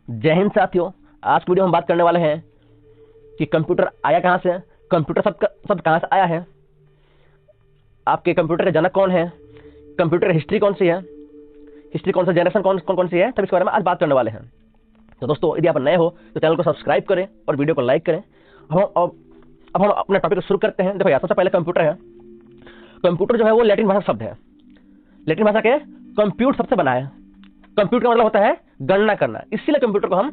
जय हिंद साथियों। आज की वीडियो हम बात करने वाले हैं कि कंप्यूटर आया कहाँ से, कंप्यूटर सब कहाँ से आया है, आपके कंप्यूटर के जनक कौन है, कंप्यूटर हिस्ट्री कौन सी है, हिस्ट्री कौन सा जनरेशन कौन सी है, तब इसके बारे में आज बात करने वाले हैं। तो दोस्तों, यदि आप नए हो तो चैनल को सब्सक्राइब करें और वीडियो को लाइक करें। अब हम अपने टॉपिक को शुरू करते हैं। देखो यार, सबसे पहले कंप्यूटर है। कंप्यूटर जो है वो लैटिन भाषा शब्द है। लैटिन भाषा के कंप्यूट शब्द से बना है। कंप्यूटर का मतलब होता है गणना करना, इसीलिए कंप्यूटर को हम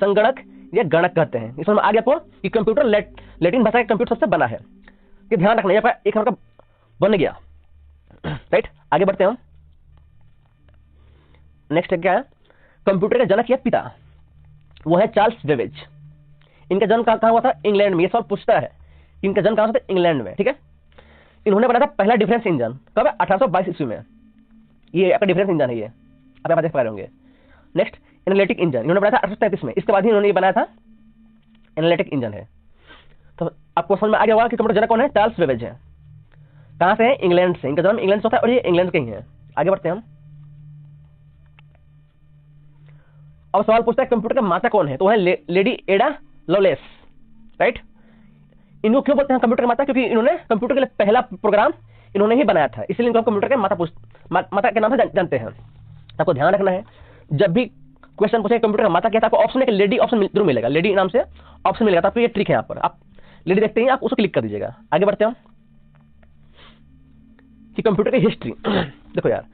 संगणक या गणक कहते हैं। इसमें आ गया आपको कि कंप्यूटर लैटिन भाषा के कंप्यूटर शब्द से बना है। ये ध्यान रखना, यहाँ पर एक का बन गया। राइट, आगे बढ़ते हैं हम। नेक्स्ट क्या है, कंप्यूटर के जनक या पिता वो है चार्ल्स बेबेज। इनका जन्म कहाँ हुआ था? इंग्लैंड में। ये सवाल पूछता है कि इनका जन्म कहाँ था? इंग्लैंड में। ठीक है, इन्होंने बनाया था पहला डिफरेंस इंजन। कब? 1822 ईस्वी में। ये आपका डिफरेंस इंजन है, ये आप यहाँ देख पा रहे होंगे। नेक्स्ट, एनालिटिक इंजन इन्होंने बनाया था 1833 में। इसके बाद ही इन्होंने ये बनाया था एनालिटिक इंजन है। तो आपको समझ में आ गया होगा कि कंप्यूटर जनक कौन है? चार्ल्स बेबेज है। कहाँ से है? इंग्लैंड से। इनका जन्म इंग्लैंड से होता है और ये इंग्लैंड के ही है। आगे बढ़ते हैं हम। अब सवाल पूछता है कंप्यूटर का माता कौन है? तो है लेडी एडा लवलेस। राइट, इनको क्यों बोलते हैं कंप्यूटर की माता? क्योंकि इन्होंने कंप्यूटर के लिए पहला प्रोग्राम इन्होंने ही बनाया था, इसलिए इनको कंप्यूटर के माता के नाम से जानते हैं। आपको ध्यान रखना है, जब भी क्वेश्चन पूछे कंप्यूटर का माता क्या था, आपको ऑप्शन एक लेडी ऑप्शन जरूर मिलेगा। लेडी नाम से ऑप्शन मिलेगा। तो आपको ये ट्रिक है, यहाँ पर आप लेडी देखते ही आप उसको क्लिक कर दीजिएगा। आगे बढ़ते हैं कि कंप्यूटर की हिस्ट्री। देखो यार,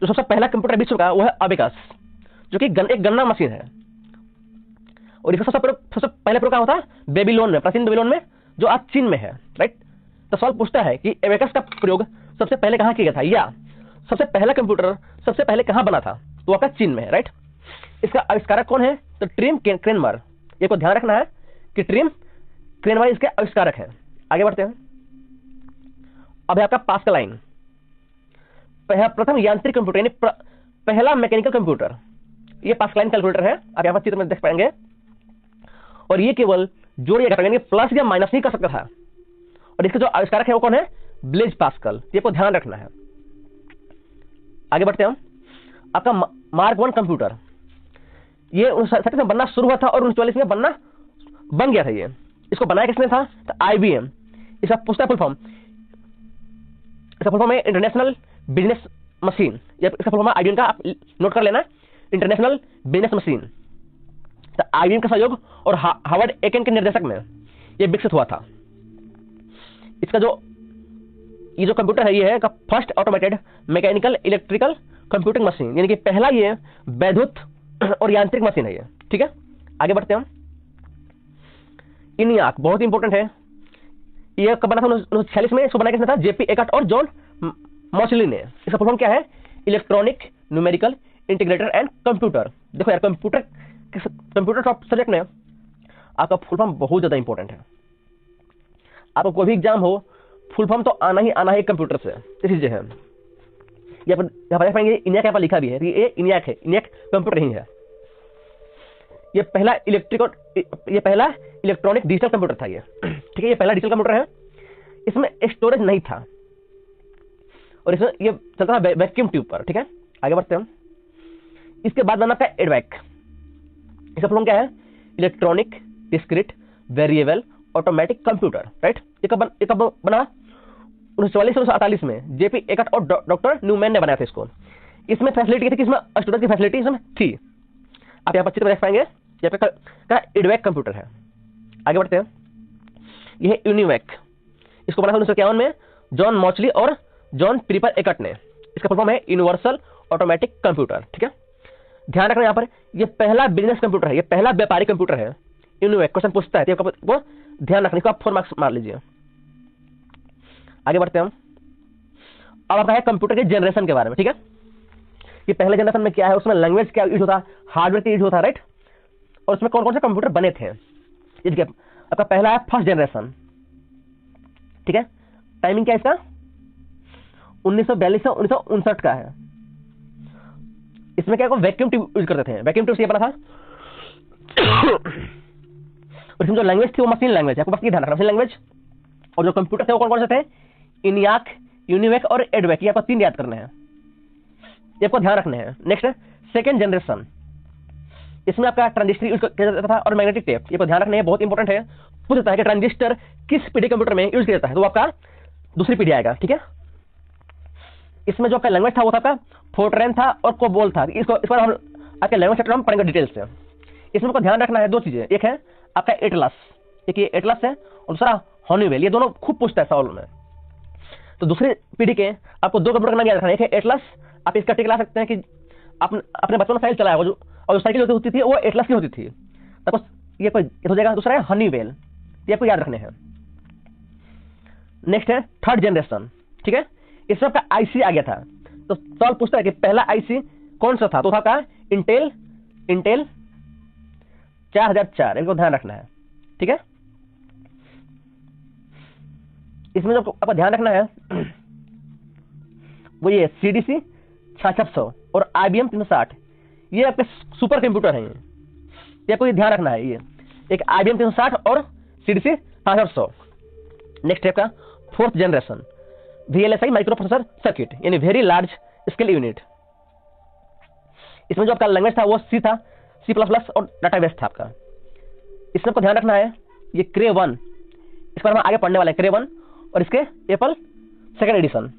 जो सबसे पहला कंप्यूटर विश्व का वो है अबेकस, जो कि एक गणना मशीन है। और इसका सबसे पहले प्रयोग कहाँ होता है? बेबीलोन में, प्राचीन बेबीलोन में, जो आज चीन में है। राइट, तो सवाल पूछता है कि एबेकस का प्रयोग सबसे पहले कहाँ किया गया था, या सबसे पहला कंप्यूटर सबसे पहले कहाँ बना था? तो आपका चीन में है। राइट, इसका आविष्कारक कौन है? तो ट्रिम क्रेनमर। ये को ध्यान रखना है कि ट्रिम क्रेनमर इसके आविष्कारक हैं। आगे बढ़ते हैं। अब है आपका पास्कलाइन, प्रथम यांत्रिक कंप्यूटर, यानी पहला मैकेनिकल कंप्यूटर। ये पास्कलाइन कैलकुलेटर है, आप यहाँ पर चित्र में देख पाएंगे। और ये केवल जोड़ या घटाव यानी प्लस या माइनस नहीं कर सकता था। और इसके जो आविष्कारक है वो कौन है? Blaise Pascal. ये को ध्यान रखना है। आगे बढ़ते हैं हम। आपका मार्क 1 कंप्यूटर, ये 1960 में बनना शुरू हुआ था और 1944 में बन गया था। ये इसको बनाया किसने था? तो IBM। इसका पूछता फुल फॉर्म, इसका फुल फॉर्म है इंटरनेशनल बिजनेस मशीन। इसका फुल फॉर्म है IBM का, आप नोट कर लेना, इंटरनेशनल बिजनेस मशीन। तो IBM का सहयोग और हार्वर्ड एकेन के निर्देशक में ये विकसित हुआ था। इसका ये जो कंप्यूटर है, ये है first automated mechanical electrical computing machine, यानी कि पहला ये वैद्युत और यांत्रिक मशीन है ये। ठीक है, आगे बढ़ते हैं हम। इनियाक बहुत इंपॉर्टेंट है। ये कब बना था? 1946 में। इसको बनाया किसने था? JP एकर्ट और जॉन मॉचली ने। इसका फुल फॉर्म क्या है? Electronic numerical integrator and computer. देखो यार, कंप्यूटर सब्जेक्ट में आपका फुल फॉर्म बहुत ज्यादा इंपॉर्टेंट है। आपको कोई भी एग्जाम हो, फुल फॉर्म तो आना ही कंप्यूटर से। इस चीजें हैं, यहाँ पर देख पाएंगे इनियाक यहाँ पर लिखा भी है कि ये इनियाक है। इनियाक कंप्यूटर ही है। ये पहला इलेक्ट्रॉनिक डिजिटल कंप्यूटर था ये। ठीक है, ये पहला डिजिटल कंप्यूटर है। इसमें स्टोरेज नहीं था और इसमें ये चलता था वैक्यूम ट्यूब पर। ठीक है, आगे बढ़ते हैं हम। इसके बाद बना था एडवैक। इसका फुल फॉर्म क्या है? Electronic discrete variable automatic computer. Right, ये कब बना? 1944-1948 में JP एकर्ट और डॉक्टर न्यूमैन ने बनाया था इसको। इसमें फैसिलिटी थी कि इसमें स्टोरेज की फैसिलिटी इसमें थी। आप यहाँ पर चित्र देख पाएंगे, यहाँ पे एडवैक कंप्यूटर है। आगे बढ़ते हैं। यह है यूनिवैक। इसको बना था 1951 में जॉन मॉचली और जॉन प्रीपर एकर्ट ने। इसका फुल फॉर्म है यूनिवर्सल ऑटोमेटिक कंप्यूटर। ठीक है, ध्यान रखना, यहाँ पर ये पहला बिजनेस कंप्यूटर है, ये पहला व्यापारिक कंप्यूटर है। यूनिवैक क्वेश्चन पूछता है, वो ध्यान रखने को आप 4 मार्क्स मार लीजिए। आगे बढ़ते हैं हम। अब आता है कंप्यूटर के जनरेशन के बारे में। ठीक है, कि पहले जनरेशन में क्या है, उसमें लैंग्वेज क्या यूज होता, हार्डवेयर का यूज होता। राइट, और उसमें कौन कौन से कंप्यूटर बने थे। आपका पहला है फर्स्ट जनरेशन। ठीक है, टाइमिंग क्या है इसका? 1942 से 1959 का है। इसमें क्या वैक्यूम ट्यूब यूज करते थे। वैक्यूम ट्यूब से बना था। और इसमें जो लैंग्वेज थी वो मशीन लैंग्वेज है। आपको बस ये ध्यान रखना, मशीन लैंग्वेज। और जो कंप्यूटर थे वो कौन कौन से थे? इनियाक, यूनिवैक और एडवैक। ये आपको 3 याद करने हैं, ये आपको ध्यान रखने हैं। नेक्स्ट है सेकेंड जनरेशन। इसमें आपका ट्रांजिस्टर यूज किया जाता था और मैग्नेटिक टेप, ये को ध्यान रखना है, बहुत इंपॉर्टेंट है। पूछ सकता है कि ट्रांजिस्टर किस पीढ़ी कंप्यूटर में यूज किया जाता है, तो आपका दूसरी पीढ़ी आएगा, ठीक है। इसमें जो आपका लैंग्वेज था वो था आपका फोर्ट्रैन था और कोबोल था। इसको इस बार हम आपके लैंग्वेज चैप्टर में पढ़ेंगे डिटेल से। इसमें आपको ध्यान रखना है दो चीजें, एक है आपका एटलस, एक ये एटलस है और दूसरा हनीवेल, ये दोनों खूब पूछता है सवाल में। तो दूसरी पीढ़ी के आपको दो कंप्यूटर का नाम याद रखना है, एक है एटलस, आप इसका टिक ला सकते हैं कि आप अपने बचपन में साइकिल चलाया जो, और जो साइकिल होती थी वो एटलस की होती थी, तब ये कोई हो जाएगा। दूसरा है हनीवेल, ये आपको याद रखने हैं। नेक्स्ट है थर्ड जनरेशन, ठीक है। इसमें आपका आईसी आ गया था, तो सवाल पूछता है कि पहला आईसी कौन सा था, तो था का इंटेल 4004, इनको ध्यान रखना है, ठीक है। इसमें जो आपको ध्यान रखना है वो ये सीडीसी 6600 और IBM 360, ये आपके सुपर कंप्यूटर हैं, ये आपको ध्यान रखना है। ये एक IBM 360 और सीडीसी 6600। नेक्स्ट है आपका fourth generation VLSI micro processor circuit, यानी वेरी लार्ज स्केल यूनिट। इसमें जो आपका लैंग्वेज था वो सी था, C++ और डाटाबेस था आपका। इसमें आपको ध्यान रखना है ये क्रे 1, इस पर हम आगे पढ़ने वाले हैं, क्रे 1 और इसके एप्पल सेकंड एडिशन।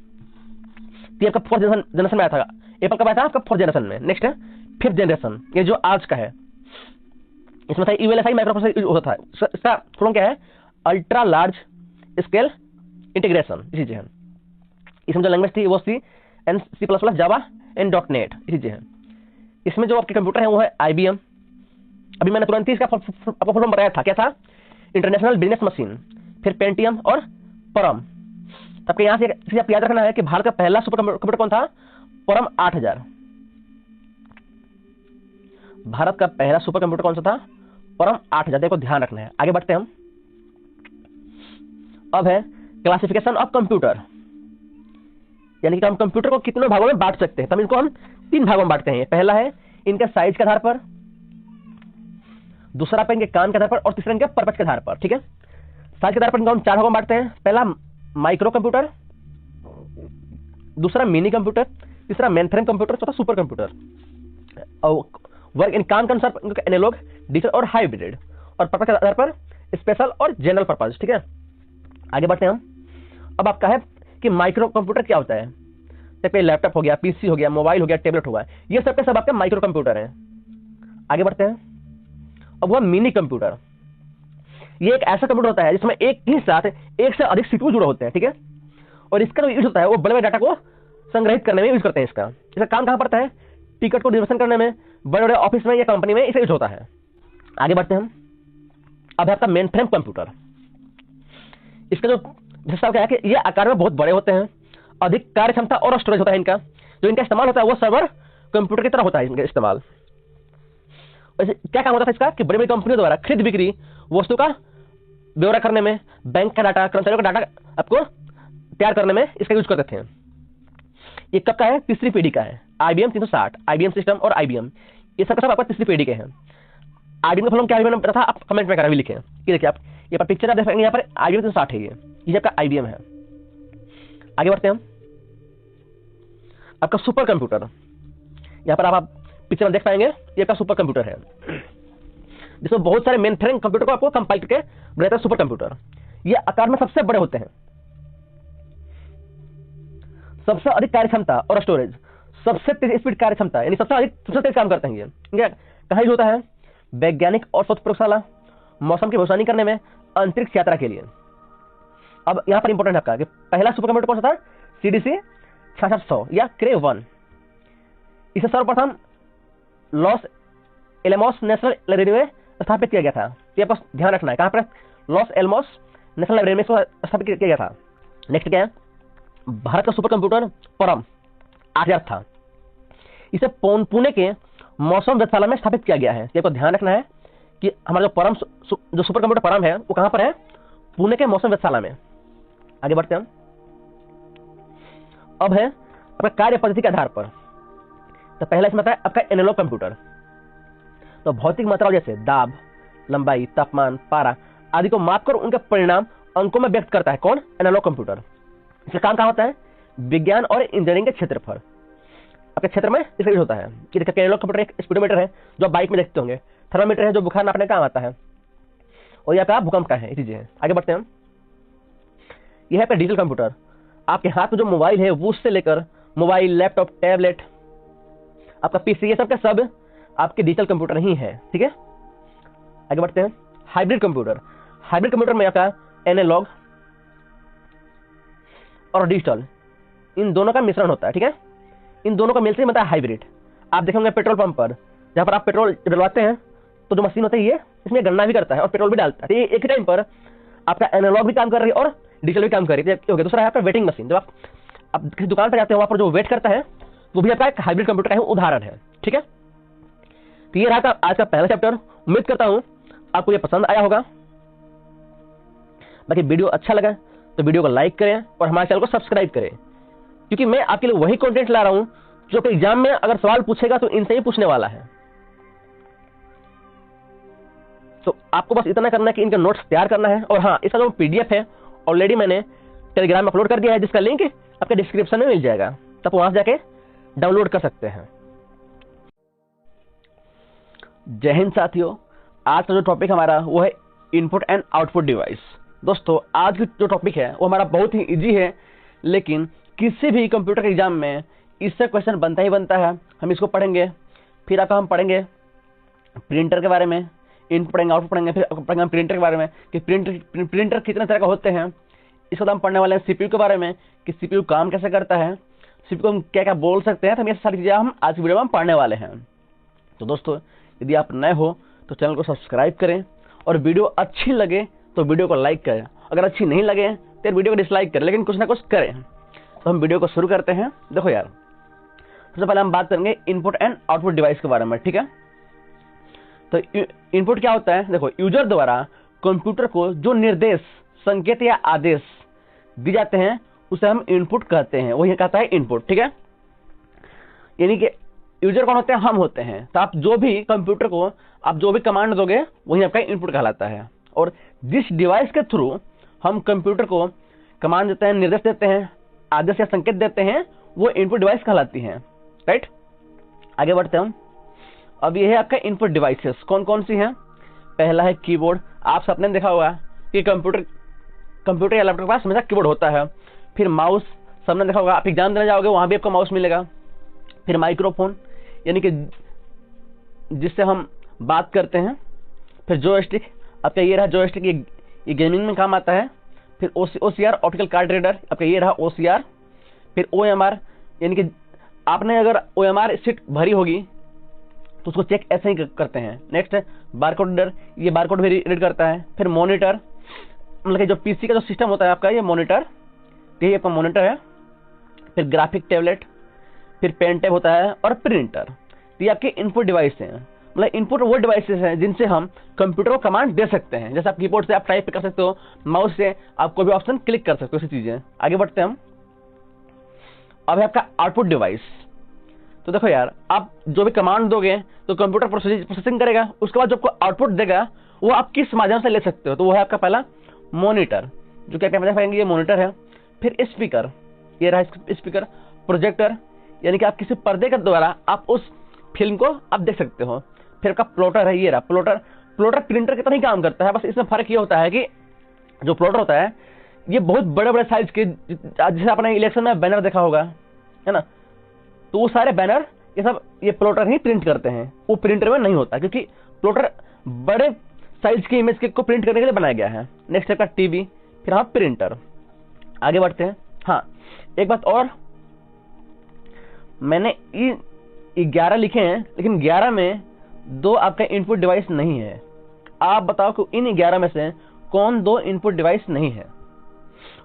ये आपका फोर्थ जनरेशन में आया था, एप्पल कब आया था आपका फोर्थ जनरेशन में। नेक्स्ट है फिफ्थ जनरेशन, ये जो आज का है, इसमें था ULSI माइक्रो प्रोसेसर यूज होता था। इसका फुल क्या है, अल्ट्रा लार्ज स्केल इंटीग्रेशन, इसी चीज है। इसमें जो लैंग्वेज थी वो C and C++, Java and .NET, इसी चीज है। इसमें जो आपके कंप्यूटर है वो है IBM, अभी मैंने तुरंत ही इसका आपको फुल बताया था, क्या था, इंटरनेशनल बिजनेस मशीन, फिर पेंटियम और परम। तब यहाँ से आप याद रखना है कि भारत का पहला सुपर कंप्यूटर कौन था, परम 8000। भारत का पहला सुपर कंप्यूटर कौन सा था, परम 8000, देखो ध्यान रखना है। आगे बढ़ते हैं हम। अब है क्लासिफिकेशन ऑफ कंप्यूटर, यानी कि हम कंप्यूटर को कितने भागों में बांट सकते हैं। तब इनको हम 3 भागों में बांटते हैं। पहला है इनके साइज के आधार पर, दूसरा पे इनके काम के आधार पर, और तीसरा इनके पर्पज के आधार पर, ठीक है। साइज के आधार पर इनको हम 4 भागों में बांटते हैं। पहला माइक्रो कंप्यूटर, दूसरा मिनी कंप्यूटर, तीसरा मेनफ्रेम कंप्यूटर, चौथा सुपर कंप्यूटर। और वर्क इन काम के अनुसार एनालॉग, डिजिटल और हाइब्रिड, और पर्पज के आधार पर स्पेशल और जनरल पर्पज, ठीक है। आगे बढ़ते हैं हम। अब आपका है कि माइक्रो कंप्यूटर क्या होता है, जैसे लैपटॉप हो गया, पीसी हो गया, मोबाइल हो गया, टैबलेट हो गया, ये सब के सब आपके माइक्रो कंप्यूटर हैं। आगे बढ़ते हैं। अब वह मिनी कंप्यूटर, ये एक ऐसा कंप्यूटर होता है जिसमें एक ही साथ एक से अधिक सीपीयू जुड़े होते हैं, ठीक है। और इसका जो यूज होता है वो बड़े बड़े डाटा को संग्रहित करने में यूज करते हैं। इसका काम कहां पड़ता है, टिकट को रिजर्वेशन करने में, बड़े बड़े ऑफिस में या कंपनी में इसे यूज होता है। आगे बढ़ते हैं हम। अब आपका मेन फ्रेम कंप्यूटर, इसका जो हिस्सा क्या है कि ये आकार में बहुत बड़े होते हैं, अधिक कार्य क्षमता और स्टोरेज होता है इनका। जो इनका इस्तेमाल होता है वो सर्वर कंप्यूटर की तरह होता है इनका इस्तेमाल। क्या काम होता था इसका कि बड़ी बड़ी कंपनियों द्वारा खरीद बिक्री, वस्तु का ब्यौरा करने में, बैंक का डाटा, कर्मचारियों का डाटा आपको तैयार करने में इसका यूज करते थे। ये कब का है, तीसरी पीढ़ी का है। IBM 360, IBM सिस्टम और IBM, ये सब आपका तीसरी पीढ़ी के हैं। IBM का फॉर्म क्या मैंने बताया था, आप कमेंट में करा भी लिखे। ये देखिए आप, ये पर पिक्चर आप देखेंगे, यहाँ पर IBM 360 है, ये आपका IBM है। आगे बढ़ते हैं हम। आपका सुपर कंप्यूटर, यहाँ पर आप पिक्चर में देख पाएंगे, ये आपका सुपर कंप्यूटर है, जिसमें बहुत सारे मेन फ्रेम कंप्यूटर को आपको कंपाइल करके बनाता है सुपर कंप्यूटर। ये आकार में सबसे बड़े होते हैं, सबसे अधिक कार्य क्षमता और स्टोरेज, सबसे तेज स्पीड कार्य क्षमता, यानी सबसे तेज काम करते हैं ये। कहाँ यूज होता है, वैज्ञानिक और शोध प्रयोगशाला, मौसम की भविष्यवाणी करने में, अंतरिक्ष यात्रा के लिए। अब यहाँ पर इंपॉर्टेंट है आपका कि पहला सुपर कंप्यूटर कौन सा था, CDC 6600 या क्रे 1। इसे सर्वप्रथम लॉस एलमोस नेशनल लाइब्रेरी में स्थापित किया गया था। ये आपको ध्यान रखना है, कहाँ पर, लॉस एलमोस नेशनल लाइब्रेरी में इसको स्थापित किया गया था। नेक्स्ट क्या है, भारत का सुपर कंप्यूटर परम 8000 था। इसे पुणे के मौसम वेधशाला में स्थापित किया गया है। ये आपको ध्यान रखना है कि हमारा जो सुपर कंप्यूटर परम है वो कहां पर है, पुणे के मौसम वेधशाला में। आगे बढ़ते हैं हम। अब है आपका कार्य पद्धति के आधार पर, तो पहला इसमें आता है आपका एनालॉग कंप्यूटर। तो भौतिक मात्राओं जैसे दाब, लंबाई, तापमान, पारा आदि को मापकर उनके परिणाम अंकों में व्यक्त करता है कौन, एनालॉग कंप्यूटर। इसका काम कहां होता है, विज्ञान और इंजीनियरिंग के क्षेत्र पर। आपके क्षेत्र में इसका यूज होता है। कि देखिए एनालॉग कंप्यूटर एक स्पीडोमीटर है जो आप बाइक में देखते होंगे, थर्मामीटर है जो बुखार नापने का काम आता है, और यहाँ पे आप भूकंप का है, ये चीजें हैं। आगे बढ़ते हैं हम। यह है आपका डिजिटल कंप्यूटर। आपके हाथ में जो मोबाइल है वो उससे लेकर मोबाइल, लैपटॉप, टैबलेट, आपका पीसी, ये सब का सब आपके डिजिटल कंप्यूटर ही है। ठीक है, आगे बढ़ते हैं। Hybrid computer. हाइब्रिड कंप्यूटर में आपका एनालॉग और डिजिटल इन दोनों का मिश्रण होता है। ठीक है, इन दोनों का मिलकर बनता है हाइब्रिड। आप देखेंगे पेट्रोल पंप पर, जहां पर आप पेट्रोल डलवाते हैं तो जो मशीन होती है ये इसमें गणना भी करता है और पेट्रोल भी डालता है। तो ये एक ही टाइम पर आपका एनालॉग भी काम कर रही है और डिजिटल भी काम कर रही है। हो गया। दूसरा है आपका वेटिंग मशीन। जब आप किसी दुकान पर जाते हैं वहां पर जो वेट करता है वो भी आपका एक हाइब्रिड कंप्यूटर का ही उदाहरण है। ठीक है, तो ये रहा आज का पहला चैप्टर। उम्मीद करता हूं आपको ये पसंद आया होगा। बाकी वीडियो अच्छा लगा तो वीडियो को लाइक करें और हमारे चैनल को सब्सक्राइब करें, क्योंकि मैं आपके लिए वही कंटेंट ला रहा हूं जो कि एग्जाम में अगर सवाल पूछेगा तो इनसे ही पूछने वाला है। तो आपको बस इतना करना है कि इनका नोट्स तैयार करना है। और हाँ, इसका जो पीडीएफ है ऑलरेडी मैंने टेलीग्राम में अपलोड कर दिया है, जिसका लिंक आपके डिस्क्रिप्शन में मिल जाएगा, तब वहां से जाके डाउनलोड कर सकते हैं। जय हिंद साथियों। आज का जो टॉपिक हमारा वो है इनपुट एंड आउटपुट डिवाइस। दोस्तों, आज की जो टॉपिक है वो हमारा बहुत ही इजी है, लेकिन किसी भी कंप्यूटर के एग्जाम में इससे क्वेश्चन बनता ही बनता है। हम इसको पढ़ेंगे, फिर आपका हम पढ़ेंगे प्रिंटर के बारे में, इनपुट पढ़ेंगे, आउटपुट पढ़ेंगे, फिर पढ़ेंगे हम प्रिंटर के बारे में कि प्रिंटर कितने तरह का होते हैं। इसके बाद हम पढ़ने वाले हैं सीपीयू के बारे में कि सीपीयू काम कैसे करता है, सीपीयू को हम क्या क्या बोल सकते हैं। तो ये सारी चीजें हम आज की वीडियो में हम पढ़ने वाले हैं। तो दोस्तों, यदि आप नए हो तो चैनल को सब्सक्राइब करें और वीडियो अच्छी लगे तो वीडियो को लाइक करें। अगर अच्छी नहीं लगे तो वीडियो को डिसलाइक करें, लेकिन कुछ ना कुछ करें। तो हम वीडियो को शुरू करते हैं। देखो यार, सबसे पहले हम बात करेंगे इनपुट एंड आउटपुट डिवाइस के बारे में। ठीक है, तो इनपुट क्या होता है? देखो, यूजर द्वारा कंप्यूटर को जो निर्देश, संकेत या आदेश दिए जाते हैं उसे हम इनपुट कहते हैं, वही कहता है इनपुट। ठीक है, यानी कि यूजर कौन होते हैं? हम होते हैं। तो आप जो भी कंप्यूटर को आप जो भी कमांड दोगे वही आपका इनपुट कहलाता है। और जिस डिवाइस के थ्रू हम कंप्यूटर को कमांड देते हैं, निर्देश देते हैं, आदेश या संकेत देते हैं, वो इनपुट डिवाइस कहलाती हैं। राइट, आगे बढ़ते हैं। अब ये है आपका इनपुट डिवाइसेस। कौन कौन सी हैं? पहला है कीबोर्ड। आप सबने देखा होगा कि कंप्यूटर या लैपटॉप के पास हमेशा कीबोर्ड होता है। फिर माउस, सबने देखा होगा, आप एग्जाम देने जाओगे वहां भी आपको माउस मिलेगा। फिर माइक्रोफोन, यानी कि जिससे हम बात करते हैं। फिर जॉयस्टिक, आपका ये रहा जॉयस्टिक, ये गेमिंग में काम आता है। फिर ओसीआर, ऑप्टिकल कार्ड रीडर, आपका ये रहा ओसीआर। फिर ओएमआर, यानी कि आपने अगर ओएमआर सीट भरी होगी तो उसको चेक ऐसे ही करते हैं। नेक्स्ट है बारकोड रीडर, ये बारकोड भी रीड करता है। फिर मॉनिटर, मतलब कि जो पीसी का जो सिस्टम होता है आपका, ये मॉनिटर, यही आपका मॉनिटर है। फिर ग्राफिक टैबलेट, फिर पेन टैब होता है, और प्रिंटर। तो ये आपके इनपुट डिवाइस हैं। मतलब इनपुट वो डिवाइसेस हैं जिनसे हम कंप्यूटर को कमांड दे सकते हैं। जैसे आप कीबोर्ड से आप टाइप कर सकते हो, माउस से आप कोई भी ऑप्शन क्लिक कर सकते हो, ऐसी चीजें। आगे बढ़ते हैं हम। अब है आपका आउटपुट डिवाइस। तो देखो यार, आप जो भी कमांड दोगे तो कंप्यूटर प्रोसेसिंग करेगा, उसके बाद जो आपको आउटपुट देगा वो आप किस माध्यम से ले सकते हो। तो वो है आपका पहला मॉनिटर, जो क्या पाएंगे, ये मॉनिटर है। फिर स्पीकर, ये रहा स्पीकर। प्रोजेक्टर, यानी कि आप किसी पर्दे के द्वारा आप उस फिल्म को आप देख सकते हो। फिर आपका प्लॉटर है, ये रहा प्लॉटर। प्लॉटर प्रिंटर की तरह ही काम करता है, बस इसमें फर्क ये होता है कि जो प्लॉटर होता है ये बहुत बड़े बड़े साइज के, जैसे आपने इलेक्शन में बैनर देखा होगा, है ना, तो वो सारे बैनर ये सब ये प्लॉटर ही प्रिंट करते हैं। वो प्रिंटर में नहीं होता, क्योंकि प्लॉटर बड़े साइज की इमेज को प्रिंट करने के लिए बनाया गया है। नेक्स्ट आपका टीवी, फिर हाँ प्रिंटर। आगे बढ़ते हैं। हाँ, एक बात और, मैंने 11 लिखे हैं, लेकिन 11 में 2 आपका इनपुट डिवाइस नहीं है। आप बताओ कि इन 11 में से कौन 2 इनपुट डिवाइस नहीं है?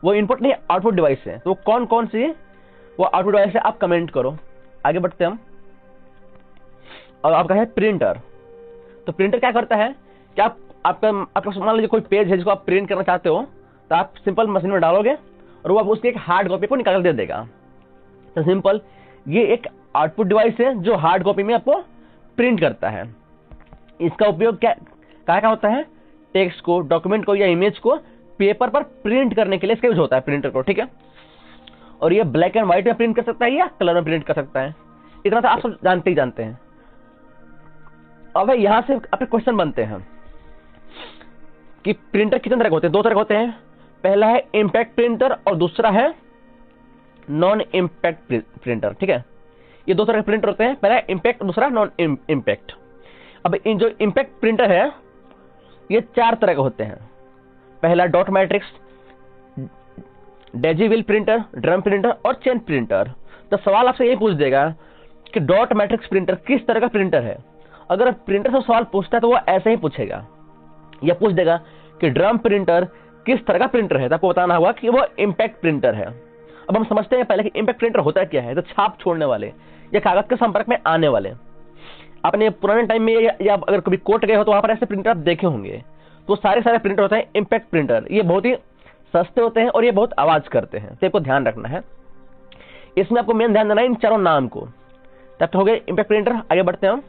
वो इनपुट नहीं, आउटपुट डिवाइस है। तो कौन कौन सी वो आउटपुट डिवाइस है, आप कमेंट करो। आगे बढ़ते हैं हम। और आपका है प्रिंटर। तो प्रिंटर क्या करता है कि आपका मान लीजिए कोई पेज है जिसको आप प्रिंट करना चाहते हो, तो आप सिंपल मशीन में डालोगे और वो आप उसकी एक हार्ड कॉपी को निकाल दे देगा। तो सिंपल, ये एक आउटपुट डिवाइस है जो हार्ड कॉपी में आपको प्रिंट करता है। इसका उपयोग क्या होता है? टेक्स्ट को, डॉक्यूमेंट को या इमेज को पेपर पर प्रिंट करने के लिए इसका यूज होता है प्रिंटर को। ठीक है, और ये ब्लैक एंड व्हाइट में प्रिंट कर सकता है या कलर में प्रिंट कर सकता है। इतना तो आप सब जानते ही जानते हैं। अब यहां से अपने क्वेश्चन बनते हैं कि प्रिंटर कितने तरह के होते हैं? दो तरह के होते हैं। पहला है इम्पैक्ट प्रिंटर और दूसरा है नॉन इम्पैक्ट प्रिंटर। ठीक है, ये दो तरह के प्रिंटर होते हैं, पहला है इम्पैक्ट, दूसरा नॉन इम्पैक्ट। अब इन जो इम्पैक्ट प्रिंटर है ये 4 तरह के होते हैं। पहला dot matrix, daisy wheel printer, drum printer और चेन प्रिंटर। तो सवाल आपसे यही पूछ देगा कि डॉट मैट्रिक्स प्रिंटर किस तरह का प्रिंटर है। अगर प्रिंटर से सवाल पूछता है तो वो ऐसे ही पूछेगा, यह पूछ देगा कि ड्रम प्रिंटर किस तरह का प्रिंटर है, तो आपको बताना होगा कि वो इम्पैक्ट प्रिंटर है। अब हम समझते हैं पहले कि इम्पैक्ट प्रिंटर होता क्या है। तो छाप छोड़ने वाले या कागज के संपर्क में आने वाले। आपने पुराने टाइम में या अगर कभी कोर्ट गए हो तो वहां पर ऐसे प्रिंटर आप देखे होंगे। तो सारे प्रिंटर होते हैं इम्पैक्ट प्रिंटर। ये बहुत ही सस्ते होते हैं और ये बहुत आवाज करते हैं, तो आपको ध्यान रखना है। इसमें आपको मेन ध्यान देना है इन चारों नाम को। तब हो गए इम्पैक्ट प्रिंटर। आगे बढ़ते हैं हम।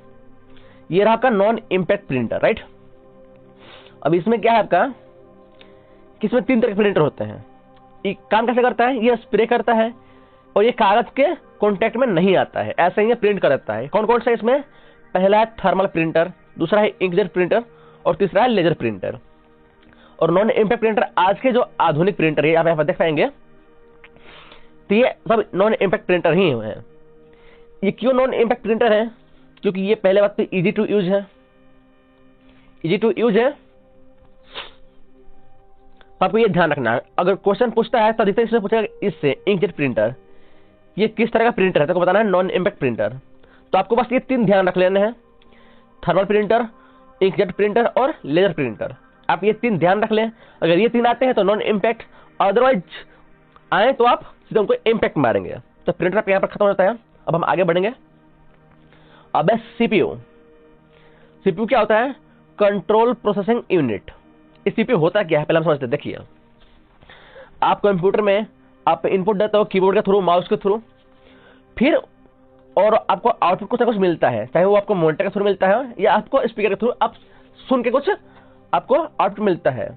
ये रहा आपका नॉन इम्पैक्ट प्रिंटर, राइट। अब इसमें क्या है आपका कि इसमें 3 तरह के प्रिंटर होते हैं। ये काम कैसे करता है? ये स्प्रे करता है और ये कागज के कॉन्टेक्ट में नहीं आता है, ऐसे ही ये प्रिंट करता है। कौन कौन सा इसमें? पहला है थर्मल प्रिंटर, दूसरा है इंकजेट प्रिंटर और तीसरा है लेजर प्रिंटर। और नॉन इम्पैक्ट प्रिंटर आज के जो आधुनिक प्रिंटर है आप यहाँ पर देख पाएंगे, तो ये सब नॉन इम्पैक्ट प्रिंटर ही हैं। ये क्यों नॉन इम्पैक्ट प्रिंटर है? क्योंकि ये पहले बात तो इजी टू यूज है। इजी टू यूज है तो आपको ये ध्यान रखना है। अगर क्वेश्चन पूछता है तो अधिकतर इसमें पूछेगा इससे इंकजेट प्रिंटर ये किस तरह का प्रिंटर है, तो बताना है नॉन इम्पैक्ट प्रिंटर। तो आपको बस ये 3 ध्यान रख लेने हैं, थर्मल प्रिंटर, इंकजेट प्रिंटर और लेजर प्रिंटर। आप ये 3 ध्यान रख लें। अगर ये 3 आते हैं तो नॉन इम्पैक्ट, अदरवाइज आए तो आप सीधे उनको इम्पैक्ट मारेंगे। तो प्रिंटर आप यहाँ पर खत्म हो जाता है। अब हम आगे बढ़ेंगे। अब है सीपीयू। सीपीयू क्या होता है? Control processing unit. इस सीपीयू होता क्या है पहले हम समझते हैं। देखिए, आप कंप्यूटर में आप इनपुट देते हो कीबोर्ड के थ्रू, माउस के थ्रू, फिर और आपको आउटपुट कुछ ना कुछ मिलता है, चाहे वो आपको मॉनिटर के थ्रू मिलता है या आपको स्पीकर के थ्रू आप सुन के कुछ आपको आउटपुट मिलता है।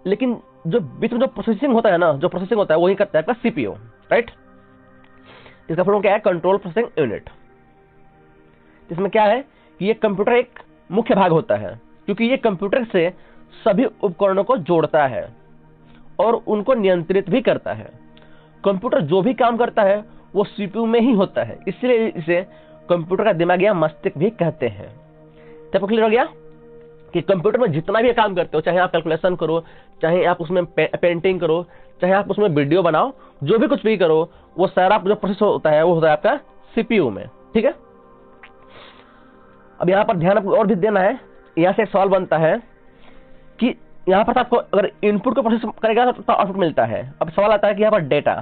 लेकिन जो बीच में जो प्रोसेसिंग होता है ना, जो प्रोसेसिंग होता है वही करता है आपका सीपीयू, राइट। इसका फुल फॉर्म क्या है? Control processing unit. इसमें क्या है कि ये कंप्यूटर एक मुख्य भाग होता है, क्योंकि ये कंप्यूटर से सभी उपकरणों को जोड़ता है और उनको नियंत्रित भी करता है। कंप्यूटर जो भी काम करता है वो सीपीयू में ही होता है, इसलिए इसे कंप्यूटर का दिमाग या मस्तिष्क भी कहते हैं। तब क्लियर हो गया कि कंप्यूटर में जितना भी काम करते हो, चाहे आप कैलकुलेशन करो, चाहे आप उसमें पेंटिंग करो, चाहे आप उसमें वीडियो बनाओ, जो भी कुछ भी करो, वो सारा जो प्रोसेस होता है वो होता है आपका सीपीयू में। ठीक है, अब यहाँ पर ध्यान आपको और भी देना है। यहाँ से एक सवाल बनता है कि यहाँ पर आपको अगर इनपुट को प्रोसेस करेगा तो आउटपुट मिलता है। अब सवाल आता है कि यहाँ पर डेटा,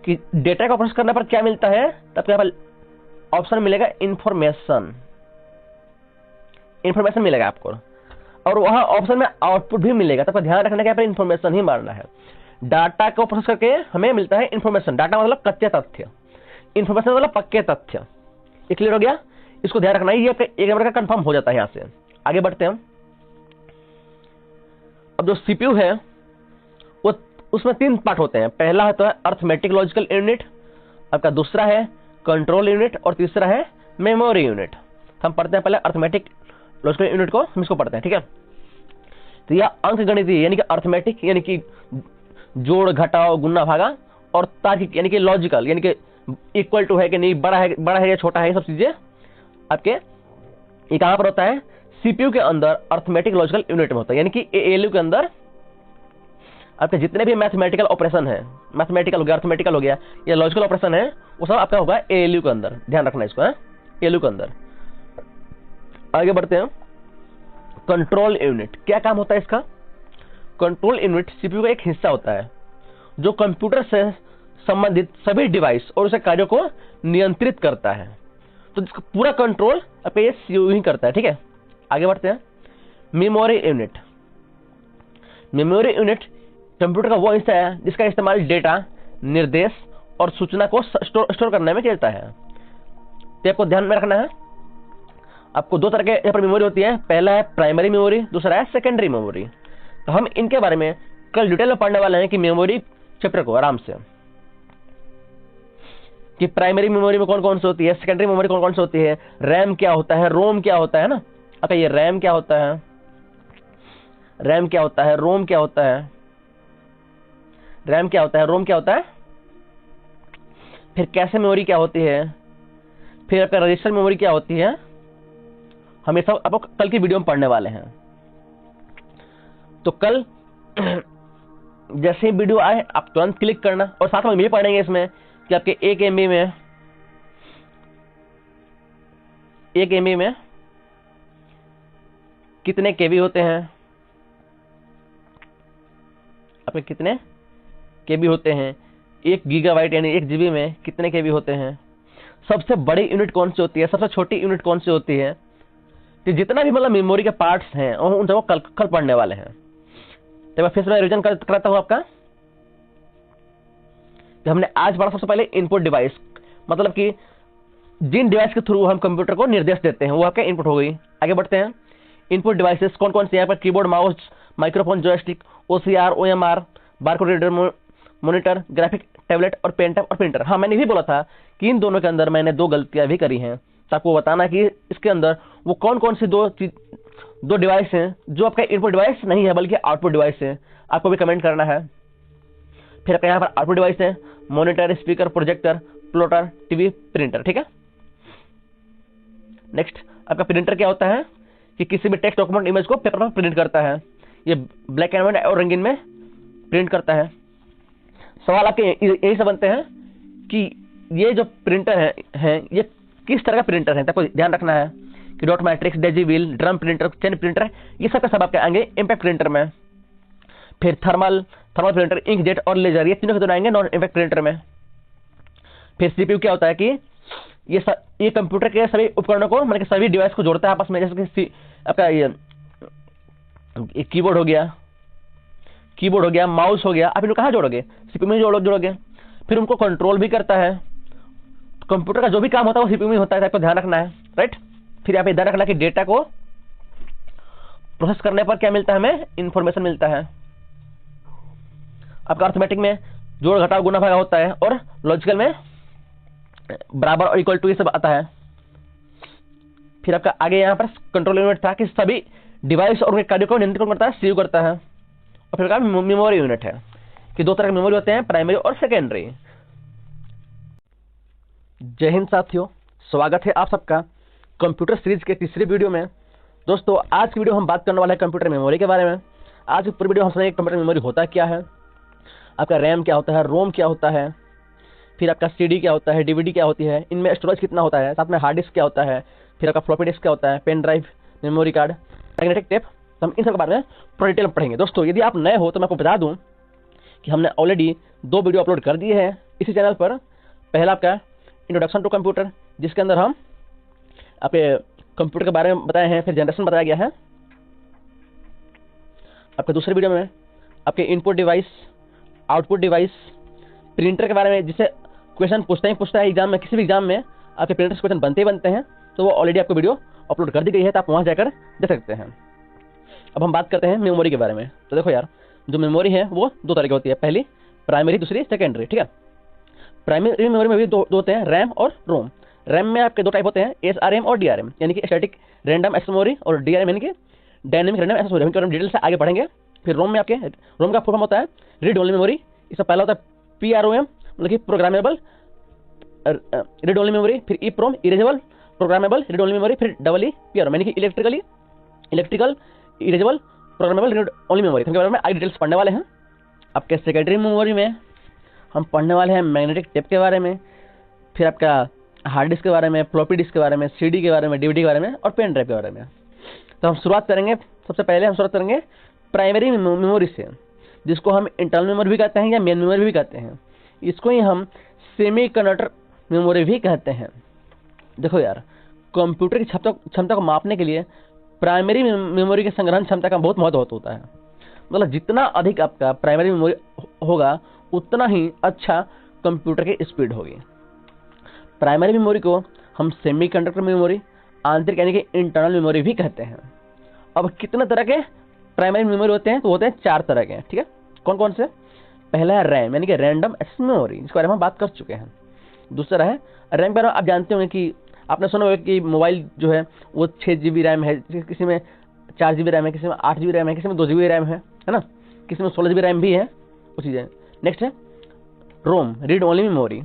कि डेटा का प्रोसेस करने पर क्या मिलता है, तब यहाँ पर ऑप्शन मिलेगा इंफॉर्मेशन। इंफॉर्मेशन मिलेगा आपको, और वहां ऑप्शन में आउटपुट भी मिलेगा। तब ध्यान रखना है यहाँ पर इंफॉर्मेशन ही मारना है। डाटा को प्रोसेस करके हमें मिलता है इंफॉर्मेशन। डाटा मतलब कच्चे तथ्य, इंफॉर्मेशन मतलब पक्के तथ्य। ये क्लियर हो गया? इसको ध्यान रखना है, ये एक नंबर का कंफर्म हो जाता है। यहां से आगे बढ़ते हैं हम। अब जो सीपीयू है वो उसमें 3 पार्ट होते हैं। पहला है तो है अर्थमेटिक लॉजिकल यूनिट, आपका दूसरा है कंट्रोल यूनिट और तीसरा है मेमोरी यूनिट। हम पढ़ते हैं पहले अर्थमेटिक लॉजिकल यूनिट को, हम इसको पढ़ते हैं। ठीक है, तो यह अंकगणितीय यानी कि अर्थमेटिक यानी कि जोड़ घटाओ गुना भागा, और तार्किक यानी कि लॉजिकल यानी कि इक्वल टू है कि नहीं, बड़ा है या छोटा है, ये सब चीजें आपके ये कहां पर होता है? सीपीयू के अंदर अर्थमेटिक लॉजिकल यूनिट में होता है। यानी कि एएलयू के अंदर आपके जितने भी मैथमेटिकल ऑपरेशन है, मैथमेटिकल हो गया, अर्थमेटिकल हो गया, या लॉजिकल ऑपरेशन है, वो सब आपका होगा एएलयू के अंदर। ध्यान रखना इसको, है एएलयू के अंदर। आगे बढ़ते हैं। कंट्रोल यूनिट क्या काम होता है इसका? कंट्रोल यूनिट सीपीयू का एक हिस्सा होता है जो कंप्यूटर से संबंधित सभी डिवाइस और उसे कार्यों को नियंत्रित करता है। तो इसका पूरा कंट्रोल आपका ये सीपीयू ही करता है। ठीक है, आगे बढ़ते हैं। Memory unit. Memory unit computer का वो हिस्सा है जिसका इस्तेमाल डेटा, निर्देश और सूचना को स्टोर करने में किया जाता है। तो आपको ध्यान में रखना है, आपको 2 तरह के यहाँ पर मेमोरी होती है। पहला है प्राइमरी मेमोरी, दूसरा है सेकेंडरी मेमोरी। तो हम इनके बारे में कल डिटेल में पढ़ने वाले हैं कि मेमोरी चैप्टर को आराम से। कि प्राइमरी मेमोरी में कौन कौन सी होती है, सेकेंडरी मेमोरी कौन कौन सी होती है, रैम क्या होता है, रोम क्या होता है ना। अच्छा, ये रैम क्या होता है, रैम क्या होता है, रोम क्या होता है, रैम क्या होता है, रोम क्या होता है, फिर कैशे मेमोरी क्या होती है, फिर आपका रजिस्टर मेमोरी क्या होती है, हम ये सब आपको कल की वीडियो में पढ़ने वाले हैं। तो कल जैसे ही वीडियो आए आप तुरंत क्लिक करना, और साथ में हम ये पढ़ेंगे इसमें कि आपके 1 MB में कितने केबी होते हैं, आपके कितने केबी होते हैं, 1 गीगाबाइट यानी 1 GB में कितने केबी होते हैं, सबसे बड़ी यूनिट कौन सी होती है, सबसे छोटी यूनिट कौन सी होती है। तो जितना भी मतलब मेमोरी के पार्ट्स हैं उन सबको कल पढ़ने वाले हैं। तो मैं फिर से रिवीजन कराता हूं आपका। तो हमने आज पढ़ा सबसे पहले इनपुट डिवाइस, मतलब कि जिन डिवाइस के थ्रू हम कंप्यूटर को निर्देश देते हैं वो आपका इनपुट हो गई। आगे बढ़ते हैं, इनपुट डिवाइसेस कौन कौन से हैं, keyboard, mouse, microphone, joystick, OCR, OMR, barcode reader, monitor, graphic tablet और पेन टैब और प्रिंटर। हाँ, मैंने भी बोला था कि इन दोनों के अंदर मैंने 2 गलतियां भी करी हैं, तो आपको बताना कि इसके अंदर वो कौन कौन सी दो डिवाइस हैं जो आपका इनपुट डिवाइस नहीं है बल्कि आउटपुट डिवाइस है। आपको भी कमेंट करना है। फिर आपका यहाँ पर आउटपुट डिवाइस है monitor, speaker, projector, plotter, TV, printer. ठीक है, नेक्स्ट आपका प्रिंटर क्या होता है कि किसी भी टेक्स्ट डॉक्यूमेंट इमेज को पेपर पर प्रिंट करता है, ये ब्लैक एंड व्हाइट और रंगीन में प्रिंट करता है। सवाल आपके यही से बनते हैं कि ये जो प्रिंटर है ये किस तरह का प्रिंटर है, आपको ध्यान रखना है कि dot matrix, daisy wheel, drum printer, chain printer, ये सब का सब आपके आएंगे इम्पैक्ट प्रिंटर में। फिर थर्मल प्रिंटर, इंकजेट और लेजर, ये तीनों के दोनों आएंगे नॉन इम्पैक्ट प्रिंटर में। फिर सीपीयू क्या होता है कि ये कंप्यूटर के सभी उपकरणों को, मतलब सभी डिवाइस को जोड़ता है आपस में, जैसे कि आपका ये कीबोर्ड हो गया, माउस हो गया, आप इनको कहाँ जोड़ोगे, सीपीयू में जोड़ोगे। फिर उनको कंट्रोल भी करता है। कंप्यूटर का जो भी काम होता है वो सीपीयू में होता है, आपको ध्यान रखना है, राइट। फिर यहाँ पे ध्यान रखना कि डेटा को प्रोसेस करने पर क्या मिलता है, हमें इंफॉर्मेशन मिलता है। आपका अर्थमेटिक में जोड़, घटाव, गुना, भागा होता है, और लॉजिकल में बराबर और इक्वल टू ये सब आता है। फिर आपका आगे यहाँ पर कंट्रोल यूनिट था कि सभी डिवाइस और उनके कार्यों को नियंत्रण करता है, सीव करता है। और फिर का मेमोरी यूनिट है कि 2 तरह के मेमोरी होते हैं, प्राइमरी और सेकेंडरी। जय हिंद साथियों, स्वागत है आप सबका कंप्यूटर सीरीज के तीसरी वीडियो में। दोस्तों, आज की वीडियो हम बात करने वाले हैं कंप्यूटर मेमोरी के बारे में। आज की पूरी वीडियो हम समझेंगे कंप्यूटर मेमोरी होता क्या है, आपका रैम क्या होता है, रोम क्या होता है, फिर आपका CD क्या होता है, DVD क्या होती है, इनमें स्टोरेज कितना होता है, साथ में हार्ड डिस्क क्या होता है, फिर आपका फ्लॉपी डिस्क क्या होता है, pen drive, memory card, magnetic tape. तो हम इन सब के बारे में पूरा डिटेल में पढ़ेंगे। दोस्तों, यदि आप नए हो तो मैं आपको बता दूं कि हमने ऑलरेडी 2 वीडियो अपलोड कर दिए हैं इसी चैनल पर। पहला आपका इंट्रोडक्शन टू कंप्यूटर, जिसके अंदर हम आपके कंप्यूटर के बारे में बताए हैं, फिर जनरेशन बताया गया है। आपके दूसरे वीडियो में आपके input device, output device, printer के बारे में, जिससे क्वेश्चन पूछता है एग्जाम में, किसी भी एग्जाम में आपके प्रिंटर से क्वेश्चन बनते हैं, तो वो ऑलरेडी आपको वीडियो अपलोड कर दी गई है, तो आप वहाँ जाकर देख सकते हैं। अब हम बात करते हैं मेमोरी के बारे में। तो देखो यार, जो मेमोरी है वो 2 तरह की होती है, पहली प्राइमरी, दूसरी सेकेंडरी। ठीक है, प्राइमरी मेमोरी में भी दो होते हैं, रैम और रोम। रैम में आपके 2 टाइप होते हैं, SRAM और DRAM, यानी कि स्टैटिक रैंडम एक्सेस मेमोरी, और DRAM यानी कि डायनेमिक रैंडम एक्सेस मेमोरी। हम डिटेल से आगे पढ़ेंगे। फिर रोम में आपके रोम का फुल फॉर्म होता है रीड ओनली मेमोरी। इसका पहला होता है PROM, मतलब कि प्रोग्रामेबल रीड ओनली मेमोरी। फिर EPROM, erasable programmable read only memory. फिर PROM यानी कि electrical erasable programmable read only memory. इनके बारे में आगे डिटेल्स पढ़ने वाले हैं। आपके सेकेंडरी मेमोरी में हम पढ़ने वाले हैं मैग्नेटिक टेप के बारे में, फिर आपका हार्ड डिस्क के बारे में, फ्लॉपी डिस्क के बारे में, CD के बारे में, DVD के बारे में, और पेन ड्राइव के बारे में। तो हम शुरुआत करेंगे, सबसे पहले हम शुरुआत करेंगे प्राइमरी मेमोरी से, जिसको हम इंटरनल मेमोरी भी कहते हैं या मेन मेमोरी भी कहते हैं। इसको ही हम सेमी कंडक्टर मेमोरी भी कहते हैं। देखो यार, कंप्यूटर की क्षमता को मापने के लिए प्राइमरी मेमोरी के संग्रहण क्षमता का बहुत महत्व होता है। मतलब जितना अधिक आपका प्राइमरी मेमोरी होगा उतना ही अच्छा कंप्यूटर की स्पीड होगी। प्राइमरी मेमोरी को हम सेमीकंडक्टर मेमोरी, आंतरिक यानी कि इंटरनल मेमोरी भी कहते हैं। अब कितने तरह के प्राइमरी मेमोरी होते हैं, तो होते हैं 4 तरह के। ठीक है, कौन कौन से? पहला है रैम, यानी कि रैंडम एक्सेस मेमोरी, जिसके बारे में हम बात कर चुके हैं। दूसरा है रैम के बारे में आप जानते होंगे कि आपने सुना होगा कि मोबाइल जो है वो 6 GB रैम है, किसी में 4 GB रैम है, किसी में 8 GB रैम है, किसी में 2 GB रैम है ना, किसी में 16 GB रैम भी है, वो चीज़ है। नेक्स्ट है ROM, read only memory.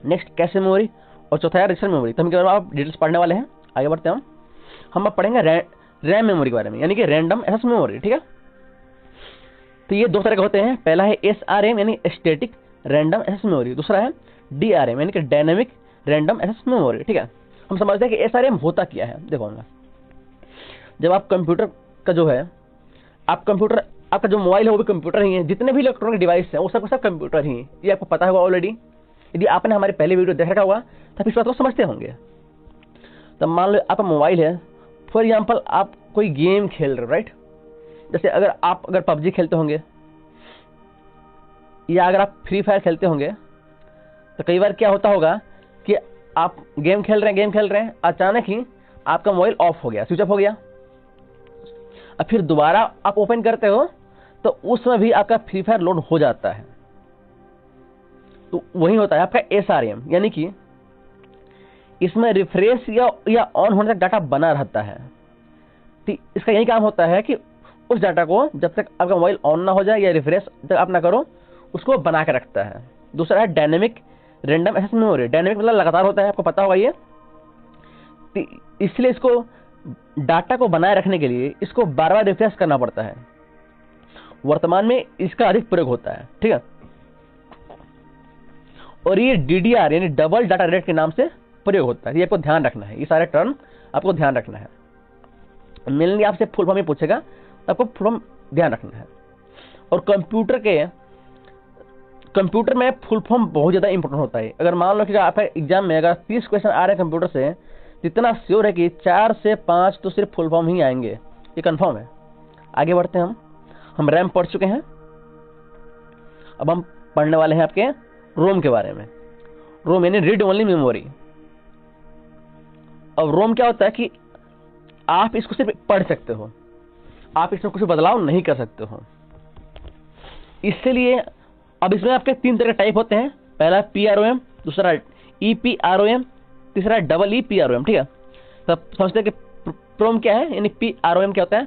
Next cache memory, और चौथा है रजिस्टर मेमोरी। तो हम क्या आप डिटेल्स पढ़ने वाले हैं, आगे बढ़ते हैं हम अब पढ़ेंगे रैम मेमोरी के बारे में, यानी कि रैंडम एक्सेस मेमोरी। ठीक है, तो ये दो तरह के होते हैं, पहला है SRM यानी स्टैटिक रैंडम एक्सेस मेमोरी, दूसरा है DRM यानी कि डायनेमिक रैंडम एक्सेस मेमोरी। ठीक है, हम समझते हैं कि SRM होता क्या है। देखो जब आप कंप्यूटर का जो है, आपका जो मोबाइल है वो भी कंप्यूटर ही है, जितने भी इलेक्ट्रॉनिक डिवाइस हैं वो सब कंप्यूटर ही है, ये आपको पता होगा ऑलरेडी। यदि आपने हमारे पहले वीडियो देख रखा होगा तब इस बात को समझते होंगे। तब मान लो आपका मोबाइल है, फॉर एग्जाम्पल आप कोई गेम खेल रहे हो, राइट। जैसे अगर PUBG खेलते होंगे या अगर आप फ्री फायर खेलते होंगे, तो कई बार क्या होता होगा कि आप गेम खेल रहे हैं, अचानक ही आपका मोबाइल ऑफ हो गया, स्विच ऑफ हो गया। अब फिर दोबारा आप ओपन करते हो तो उसमें भी आपका फ्री फायर लोड हो जाता है। तो वही होता है आपका SRM, यानी कि इसमें रिफ्रेश या ऑन होने तक डाटा बना रहता है। तो इसका यही काम होता है कि उस डाटा को जब तक आपका मोबाइल ऑन ना हो जाए या रिफ्रेश जब आप ना करो, उसको बना के रखता है। दूसरा है dynamic random access memory. Dynamic मतलब लगातार होता है, आपको पता होगा ये। इसलिए इसको डाटा को बनाए रखने के लिए इसको बार बार रिफ्रेश करना पड़ता है। वर्तमान में इसका अधिक प्रयोग होता है। ठीक है, और ये DDR यानी डबल डाटा रेट के नाम से प्रयोग होता है। ये आपको ध्यान रखना है, ये सारे टर्म आपको ध्यान रखना है। मेनली आपसे फुल फॉर्म ही पूछेगा, तो आपको फुल फॉर्म ध्यान रखना है। और कंप्यूटर में फुल फॉर्म बहुत ज्यादा इंपॉर्टेंट होता है। अगर मान लो कि आपका एग्जाम में अगर 30 क्वेश्चन आ रहे हैं कंप्यूटर से, जितना श्योर है कि 4 से 5 तो सिर्फ फुल फॉर्म ही आएंगे, ये कंफर्म है। आगे बढ़ते हैं हम रैम पढ़ चुके हैं, अब हम पढ़ने वाले हैं आपके रोम के बारे में। रोम यानी रीड ओनली मेमोरी। अब रोम क्या होता है कि आप इसको सिर्फ पढ़ सकते हो, आप इसमें कुछ बदलाव नहीं कर सकते हो। इसलिए अब इसमें आपके 3 तरह के टाइप होते हैं, पहला PROM, दूसरा EPROM, तीसरा EEPROM। ठीक है, तब समझते हैं कि प्रोम क्या है, यानी PROM क्या होता है,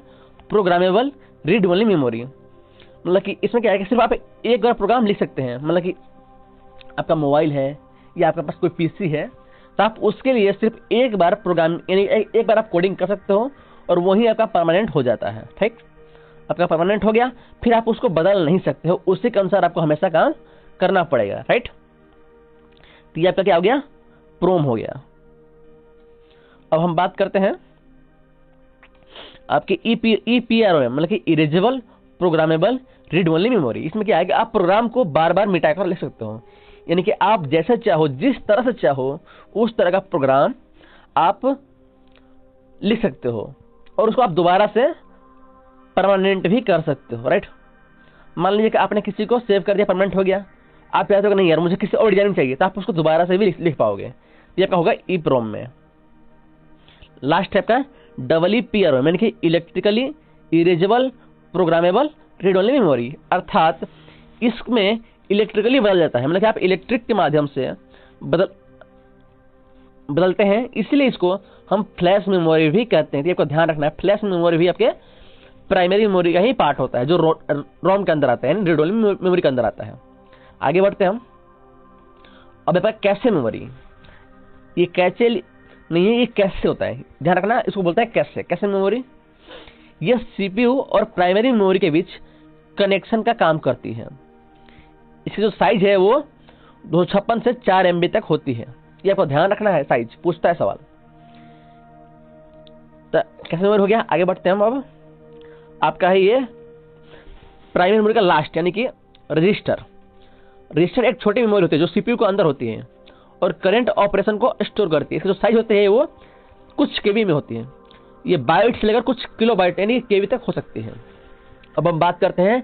प्रोग्रामेबल रीड ओनली मेमोरी। मतलब कि इसमें क्या है कि सिर्फ आप एक बार प्रोग्राम लिख सकते हैं। मतलब कि आपका मोबाइल है या आपके पास कोई PC है, तो आप उसके लिए सिर्फ एक बार प्रोग्राम यानी एक बार आप कोडिंग कर सकते हो और वही आपका परमानेंट हो जाता है। ठीक, आपका परमानेंट हो गया, फिर आप उसको बदल नहीं सकते हो, उसी के अनुसार आपको हमेशा काम करना पड़ेगा। राइट, तो ये आपका क्या हो गया, प्रोम हो गया। अब हम बात करते हैं आपके EPROM, मतलब कि erasable programmable read only memory. इसमें क्या है कि आप प्रोग्राम को बार बार मिटाकर लिख सकते हो, यानी कि आप जैसे चाहो, जिस तरह से चाहो, उस तरह का प्रोग्राम आप लिख सकते हो और उसको आप दोबारा से परमानेंट भी कर सकते हो। राइट, मान लीजिए कि आपने किसी को सेव कर दिया, परमानेंट हो गया, आप चाहते हो कि नहीं यार मुझे किसी और डिजाइन में चाहिए, तो आप उसको दोबारा से भी लिख पाओगे। ये आपका होगा EPROM में। लास्ट है आपका EEPROM, यानी कि electrically erasable programmable read only memory, अर्थात इसमें इलेक्ट्रिकली बदल जाता है, मतलब कि आप इलेक्ट्रिक के माध्यम से बदलते हैं, इसलिए इसको हम फ्लैश मेमोरी भी कहते हैं। तो आपको ध्यान रखना है, फ्लैश मेमोरी भी आपके प्राइमरी मेमोरी का ही पार्ट होता है, जो रोम के अंदर आता है, रीड ओनली मेमोरी के अंदर आता है। आगे बढ़ते हैं हम। अब आपका कैशे मेमोरी, ये कैचे नहीं है, ये कैशे होता है, ध्यान रखना, इसको बोलता है कैशे। कैशे मेमोरी ये CPU और प्राइमरी मेमोरी के बीच कनेक्शन का काम करती है। इसकी जो साइज है वो 256 से 4 MB तक होती है। ये आपको ध्यान रखना है, साइज पूछता है सवाल। तो कैशे मेमोरी हो गया। आगे बढ़ते हैं हम। अब आपका है ये प्राइमरी मेमोरी का लास्ट, यानी कि रजिस्टर। रजिस्टर एक छोटी मेमोरी होती है जो CPU के अंदर होती है और करंट ऑपरेशन को स्टोर करती है। इसकी जो साइज होती है वो कुछ KB में होती है, ये बाइट से लेकर कुछ किलोबाइट यानी KB तक हो सकती है। अब हम बात करते हैं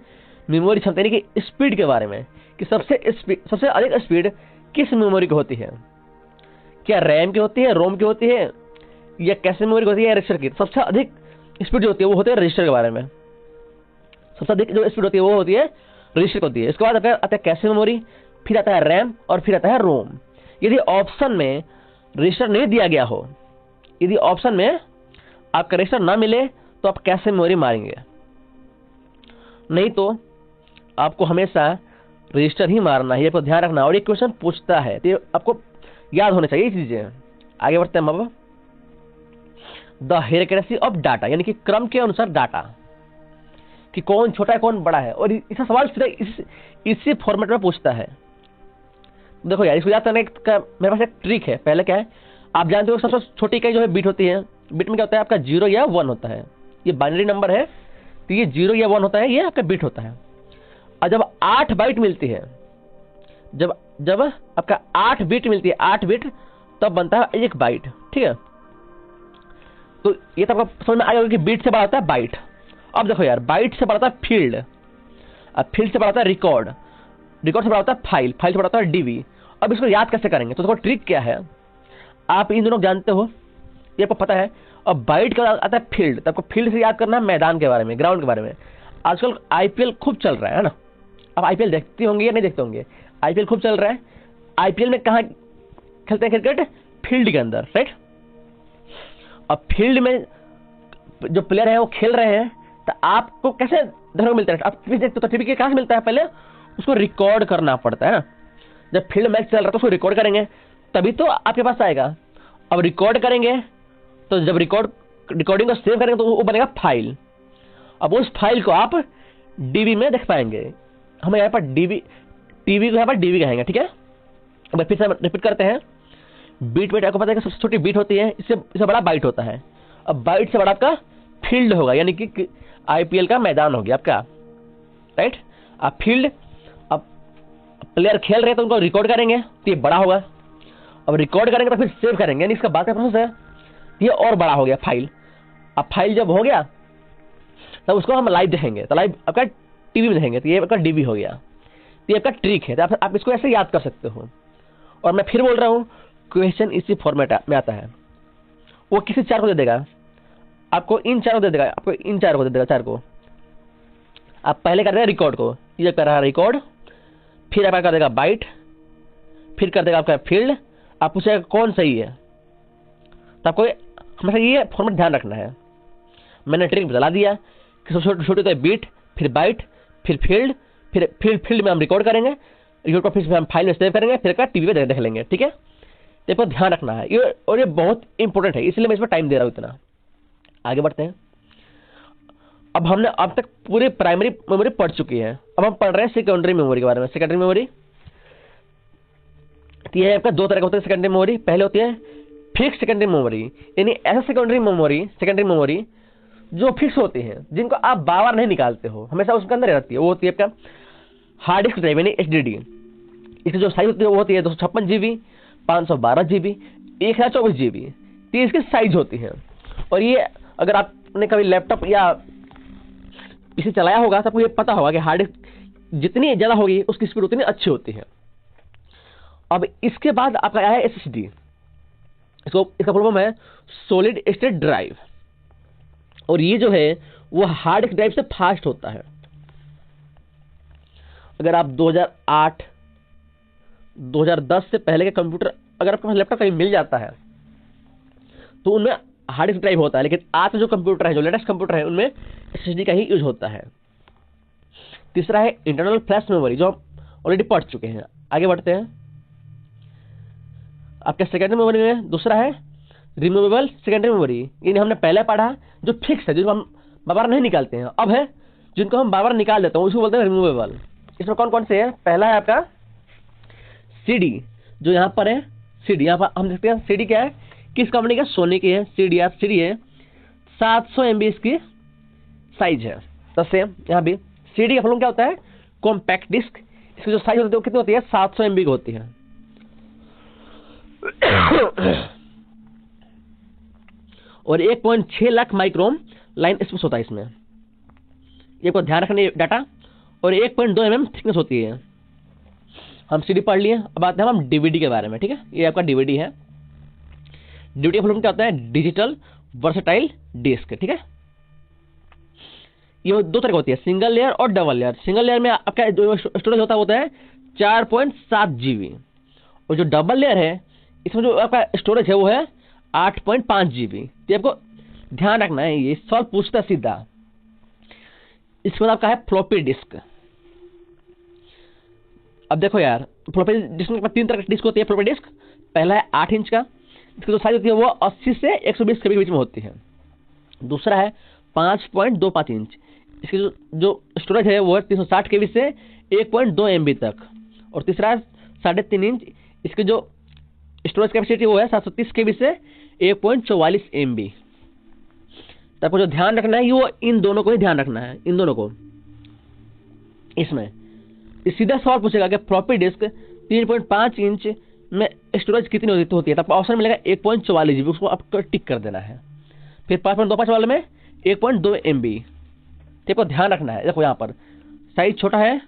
मेमोरी क्षमता यानी कि स्पीड के बारे में, कि सबसे अधिक स्पीड किस मेमोरी की होती है, क्या रैम की होती है, रोम की होती है, या कैशे मेमोरी की होती है, या रजिस्टर की। सबसे अधिक स्पीड जो होती है वो होती है रजिस्टर के बारे में। सबसे अधिक जो स्पीड होती है वो होती है रजिस्टर की होती है। इसके बाद आता है कैशे मेमोरी, फिर आता है रैम और फिर आता है रोम। यदि ऑप्शन में रजिस्टर नहीं दिया गया हो, यदि ऑप्शन में आपका रजिस्टर ना मिले तो आप कैसे मेमोरी मारेंगे? नहीं तो आपको हमेशा रजिस्टर ही मारना है, ये आपको ध्यान रखना। और ये क्वेश्चन पूछता है तो आपको याद होने चाहिए ये चीजें। आगे बढ़ते हैं हम अब। द हियरआर्की ऑफ डाटा, यानी कि क्रम के अनुसार डाटा कि कौन छोटा है कौन बड़ा है, और इसका सवाल सिर्फ इसी फॉर्मेट में पूछता है। देखो यार, इसको याद करने का मेरे पास एक ट्रिक है। पहले क्या है, आप जानते हो सबसे छोटी इकाई जो है बीट होती है। बीट में क्या होता है, आपका 0 या 1 होता है। ये बाइनरी नंबर है तो ये 0 या 1 होता है, ये आपका बीट होता है। और जब 8 बाइट मिलती है, जब आपका 8 बीट मिलती है, 8 बीट, तब बनता है 1 बाइट। ठीक है, तो ये तो आपको समझ में आ गया कि बीट से बड़ा होता है बाइट। अब देखो यार, बाइट से बड़ा होता है फील्ड, अब फील्ड से बड़ा होता है रिकॉर्ड, रिकॉर्ड से बड़ा होता है फाइल, फाइल से बड़ा होता है डीबी। अब इसको याद कैसे करेंगे? तो देखो ट्रिक क्या है, आप इन दोनों जानते हो, ये आपको पता है। अब बाइट का आता है फील्ड, तो आपको फील्ड से याद करना है मैदान के बारे में, ग्राउंड के बारे में। आजकल आईपीएल खूब चल रहा है ना, अब आईपीएल देखते होंगे या नहीं देखते होंगे? आईपीएल खूब चल रहा है। आईपीएल में कहाँ खेलते हैं क्रिकेट? फील्ड के अंदर, राइट। अब फील्ड में जो प्लेयर है वो खेल रहे हैं, तो आपको कैसे देखने को मिलता है? आप टीवी देखते हो तो टीवी के कहाँ से मिलता है? पहले उसको रिकॉर्ड करना पड़ता है ना। जब फील्ड मैच चल रहा है तो उसको रिकॉर्ड करेंगे, तभी तो आपके पास आएगा। अब रिकॉर्ड करेंगे तो जब रिकॉर्डिंग को सेव करेंगे तो वो बनेगा फाइल। अब उस फाइल को आप डीबी में देख पाएंगे। हम यहाँ पर डीबी, टीवी को यहाँ पर डीबी कहेंगे, ठीक है। अब फिर से रिपीट करते हैं। बीट आपको पता है कि सबसे छोटी बीट होती है, इससे बड़ा बाइट होता है। अब बाइट से बड़ा आपका फील्ड होगा, यानी कि आईपीएल का मैदान हो गया आपका, राइट। अब फील्ड, अब प्लेयर खेल रहे हैं तो उनको रिकॉर्ड करेंगे तो ये बड़ा होगा। अब रिकॉर्ड करेंगे तो फिर सेव करेंगे, यानी इसका बाद का प्रोसेस है, ये और बड़ा हो गया फाइल। अब फाइल जब हो गया तब उसको हम लाइव देखेंगे, तो लाइव आपका टीवी में देखेंगे, तो ये आपका डीबी हो गया। तो ये आपका ट्रिक है, तो आप इसको ऐसे याद कर सकते हो। और मैं फिर बोल रहा हूँ, क्वेश्चन इसी फॉर्मेट में आता है। वो किसी 4 को दे देगा, आपको इन 4 को दे देगा, आपको इन 4 को दे देगा, 4 को। आप पहले कर देगा रिकॉर्ड को, ये कर रहा है रिकॉर्ड, फिर आपका कर देगा बाइट, फिर कर देगा आपका फील्ड। आप पूछेगा कौन सही है, तो आपको हमेशा ये फॉर्मेट ध्यान रखना है। मैंने ट्रिक बता दिया कि सबसे छोटे होता है बीट, फिर बाइट, फिर फील्ड, फिर फील्ड में हम रिकॉर्ड करेंगे, रिकॉर्ड को फिर हम फाइल में सेव करेंगे, फिर टीवी पे देख लेंगे, ठीक है। ये पर ध्यान रखना है ये, और ये बहुत इंपॉर्टेंट है, इसलिए मैं इसमें टाइम दे रहा हूँ इतना। आगे बढ़ते हैं। अब हमने अब तक पूरी प्राइमरी मेमोरी पढ़ चुकी है, अब हम पढ़ रहे हैं सेकेंडरी मेमोरी के बारे में। सेकेंडरी मेमोरी ये आपका 2 तरह का होता है सेकेंडरी मेमोरी। पहले होती है फिक्स सेकेंडरी मेमोरी, यानी ऐसा सेकेंडरी मेमोरी जो फिक्स होती है, जिनको आप बार नहीं निकालते हो, हमेशा उसके अंदर रहती है। वो होती है आपका हार्ड डिस्क ड्राइव, यानी एचडीडी। इसकी जो साइज होती है वो होती है 256 जीबी, 512 जीबी, 1024 जीबी, तो इसकी साइज होती है। और ये अगर आपने कभी लैपटॉप या इसे चलाया होगा तो आपको ये पता होगा कि हार्ड डिस्क जितनी ज़्यादा होगी उसकी स्पीड उतनी अच्छी होती है। अब इसके बाद आपका आया है एसएसडी, इसका फुल फॉर्म है सॉलिड स्टेट ड्राइव, और ये जो है वो हार्ड डिस्क ड्राइव से फास्ट होता है। अगर आप 2008 2010 से पहले के कंप्यूटर, अगर आपके पास लैपटॉप कहीं मिल जाता है तो उनमें हार्ड डिस्क ड्राइव होता है, लेकिन आज जो कंप्यूटर है, जो लेटेस्ट कंप्यूटर है, उनमें एसएसडी का ही यूज होता है। तीसरा है इंटरनल फ्लैश मेमोरी, जो हम ऑलरेडी पढ़ चुके हैं। आगे बढ़ते हैं। आपके सेकेंडरी मेमोरी में दूसरा है रिमूवेबल सेकेंडरी मेमोरी, यानी हमने पहले पढ़ा जो फिक्स है, जिसको हम बार नहीं निकालते हैं। अब है जिनको हम बार निकाल देते हैं, उसको बोलते हैं रिमूवेबल। इसमें कौन कौन से है? पहला है आपका सीडी, जो यहाँ पर है सीडी। यहाँ पर हम देखते हैं सीडी क्या है, किस कंपनी का? सोनी की है सीडी। आप सीडी है 700 MB इसकी साइज है। तो सेम यहाँ भी सीडी का फुल क्या होता है? Compact disc. इसकी जो साइज होती है वो कितनी होती है? 700 MB की होती है। और 1.6 लाख माइक्रोन लाइन स्पेस होता है इसमें, ये को ध्यान रखना डाटा। और 1.2 mm थिकनेस होती है। हम सीडी पढ़ लिए, अब आते हैं हम डीवीडी के बारे में, ठीक है। ये आपका डीवीडी है। डीवीडी का फुल क्या होता है? डिजिटल वर्सेटाइल डिस्क, ठीक है। ये 2 तरह की होती है, सिंगल लेयर और डबल लेयर। सिंगल लेयर में आपका जो स्टोरेज होता है 4.7 GB, और जो डबल लेयर है इसमें जो आपका स्टोरेज है वो है 8.5 GB। तो आपको ध्यान रखना है, ये सवाल पूछता है सीधा। इसके बाद आपका है फ्लॉपी डिस्क। अब देखो यार, फ्लॉपी डिस्क में 3 तरह की डिस्क होती है फ्लॉपी डिस्क। पहला है 8 इंच का, इसकी जो साइज होती है वो 80 से 120 के बीच में होती है। दूसरा है 5.25 इंच, इसकी जो स्टोरेज है वो है 360 KB से 1.2 MB तक। और तीसरा है 3.5 इंच, इसकी जो स्टोरेज कैपेसिटी वो है 730 KB से 1.44 MB। तो आपको जो ध्यान रखना है वो इन दोनों को ही ध्यान रखना है, इन दोनों को। इसमें सीधा सवाल पूछेगा कि फ्लॉपी डिस्क 3.5 इंच में स्टोरेज कितनी होती है, तो आपको ऑप्शन मिलेगा 1.44 GB, उसको आपको टिक कर देना है। फिर 5.25 वाले में 1.2 MB। देखो ध्यान रखना है, देखो यहाँ पर साइज छोटा है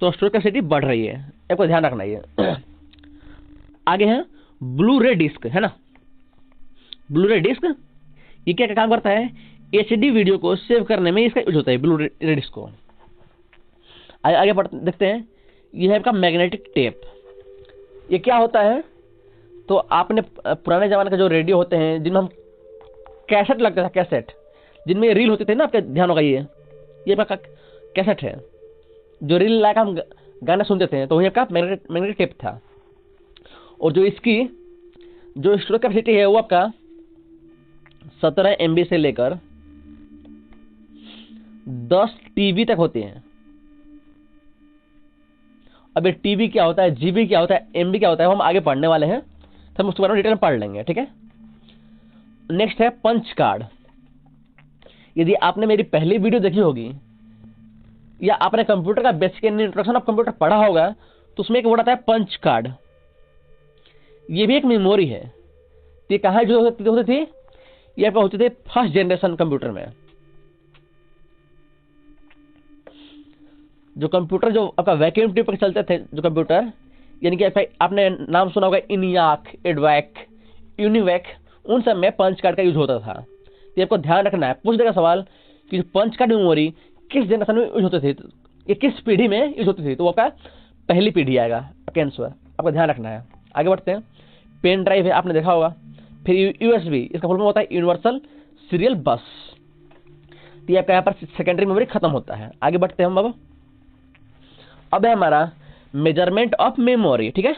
तो स्टोरेज कैपेसिटी बढ़ रही है, आपको ध्यान रखना है। आगे है ब्लू रे डिस्क, है ना। ब्लू रे डिस्क ये क्या काम करता है, HD वीडियो को सेव करने में इसका यूज होता है ब्लू रे डिस्क को। आगे देखते हैं, ये है आपका मैग्नेटिक टेप। ये क्या होता है, तो आपने पुराने जमाने के जो रेडियो होते हैं जिनमें हम कैसेट लगता था, कैसेट जिनमें रील होते थे ना, आपके ध्यान होगा ये आपका कैसेट है, जो रील लायक हम गाना सुनते थे, तो ये आपका मैग्नेटिक टेप था। और जो इसकी जो स्टोरेज कैपेसिटी है वो आपका 17 MB से लेकर 10 TB तक होती है। अब ये TB क्या होता है, GB क्या होता है, MB क्या होता है, वो हम आगे पढ़ने वाले हैं, तो हम उसके बारे में डिटेल में पढ़ लेंगे, ठीक है। नेक्स्ट है पंच कार्ड। यदि आपने मेरी पहली वीडियो देखी होगी या आपने कंप्यूटर का बेसिक इंट्रोडक्शन ऑफ कंप्यूटर पढ़ा होगा, तो उसमें एक वर्ड आता है पंच कार्ड। ये भी एक मेमोरी है। ये कहाँ जो होती थी, ये आपका होते थे फर्स्ट जनरेशन कंप्यूटर में। जो कंप्यूटर जो आपका वैक्यूम ट्यूब पर चलते थे जो कंप्यूटर, यानी कि आपने नाम सुना होगा इनियाक, एडवैक, यूनिवैक, उन सब में पंच कार्ड का यूज होता था। ये आपको ध्यान रखना है, पूछ देगा सवाल कि पंच कार्ड मेमोरी किस जनरेशन में यूज होते थे, ये किस पीढ़ी में यूज होती थी, तो वो आपका पहली पीढ़ी आएगा आपका आंसर, आपको ध्यान रखना है। आगे बढ़ते हैं, पेन ड्राइव है, आपने देखा होगा। फिर USB, इसका फुल फॉर्म होता है यूनिवर्सल सीरियल बस। तो ये आपका यहाँ पर सेकेंडरी मेमोरी खत्म होता है। आगे बढ़ते हैं हम। अब है हमारा मेजरमेंट ऑफ मेमोरी, ठीक है,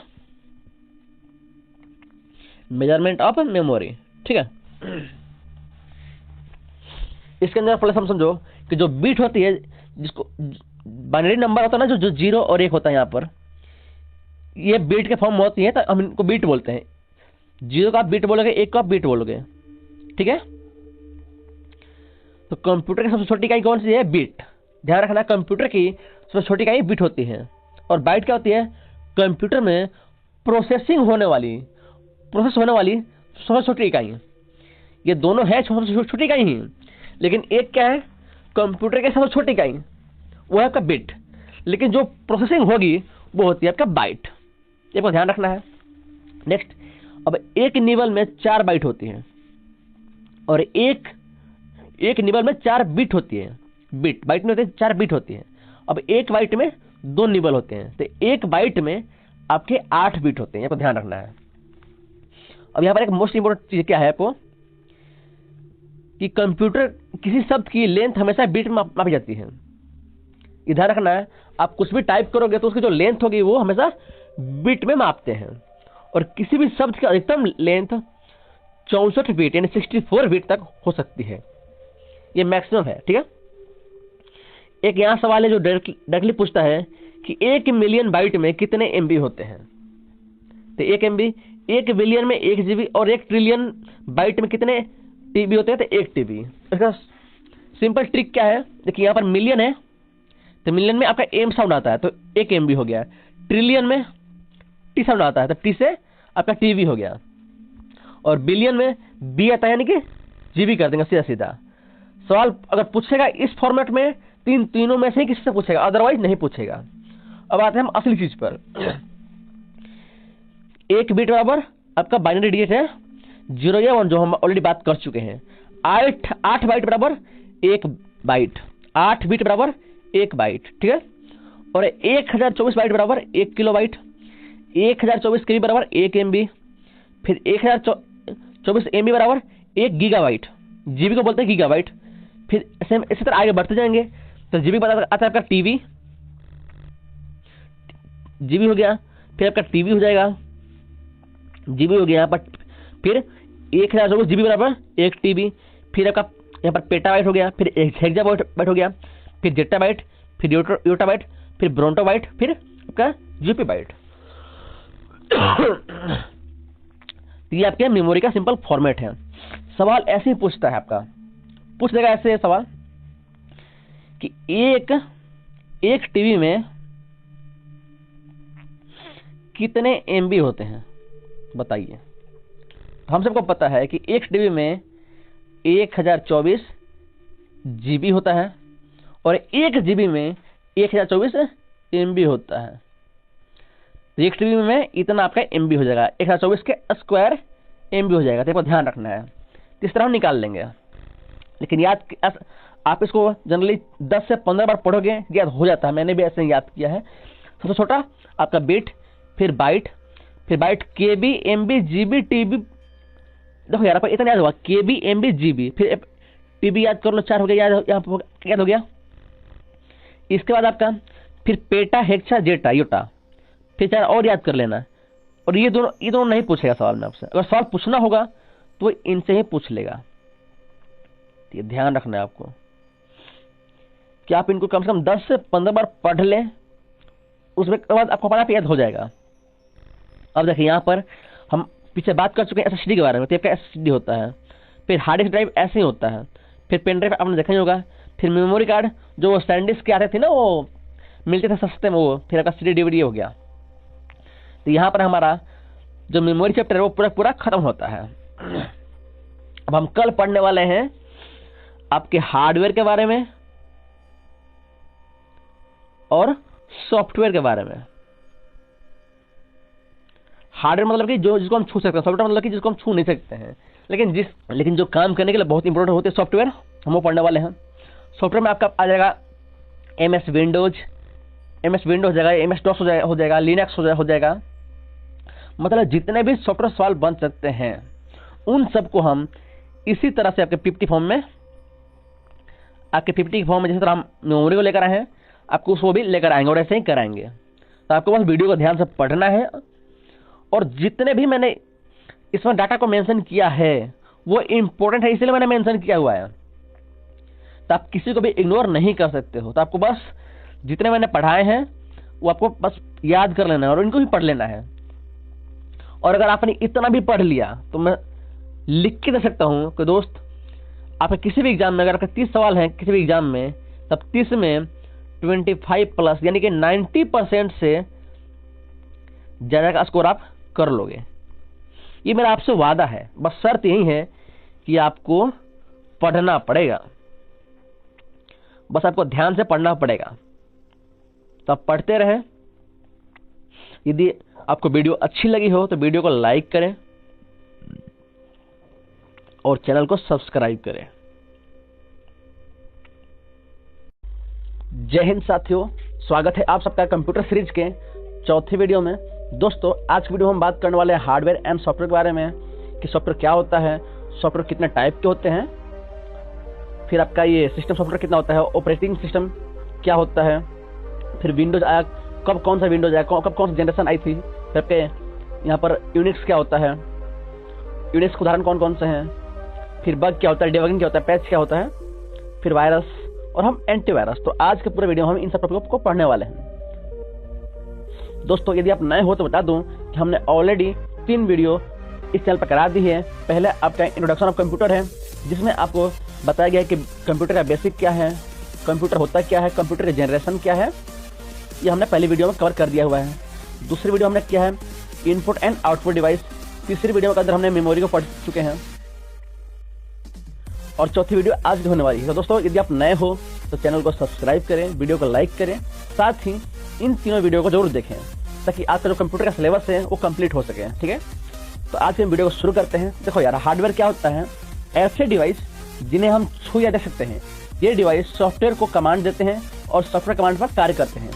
मेजरमेंट ऑफ मेमोरी, ठीक है। इसके अंदर पहले हम समझो कि जो बीट होती है, जिसको बाइनरी नंबर होता है ना, जो 0 और 1 होता है, यहाँ पर ये बीट के फॉर्म में होती है, तो हम इनको बीट बोलते हैं। 0 का आप बीट बोलोगे, 1 का आप बीट बोलोगे, ठीक है। तो कंप्यूटर की सबसे छोटी इकाई कौन सी है, बीट। ध्यान रखना, कंप्यूटर की सबसे छोटी इकाई बीट होती है। और बाइट क्या होती है, कंप्यूटर में प्रोसेस होने वाली सबसे छोटी इकाई। ये दोनों है सबसे छोटी इकाई ही, लेकिन एक क्या है, कंप्यूटर की सबसे छोटी इकाई वो है आपका बिट, लेकिन जो प्रोसेसिंग होगी वो होती है आपका बाइट। ये को ध्यान रखना है। नेक्स्ट, अब एक निबल में 4 बाइट होती हैं और एक निबल में 4 बिट होती है। बिट बाइट में होते हैं 4 बिट होती है। अब एक बाइट में 2 निबल होते हैं, तो एक बाइट में आपके 8 बिट होते हैं, ये को ध्यान रखना है। अब यहाँ पर एक मोस्ट इंपोर्टेंट चीज क्या है आपको, कि कंप्यूटर किसी शब्द की लेंथ हमेशा बिट में मापी जाती है। ये ध्यान रखना है, आप कुछ भी टाइप करोगे तो उसकी जो लेंथ होगी वो हमेशा बिट में मापते हैं, और किसी भी शब्द की अधिकतम लेंथ 64 बिट यानी 64 बिट तक हो सकती है, ये मैक्सिमम है, ठीक है। एक यहाँ सवाल है जो डायरेक्टली पूछता है कि 1 मिलियन बाइट में कितने MB होते हैं। तो 1 MB, 1 बिलियन में 1 GB, और 1 ट्रिलियन बाइट में कितने TB होते हैं, तो 1 TB। इसका सिंपल ट्रिक क्या है, देखिए यहाँ पर मिलियन है, तो मिलियन में आपका M साउंड आता है तो 1 MB हो गया। ट्रिलियन में T साउंड आता है तो T से आपका TB हो गया, और बिलियन में B आता है यानी कि GB कर देंगे सीधा सीधा। सवाल अगर पूछेगा इस फॉर्मेट में तीनों में से ही किसी से पूछेगा, अदरवाइज नहीं पूछेगा। अब आते हैं हम असली चीज पर। 1 बिट बराबर आपका बाइनरी डिजिट है 0 या 1, जो हम ऑलरेडी बात कर चुके हैं। 8 बाइट बराबर 1 बाइट, 8 बिट बराबर 1 बाइट, ठीक है। और 1024 बाइट बराबर 1 किलो बाइट, 1024 KB बराबर 1 MB, फिर 1024 MB बराबर 1 गीगाबाइट, जीबी को बोलते हैं गीगाबाइट। फिर ऐसे इसी तरह आगे बढ़ते जाएंगे तो जीबी आता है आपका टीबी, जीबी हो गया, फिर आपका टीबी हो जाएगा, जीबी हो गया यहाँ पर, फिर 1024 जीबी बराबर 1 टीबी, फिर आपका यहाँ पर पेटाबाइट हो गया, फिर हेक्साबाइट हो गया, फिर जेटाबाइट, फिर योटाबाइट, फिर ब्रोंटोबाइट, फिर आपका जीपीबाइट। ये आपके मेमोरी का सिंपल फॉर्मेट है। सवाल ऐसे ही पूछता है, आपका पूछ देगा ऐसे सवाल कि एक टीबी में कितने एमबी होते हैं बताइए। हम सबको पता है कि एक टीबी में 1024 जीबी होता है और 1 जीबी में 1024 एमबी होता है। एक टीबी में इतना आपका एमबी हो जाएगा, 1024 के स्क्वायर एमबी हो जाएगा। तो ध्यान रखना है, इस तरह हम निकाल लेंगे। लेकिन याद आप इसको जनरली 10 से 15 बार पढ़ोगे याद हो जाता है, मैंने भी ऐसे याद किया है। सबसे छोटा आपका बिट, फिर बाइट, फिर बाइट केबी एमबी जीबी टीबी। देखो यार आपको इतना याद होगा, केबी एमबी जीबी, फिर टीबी याद कर लो, 4 हो गया, याद हो गया। इसके बाद आपका फिर पेटा हेक्सा जेटा योटा, फिर 4 और याद कर लेना। और ये दोनों नहीं पूछेगा सवाल में आपसे। अगर सवाल पूछना होगा तो इनसे ही पूछ लेगा। ये ध्यान रखना है आपको कि आप इनको कम से कम 10 से 15 बार पढ़ लें, उसके बाद आपको अपना याद हो जाएगा। अब देखिए यहाँ पर हम पीछे बात कर चुके हैं एसएसडी के बारे में। तो आपका एसएसडी होता है, फिर हार्ड डिस्क ड्राइव ऐसे ही होता है, फिर पेन ड्राइव आपने देखा ही होगा, फिर मेमोरी कार्ड जो सैंडिस्क के आते थे ना, वो मिलते थे सस्ते में, वो फिर आपका CD DVD हो गया। तो यहाँ पर हमारा जो मेमोरी चैप्टर है वो पूरा खत्म होता है। अब हम कल पढ़ने वाले हैं आपके हार्डवेयर के बारे में और सॉफ्टवेयर के बारे में। हार्डवेयर मतलब कि जिसको हम छू सकते हैं, सॉफ्टवेयर मतलब कि जिसको हम छू नहीं सकते हैं, लेकिन जो काम करने के लिए बहुत इंपॉर्टेंट होते हैं सॉफ्टवेयर, हम वो पढ़ने वाले हैं। सॉफ्टवेयर में आपका आ जाएगा MS विंडोज हो जाएगा, MS DOS हो जाएगा, लिनक्स हो जाएगा। मतलब जितने भी सॉफ्टवेयर सवाल बन सकते हैं उन सबको हम इसी तरह से आपके PPT फॉर्म में जैसे तरह हम मेमोरी को लेकर आए हैं, आपको उसको भी लेकर आएंगे और ऐसे ही कराएंगे। तो आपको बस वीडियो को ध्यान से पढ़ना है, और जितने भी मैंने इसमें डाटा को मेंशन किया है वो इंपॉर्टेंट है, इसलिए मैंने मेंशन किया हुआ है। तो आप किसी को भी इग्नोर नहीं कर सकते हो। तो आपको बस जितने मैंने पढ़ाए हैं वो आपको बस याद कर लेना है और इनको भी पढ़ लेना है। और अगर आपने इतना भी पढ़ लिया तो मैं लिख के दे सकता हूं कि दोस्त आपके किसी भी एग्जाम में अगर आपके 30 सवाल हैं किसी भी एग्जाम में, तब 30 में 25+ यानी कि 90% से ज्यादा का स्कोर आप कर लोगे। ये मेरा आपसे वादा है। बस शर्त यही है कि आपको पढ़ना पड़ेगा, बस आपको ध्यान से पढ़ना पड़ेगा। तो आप पढ़ते रहें। यदि आपको वीडियो अच्छी लगी हो तो वीडियो को लाइक करें और चैनल को सब्सक्राइब करें। जय हिंद साथियों, स्वागत है आप सबका कंप्यूटर सीरीज के चौथे वीडियो में। दोस्तों आज की वीडियो में हम बात करने वाले हैं हार्डवेयर एंड सॉफ्टवेयर के बारे में कि सॉफ्टवेयर क्या होता है, सॉफ्टवेयर कितने टाइप के होते हैं, फिर आपका ये सिस्टम सॉफ्टवेयर कितना होता है, ऑपरेटिंग सिस्टम क्या होता है, फिर विंडोज आया कब, कौन सा विंडोज आया, कब कौन सी जनरेशन आई थी, फिर आपके यहाँ पर यूनिक्स क्या होता है, यूनिक्स के उदाहरण कौन कौन से हैं, फिर बग क्या होता है, डिबगिंग क्या होता है, पैच क्या होता है, फिर वायरस और हम एंटीवायरस। तो आज के पूरे वीडियो में हम इन सब टॉपिक को पढ़ने वाले हैं। दोस्तों यदि आप नए हो तो बता दूं कि हमने ऑलरेडी 3 वीडियो इस चैनल पर करा दी है। पहले आपका इंट्रोडक्शन ऑफ कंप्यूटर है, जिसमें आपको बताया गया है कि कंप्यूटर का बेसिक क्या है, कंप्यूटर होता क्या है, कंप्यूटर की जनरेशन क्या है, ये हमने पहली वीडियो में कवर कर दिया हुआ है। दूसरी वीडियो हमने किया है इनपुट एंड आउटपुट डिवाइस। तीसरी वीडियो के अंदर हमने मेमोरी को पढ़ चुके हैं और चौथी वीडियो आज की होने वाली है। तो दोस्तों यदि आप नए हो तो चैनल को सब्सक्राइब करें, वीडियो को लाइक करें, साथ ही इन तीनों वीडियो को जरूर देखें ताकि आपका जो कंप्यूटर का सिलेबस है वो कंप्लीट हो सके। ठीक है, तो आज के वीडियो को शुरू करते हैं। देखो यार, हार्डवेयर क्या होता है? ऐसे डिवाइस जिन्हें हम छू या देख सकते हैं। ये डिवाइस सॉफ्टवेयर को कमांड देते हैं और सॉफ्टवेयर कमांड पर कार्य करते हैं।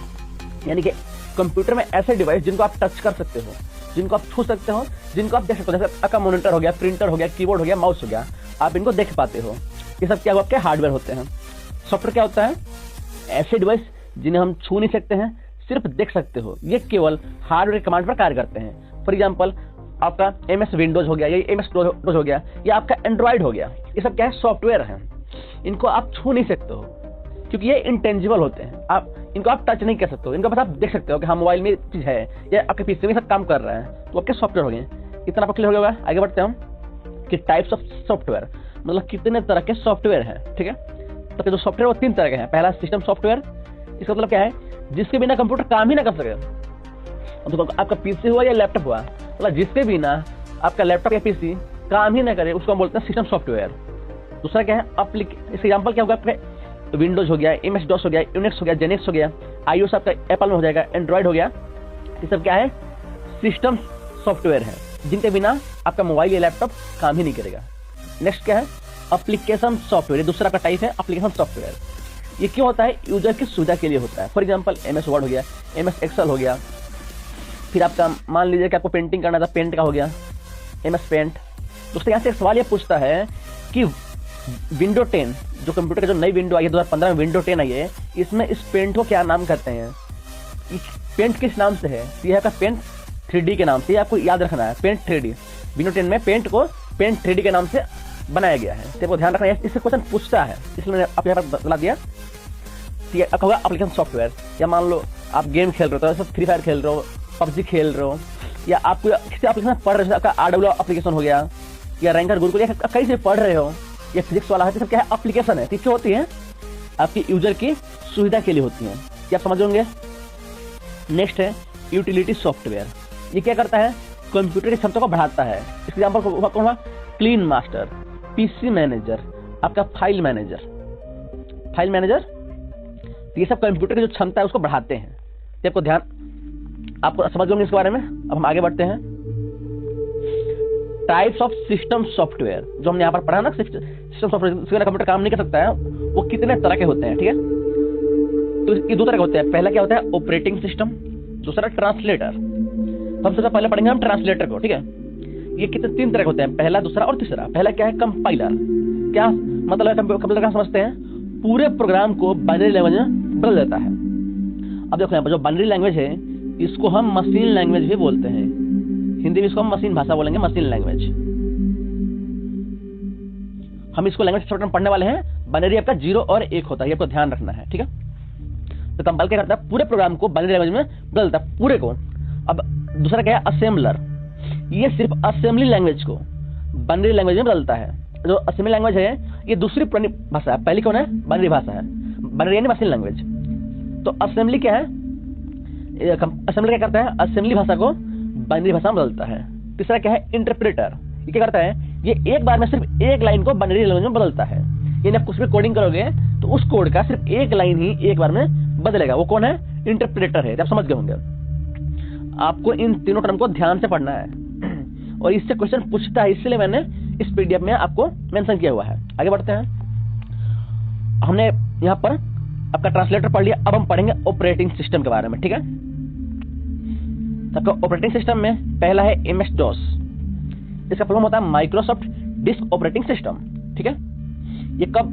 यानी कि कंप्यूटर में ऐसे डिवाइस जिनको आप टच कर सकते हो, जिनको आप छू सकते हो, जिनको आप देख सकते हो, जैसे आपका मॉनिटर हो गया, प्रिंटर हो गया, कीबोर्ड हो गया, माउस हो गया, आप इनको देख पाते हो। ये सब क्या आपके हार्डवेयर होते हैं। सॉफ्टवेयर क्या होता है? ऐसे डिवाइस जिन्हें हम छू नहीं सकते हैं, सिर्फ देख सकते हो, ये केवल हार्डवेयर कमांड पर कार्य करते हैं। फॉर एग्जाम्पल आपका MS विंडोज हो गया, या MS डोज हो गया, या आपका एंड्रॉइड हो गया, ये सब क्या है? सॉफ्टवेयर है। इनको आप छू नहीं सकते हो क्योंकि ये इंटेंजिबल होते हैं। आप इनको आप टच नहीं कर सकते हो, इनको बस आप देख सकते हो कि हाँ मोबाइल में चीज है या आपके पीसी में सब काम कर रहा है, तो आपके सॉफ्टवेयर हो गए। इतना आपको क्लियर हो गया। आगे बढ़ते हैं हम कि टाइप्स ऑफ सॉफ्टवेयर, मतलब कितने तरह के सॉफ्टवेयर हैं। ठीक है, तो जो सॉफ्टवेयर वो 3 तरह के हैं। पहला सिस्टम सॉफ्टवेयर, इसका मतलब क्या है? जिसके बिना कंप्यूटर काम ही ना कर सके। तो आपका पीसी हुआ या लैपटॉप हुआ, मतलब जिसके बिना आपका लैपटॉप या पीसी काम ही ना करे, उसको हम बोलते हैं सिस्टम सॉफ्टवेयर। दूसरा क्या है? इसका एग्जाम्पल क्या होगा? आपका विंडोज हो गया, MS DOS हो गया, यूनिक्स हो गया, जेनिक्स हो गया, iOS आपका एप्पल में हो जाएगा, एंड्रॉइड हो गया। ये सब क्या है? सिस्टम सॉफ्टवेयर है, जिनके बिना आपका मोबाइल या लैपटॉप काम ही नहीं करेगा। नेक्स्ट क्या है? Application software. दूसरा का टाइप है एप्लीकेशन सॉफ्टवेयर। ये क्यों होता है? यूजर की सुविधा के लिए होता है। फॉर एग्जाम्पल MS वर्ड हो गया, MS एक्सेल हो गया, फिर आपका मान लीजिए कि आपको पेंटिंग करना था, पेंट का हो गया MS पेंट। दोस्तों यहाँ से एक सवाल ये पूछता है कि विंडो 10 जो कंप्यूटर का जो नई विंडो आई है 2015 में, विंडो 10 आई है, इसमें इस पेंट को क्या नाम करते हैं? पेंट किस नाम से है? ये है पेंट 3D के नाम से, आपको याद रखना है। पेंट 3D, विंडो 10 में पेंट को पेंट 3D के नाम से बनाया गया है, तो ध्यान रखना है। इससे क्वेश्चन पूछता है, इसलिए मैंने आप यहाँ पर बता दिया। ठीक है, अब होगा एप्लीकेशन सॉफ्टवेयर। या मान लो आप गेम खेल रहे हो, तो फ्री फायर खेल रहे हो, PUBG खेल रहे हो, या आप कोई किसी एप्लीकेशन पढ़ रहे हो, आपका RW एप्लीकेशन हो गया, या रैंकर गुरुकुल, या कहीं से पढ़ रहे हो, या फिजिक्स वाला है, तो सब क्या है? एप्लीकेशन है। ठीक क्यों होती है? आपकी यूजर की सुविधा के लिए होती है। क्या आप समझ होंगे? नेक्स्ट है यूटिलिटी सॉफ्टवेयर। ये क्या करता है? कंप्यूटर की क्षमता को बढ़ाता है। इसके एग्जाम्पल कौन हुआ? क्लीन मास्टर, PC मैनेजर, आपका फाइल मैनेजर। ये सब कंप्यूटर की जो क्षमता है उसको बढ़ाते हैं। आपको आपको समझ होंगे इसके बारे में। अब हम आगे बढ़ते हैं। टाइप्स ऑफ सिस्टम सॉफ्टवेयर, जो हमने यहाँ पर पढ़ा ना, सिस्टम सॉफ्टवेयर जिसके कंप्यूटर काम नहीं कर सकता है, वो कितने तरह के होते हैं। ठीक है, तो ये 2 तरह के होते हैं। पहला क्या होता है? ऑपरेटिंग सिस्टम, दूसरा ट्रांसलेटर। सबसे पहले पढ़ेंगे हम ट्रांसलेटर को। ठीक है, ये कितने 3 तरह के होते हैं, पहला, दूसरा और तीसरा। पहला क्या है? कंपाइलर। क्या मतलब है? कंपाइलर क्या समझते हैं? पूरे प्रोग्राम को बाइनरी लैंग्वेज में बदल देता है। अब देखो यहाँ पर जो बाइनरी लैंग्वेज है, इसको हम मशीन लैंग्वेज भी बोलते हैं। हिंदी में इसको हम मशीन भाषा बोलेंगे, मशीन लैंग्वेज। हम इसको लैंग्वेज शॉर्ट में पढ़ने वाले हैं। बाइनरी आपका 0 और 1 होता है, ये आपको ध्यान रखना है। ठीक है, तो कंपाइल क्या करता है? पूरे प्रोग्राम को बाइनरी लैंग्वेज में बदलता है, पूरे को। अब दूसरा क्या है? असेंबलर। ये सिर्फ असेंबली लैंग्वेज को बाइनरी लैंग्वेज में बदलता है। जो असेंबली लैंग्वेज है, ये दूसरी पुरानी भाषा है, पहली कौन है? बाइनरी भाषा है, बाइनरी यानी मशीन लैंग्वेज। तो असेंबली क्या है? असेंबली क्या करता है? असेंबली भाषा को बाइनरी भाषा में बदलता है। तीसरा क्या है? इंटरप्रेटर। ये क्या करता है? ये एक बार में सिर्फ एक लाइन को बाइनरी लैंग्वेज में बदलता है। यानी आप कुछ भी कोडिंग करोगे तो उस कोड का सिर्फ एक लाइन ही एक बार में बदलेगा। वो कौन है? इंटरप्रेटर है। आप समझ गए होंगे। आपको इन तीनों टर्म को ध्यान से पढ़ना है और इससे क्वेश्चन पूछता है, इसलिए मैंने इस PDF में आपको मेंशन किया हुआ है। आगे बढ़ते हैं। हमने यहाँ पर आपका ट्रांसलेटर पढ़ लिया, अब हम पढ़ेंगे ऑपरेटिंग सिस्टम के बारे में। ठीक है, आपका ऑपरेटिंग सिस्टम में पहला है MS DOS। इसका फुल फॉर्म होता है माइक्रोसॉफ्ट डिस्क ऑपरेटिंग सिस्टम। ठीक है, ये कब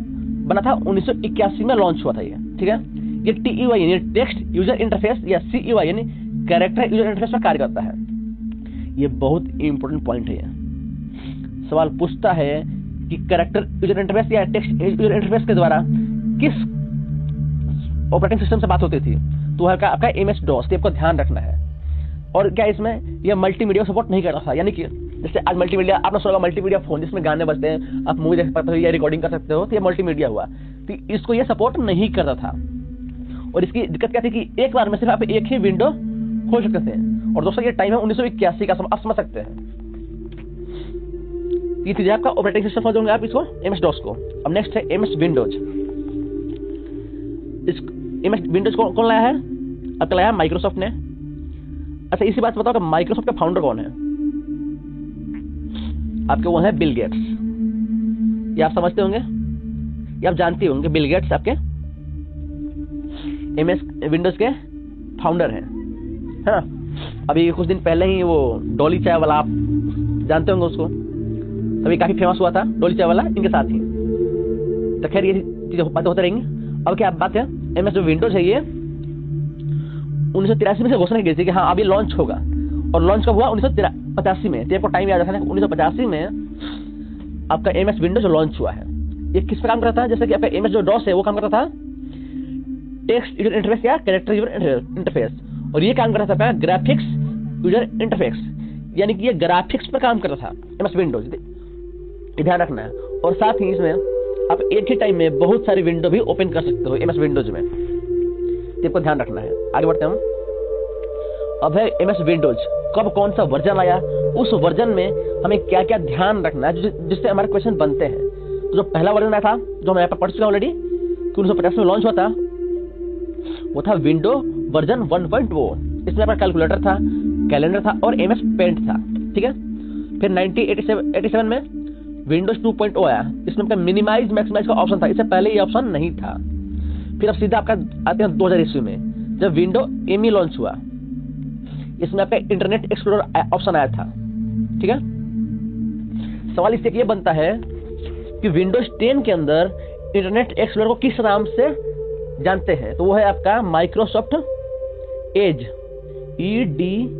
बना था? 1981 में लॉन्च हुआ था ये। ठीक है, ये TUI यानी टेक्स्ट यूजर इंटरफेस या CUI यानी कैरेक्टर यूजर इंटरफेस पर कार्य करता है। ये बहुत इंपॉर्टेंट पॉइंट है। ये सवाल पूछता है कि कैरेक्टर यूजर इंटरफेस या टेक्स्ट यूजर इंटरफेस के द्वारा किस ऑपरेटिंग सिस्टम से बात होती थी? तो है आपका MS DOS। आपको ध्यान रखना है। और क्या इसमें यह मल्टीमीडिया सपोर्ट नहीं करता था, यानी कि जैसे आज मल्टीमीडिया आपने सुना मल्टीमीडिया फोन जिसमें गाने बजते हैं, आप मूवी देख सकते हो या रिकॉर्डिंग कर सकते हो, तो ये मल्टीमीडिया हुआ। तो इसको ये सपोर्ट नहीं करता था। और इसकी दिक्कत क्या थी कि एक बार में सिर्फ आप एक ही विंडो खोल सकते थे। और दोस्तों ये टाइम है 1981 का, आप समझ सकते हैं। ये चीजें आपका ऑपरेटिंग सिस्टम समझ होंगे आप इसको, MS DOS को। अब नेक्स्ट है MS विंडोज। इस MS विंडोज को कौन लाया है? अब लाया है माइक्रोसॉफ्ट ने। अच्छा, इसी बात बताओ कि माइक्रोसॉफ्ट का फाउंडर कौन है? आपके वो है बिल गेट्स। ये आप समझते होंगे, ये आप जानते होंगे, बिल गेट्स आपके MS विंडोज के फाउंडर हैं। है ना। अभी कुछ दिन पहले ही वो डॉली चाय वाला, आप जानते होंगे उसको, अभी काफी फेमस हुआ था डॉली चाय वाला इनके साथ ही। तो खैर ये चीजें बातें होते रहेंगी। अब क्या बात है, एमएस जो विंडोज है ये 1983 में से घोषणा की गई थी कि हाँ अब ये लॉन्च होगा, और लॉन्च कब हुआ 1985 में। तो आपको टाइम याद रखना है 1985 में आपका एमएस विंडोज जो लॉन्च हुआ है। ये किस पर काम करता है, जैसे कि आपका एमएस जो डॉस है वो काम करता था टेक्स्ट यूजर इंटरफेस या कैरेक्टर यूजर इंटरफेस, और ये काम करता था ग्राफिक्स यूजर इंटरफेस, यानी कि ये ग्राफिक्स पर काम करता था एमएस विंडोज, ये ध्यान रखना है। और साथ ही इसमें आप एक ही टाइम में बहुत सारी विंडो भी ओपन कर सकते हो एमएस विंडोज में, आपको ध्यान रखना है। आगे बढ़ते हैं हम। अब है एमएस विंडोज कब कौन सा वर्जन आया, उस वर्जन में हमें क्या क्या ध्यान रखना है जिससे हमारे क्वेश्चन बनते हैं। तो जो पहला वर्जन आया था, जो मैं यहाँ पर पढ़ चुका ऑलरेडी, 1950 में लॉन्च हुआ था, वो था विंडो वर्जन 1.0। इसमें आपका कैलकुलेटर था, कैलेंडर था और एमएस पेंट था, ठीक है। फिर 1987 में विंडोज 2.0 आया, इसमें आपका मिनिमाइज मैक्सिमाइज का ऑप्शन था, इससे पहले ये ऑप्शन नहीं था। फिर अब सीधा आपका आते हैं 2000 ईस्वी में, जब विंडो एमई लॉन्च हुआ, इसमें आपका इंटरनेट एक्सप्लोरर ऑप्शन आया था, ठीक है। सवाल इससे ये बनता है कि विंडोज 10 के अंदर इंटरनेट एक्सप्लोरर को किस नाम से जानते हैं, तो वो है आपका माइक्रोसॉफ्ट एज, EDGE।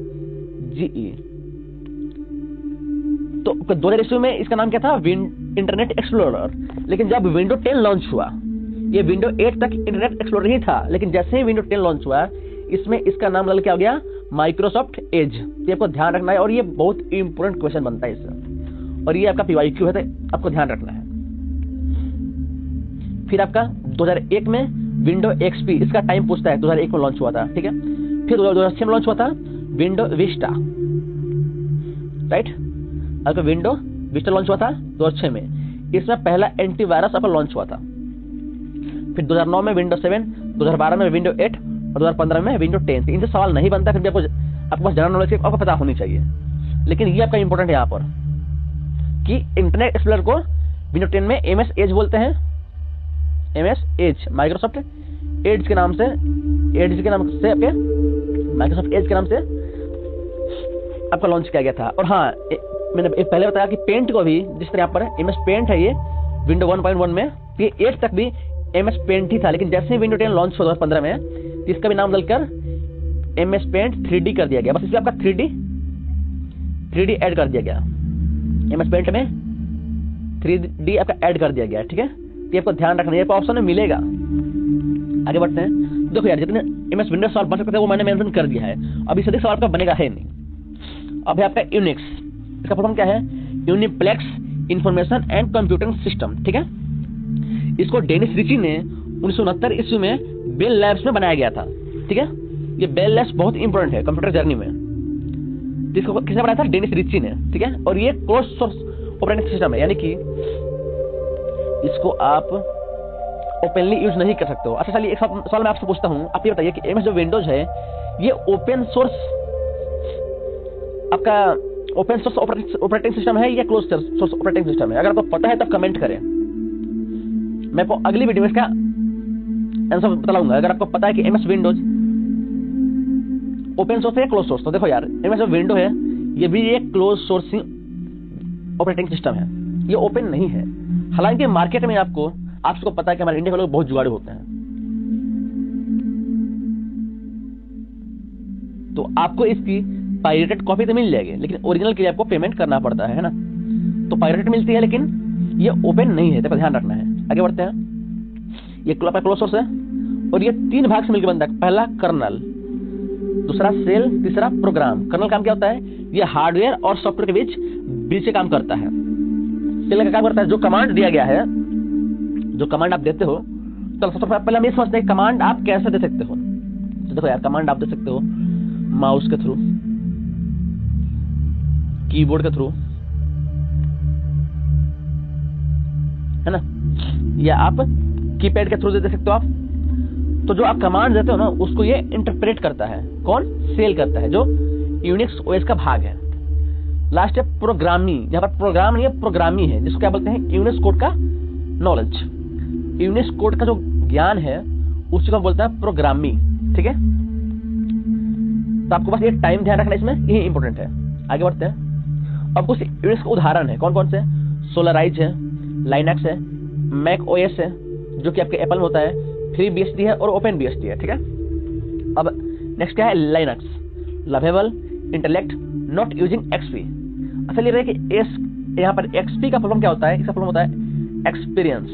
तो 2000 ईस्वी में इसका नाम क्या था, इंटरनेट एक्सप्लोरर। लेकिन जब विंडो 10 लॉन्च हुआ, ये विंडो 8 तक इंटरनेट एक्सप्लोरर ही था, लेकिन जैसे ही विंडो 10 लॉन्च हुआ, इसमें इसका नाम बदल के आ गया माइक्रोसॉफ्ट एज। ये आपको ध्यान रखना है, और ये बहुत इंपोर्टेंट क्वेश्चन बनता है इससे, और ये आपका PYQ है, तो आपको ध्यान रखना है। फिर आपका 2001 में विंडो XP, इसका टाइम पूछता है, 2001 में लॉन्च हुआ था, ठीक है। फिर 2006 में लॉन्च हुआ था विंडो विस्टा, राइट। आपका विंडो विस्टा लॉन्च हुआ था 2006 में, इसमें पहला एंटीवायरस आपका लॉन्च हुआ था। फिर 2009 में विंडो 7, 2012 में विंडो 8 और 2015 में विंडो 10। इनसे सवाल नहीं बनता, फिर भी आपको बस जनरल नॉलेज आपको पता होनी चाहिए। लेकिन ये आपका इंपॉर्टेंट है यहाँ पर कि इंटरनेट एक्सप्लोरर को विंडो 10 में एमएस एज बोलते हैं, एमएस एज, माइक्रोसॉफ्ट एज के नाम से, आपके माइक्रोसॉफ्ट एज के नाम से आपका लॉन्च किया गया था। और हाँ, मैंने पहले बताया कि पेंट को भी जिस तरह यहाँ पर एमएस पेंट है, ये विंडो 1.1 में, ये 8 तक भी एमएस पेंट ही था, लेकिन जैसे ही विंडो 10 लॉन्च हुआ 2015 में, इसका भी नाम बदलकर एमएस पेंट 3D कर दिया गया। बस इसमें आपका 3D ऐड कर दिया गया, एमएस पेंट में 3D आपका ऐड कर दिया गया, ठीक है। ये आपको ध्यान रखना है, ये ऑप्शन में मिलेगा। आगे बढ़ते हैं। देखो यार, जितने एमएस विंडोज सवाल बन सकते हैं वो मैंने मेंशन कर दिया है, अभी से सवाल आपका बनेगा है नहीं। अब है आपका यूनिक्स, इसका फुल फॉर्म क्या है, यूनिप्लेक्स इंफॉर्मेशन एंड कंप्यूटिंग सिस्टम, ठीक है। इसको डेनिस रिची ने 1969 ईस्वी में बेल लैब्स में बनाया गया था, ठीक है। ये बेल लैब्स बहुत इंपॉर्टेंट है कंप्यूटर जर्नी में। इसको किसने बनाया था, डेनिस रिची ने, ठीक है। और ये क्लोज सोर्स ऑपरेटिंग सिस्टम है, यानी कि इसको आप ओपनली यूज नहीं कर सकते हो। अच्छा चलिए एक सवाल मैं आपसे पूछता हूँ, आप ये बताइए कि एमएस जो विंडोज है ये ओपन सोर्स आपका ओपन सोर्स ऑपरेटिंग सिस्टम है या क्लोज सोर्स ऑपरेटिंग सिस्टम है? अगर आपको पता है तब कमेंट करें, मैं आपको अगली वीडियो में इसका आंसर बताऊंगा। अगर आपको पता है कि एमएस विंडोज ओपन सोर्स है या क्लोज सोर्स, तो देखो यार एमएस जो विंडो है ये भी एक क्लोज सोर्स ऑपरेटिंग सिस्टम है, ये ओपन नहीं है। हालांकि मार्केट में आपको पता है कि हमारे इंडिया के लोग बहुत जुगाड़ू होते हैं, तो आपको इसकी पायरेटेड कॉपी तो मिल जाएगी, लेकिन ओरिजिनल के लिए आपको पेमेंट करना पड़ता है ना। तो पायरेटेड मिलती है लेकिन ये ओपन नहीं है, तो ध्यान रखना है। आगे बढ़ते हैं। ये क्लोज सोर्स है और ये 3 भाग से मिलकर बनता है। पहला कर्नल, दूसरा सेल, तीसरा प्रोग्राम। कर्नल काम क्या होता है, ये हार्डवेयर और सॉफ्टवेयर के बीच से काम करता है। सेल का काम करता है जो कमांड दिया गया है, जो कमांड आप देते हो। तो सबसे पहले हम ये समझते हैं कमांड आप कैसे दे सकते हो। तो देखो यार, कमांड आप दे सकते हो माउस के थ्रू, कीबोर्ड के थ्रू, है ना, या आप कीपैड के थ्रू दे सकते हो आप। तो जो आप कमांड देते हो ना, उसको ये इंटरप्रेट करता है। कौन? सेल करता है, जो यूनिक्स ओएस का भाग है। लास्ट है प्रोग्रामी, यहाँ पर प्रोग्राम नहीं है, प्रोग्रामी है, जिसको क्या बोलते हैं, यूनिक्स कोड का नॉलेज। यूनिक्स कोड का जो ज्ञान है उसको बोलते हैं प्रोग्रामी, ठीक है। तो आपको बस ये टाइम ध्यान रखना इसमें, यही इंपॉर्टेंट है। आगे बढ़ते हैं। अब कुछ यूनिक्स के उदाहरण है, कौन कौन से? सोलराइज है, लाइनक्स है, मैक ओएस है जो कि आपके एप्पल में होता है, फ्री बीएसडी है और ओपन बीएसडी है, ठीक है। अब नेक्स्ट क्या है? Linux, lovable intellect not using XP. असल ये रहे कि एस यहाँ पर एक्सपी का प्रॉब्लम क्या होता है? इसका प्रॉब्लम होता है एक्सपीरियंस,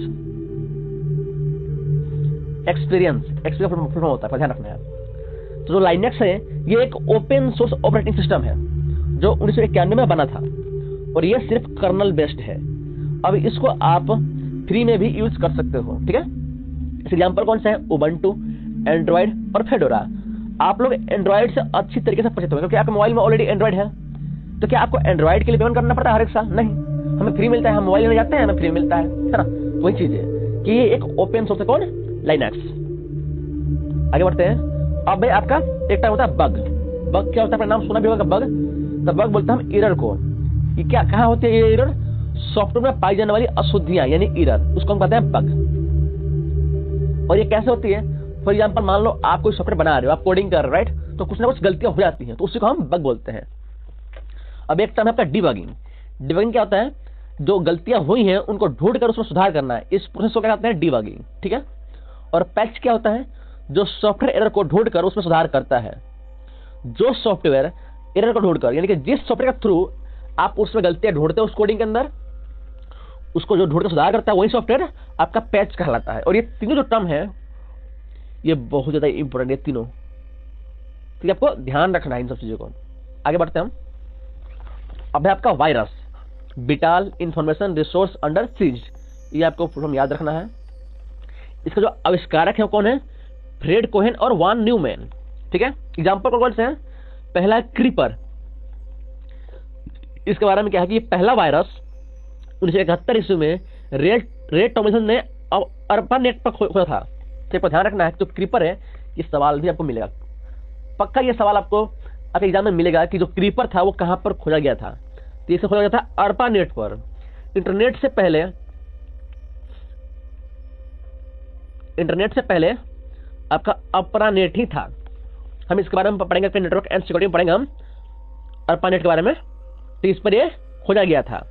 एक्सपी का प्रॉब्लम होता है, ध्यान रखना है। तो जो लाइनक्स है ये एक ओपन सोर्स ऑपरेटिंग सिस्टम है जो 1991 में बना था और ये सिर्फ कर्नल बेस्ड है। अब इसको आप फ्री में भी यूज कर सकते हो, ठीक है। इस एग्जाम्पल कौन सा है? उबंटू, एंड्रॉइड और फेडोरा। आप लोग एंड्रॉइड से अच्छी तरीके से परिचित हो क्योंकि आपके मोबाइल में ऑलरेडी एंड्रॉइड है। तो क्या आपको एंड्रॉइड के लिए पेमेंट करना पड़ता है हर एक साल? नहीं, हमें फ्री मिलता है, हम मोबाइल लेने जाते हैं हमें फ्री मिलता है ना। वही चीज है कि ये एक ओपन सोर्स है, कौन? लाइनक्स। आगे बढ़ते हैं। अब भाई आपका एक टाइम होता है बग। बग क्या होता है? आपने नाम सुना भी होगा बग। तो बग बोलते हैं हम एरर को। ये क्या, कहाँ होती है ये एरर? सॉफ्टवेयर में पाई जाने वाली अशुद्धियां यानी एरर, उसको हम कहते हैं बग। और ये कैसे होती है? फॉर एग्जाम्पल मान लो आप कोई सॉफ्टवेयर बना रहे हो, आप कोडिंग कर रहे हो, राइट, तो कुछ ना कुछ गलतियां हो जाती हैं, तो उसी को हम बग बोलते हैं। अब एक टर्म है आपका डिबगिंग। डिबगिंग क्या होता है? जो गलतियां हुई हैं उनको ढूंढ कर उसमें सुधार करना है, इस प्रोसेस को क्या कहते हैं? डिबगिंग, ठीक है। और पैच क्या होता है? जो सॉफ्टवेयर एरर को ढूंढ कर उसमें सुधार करता है। जो सॉफ्टवेयर एरर को ढूंढकर, यानी कि जिस सॉफ्टवेयर के थ्रू आप उसमें गलतियां ढूंढते हो उस कोडिंग के अंदर, उसको जो ढूंढकर सुधार करता है वही सॉफ्टवेयर आपका पैच कहलाता है। और ये तीनों जो टर्म है ये बहुत ज्यादा इंपॉर्टेंट है तीनों, ठीक है। आपको ध्यान रखना है इन सब चीजों को। आगे बढ़ते हैं हम। अब है आपका virus, vital information resource under seize. ये आपको प्रॉब्लम याद रखना है। इसका जो आविष्कारक है वो कौन है? फ्रेड कोहेन और वान न्यूमैन, ठीक है। एग्जाम्पल कौन से हैं? पहला है क्रीपर। इसके बारे में क्या है कि ये पहला वायरस 1971 ईस्वी में रेड टॉमलिंसन ने ARPANET पर खोजा था। तो ध्यान रखना है। तो क्रीपर है, ये सवाल भी आपको मिलेगा पक्का। ये सवाल आपको आपके एग्जाम में मिलेगा कि जो क्रीपर था वो कहां पर खोजा गया था। तो इसे खोजा गया था ARPANET पर। इंटरनेट से पहले आपका ARPANET ही था। हम इसके बारे में पढ़ेंगे, नेटवर्क एंड सिक्योरिटी में पढ़ेंगे हम ARPANET के बारे में। तो इस पर ये खोजा गया था।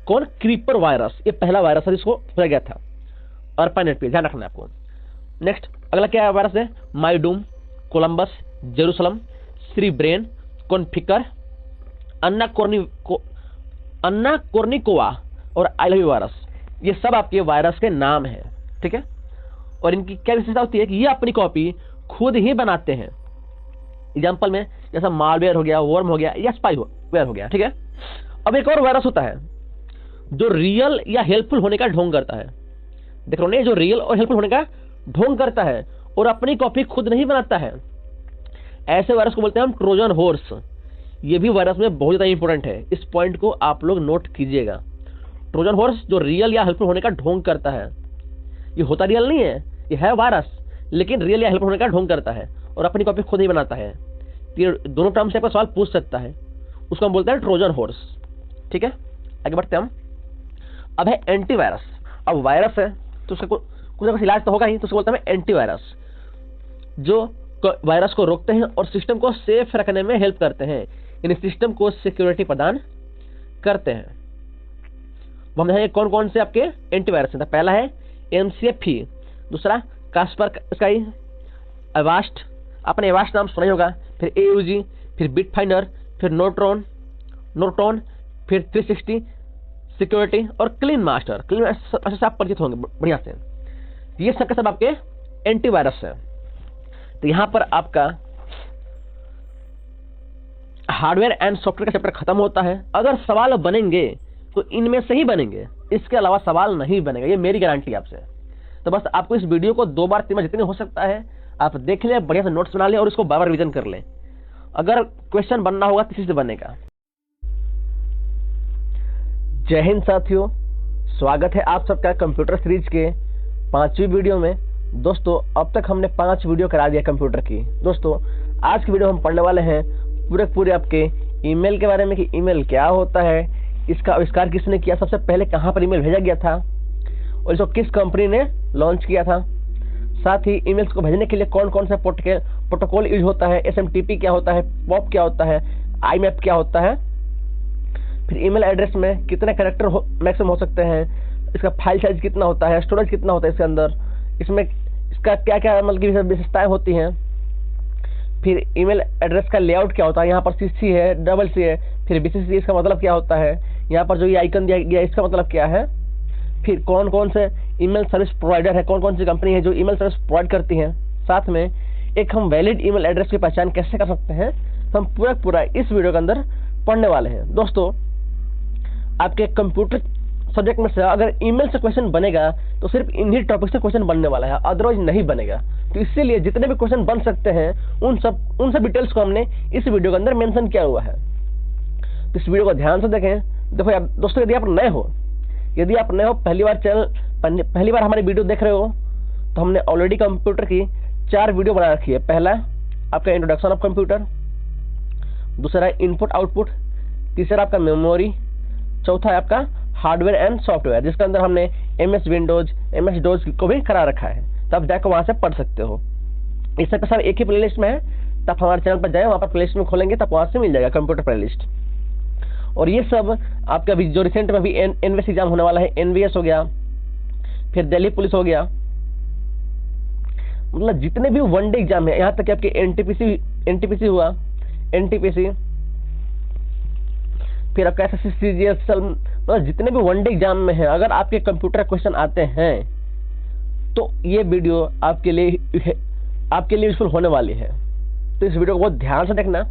कौन? Creeper virus. ये पहला वायरस है जिसको खोजा गया था ARPANET पे, ध्यान रखना है आपको। नेक्स्ट अगला क्या वायरस है? माइडूम, कोलंबस, जेरूसलम, श्रीब्रेन, कॉन्फिकर, अन्ना कोर्निकोवा और आईलवी वायरस। ये सब आपके वायरस के नाम हैं, ठीक है। और इनकी क्या विशेषता होती है कि ये अपनी कॉपी खुद ही बनाते हैं। एग्जाम्पल में जैसा मालवेयर हो गया, वर्म हो गया या स्पाईवेयर हो गया, ठीक है। अब एक और वायरस होता है जो रियल या हेल्पफुल होने का ढोंग करता है। देख रहे हो, जो रियल और हेल्पफुल होने का ढोंग करता है और अपनी कॉपी खुद नहीं बनाता है, ऐसे वायरस को बोलते हैं हम ट्रोजन हॉर्स। ये भी वायरस में बहुत ज्यादा इंपॉर्टेंट है, इस पॉइंट को आप लोग नोट कीजिएगा। ट्रोजन हॉर्स जो रियल या हेल्पफुल होने का ढोंग करता है, ये होता रियल नहीं है, ये है वायरस, लेकिन रियल या हेल्पफुल होने का ढोंग करता है और अपनी कॉपी खुद नहीं बनाता है। ये दोनों टर्म से आपका सवाल पूछ सकता है, उसको हम बोलते हैं ट्रोजन हॉर्स, ठीक है। आगे बढ़ते हैं हम। अब है एंटीवायरस। अब वायरस है तो उसका कुछ ना कुछ इलाज तो होगा ही, तो उसको बोलते हैं एंटीवायरस, जो वायरस को रोकते हैं और सिस्टम को सेफ रखने में हेल्प करते हैं, यानी सिस्टम को सिक्योरिटी प्रदान करते हैं। हम देखेंगे कौन कौन से आपके एंटीवायरस हैं। पहला है MCAFE, दूसरा कास्परस्काई, एवास्ट, आपने एवास्ट नाम सुना ही होगा, फिर AUG, फिर बिटफाइंडर, फिर नोर्टन, फिर 360 सिक्योरिटी और क्लीन मास्टर। क्लीन मास्टर से आप परिचित होंगे बढ़िया से। ये सब के सब आपके एंटीवायरस है। तो यहां पर आपका हार्डवेयर एंड सॉफ्टवेयर का चैप्टर खत्म होता है। अगर सवाल बनेंगे तो इनमें से ही बनेंगे, इसके अलावा सवाल नहीं बनेगा, ये मेरी गारंटी आपसे। तो बस आपको इस वीडियो को 2 बार 3 बार जितने हो सकता है आप देख लें, बढ़िया से नोट्स बना लें और इसको बार बार रिवीजन कर लें। अगर क्वेश्चन बनना होगा किसी से बनेगा। जय हिंद साथियों, स्वागत है आप सबका कंप्यूटर सीरीज के 5वीं वीडियो में। दोस्तों अब तक हमने 5 वीडियो करा दिया कंप्यूटर की। दोस्तों आज की वीडियो हम पढ़ने वाले हैं पूरे आपके ईमेल के बारे में कि ईमेल क्या होता है, इसका आविष्कार किसने किया, सबसे पहले कहां पर ईमेल भेजा गया था और इसको किस कंपनी ने लॉन्च किया था। साथ ही ईमेल्स को भेजने के लिए कौन कौन सा प्रोटोकॉल यूज होता है, एसएमटीपी क्या होता है, पॉप क्या होता है, आईमैप क्या होता है, फिर ईमेल एड्रेस में कितने कैरेक्टर मैक्सिमम हो सकते हैं, इसका फाइल साइज कितना होता है, स्टोरेज कितना होता है इसके अंदर, इसमें इसका क्या क्या मतलब की विशेषताएं होती हैं, फिर ईमेल एड्रेस का लेआउट क्या होता है, यहाँ पर सीसी है, डबल सी है, फिर बीसीसी इसका मतलब क्या होता है, यहाँ पर जो ये आइकन दिया गया इसका मतलब क्या है, फिर कौन कौन से ईमेल सर्विस प्रोवाइडर है, कौन कौन सी कंपनी है जो ईमेल सर्विस प्रोवाइड करती हैं, साथ में एक हम वैलिड ईमेल एड्रेस की पहचान कैसे कर सकते हैं, तो हम पूरा इस वीडियो के अंदर पढ़ने वाले हैं। दोस्तों, आपके कंप्यूटर सब्जेक्ट में से अगर ईमेल से क्वेश्चन बनेगा तो सिर्फ इन्हीं टॉपिक से क्वेश्चन बनने वाला है, अदरवाइज नहीं बनेगा। तो इसीलिए जितने भी क्वेश्चन बन सकते हैं उन सब डिटेल्स को हमने इस वीडियो के अंदर मेंशन किया हुआ है। तो इस वीडियो को ध्यान से देखें। देखो यार दोस्तों, यदि आप नए हो, पहली बार हमारी वीडियो देख रहे हो, तो हमने ऑलरेडी कंप्यूटर की 4 वीडियो बना रखी है। पहला आपका इंट्रोडक्शन ऑफ कंप्यूटर, दूसरा इनपुट आउटपुट, तीसरा आपका मेमोरी, चौथा है आपका हार्डवेयर एंड सॉफ्टवेयर, जिसके अंदर हमने MS विंडोज, MS डोज को भी करा रखा है। तो आप जाकर वहां से पढ़ सकते हो। इस सब सब एक ही प्लेलिस्ट में है, तब हमारे चैनल पर जाए, वहां पर प्लेलिस्ट में खोलेंगे तब वहां से मिल जाएगा कंप्यूटर प्लेलिस्ट। और ये सब आपका अभी जो रिसेंट में भी एनवीएस एग्जाम होने वाला है, एनवीएस हो गया, फिर दिल्ली पुलिस हो गया, मतलब जितने भी वनडे एग्जाम है, यहाँ तक कि आपके एनटीपीसी हुआ, एनटीपीसी, फिर आपका SSC CGL, मतलब जितने भी वनडे एग्जाम में है, अगर आपके कंप्यूटर क्वेश्चन आते हैं तो ये वीडियो आपके लिए यूजफुल होने वाली है। तो इस वीडियो को बहुत ध्यान से देखना।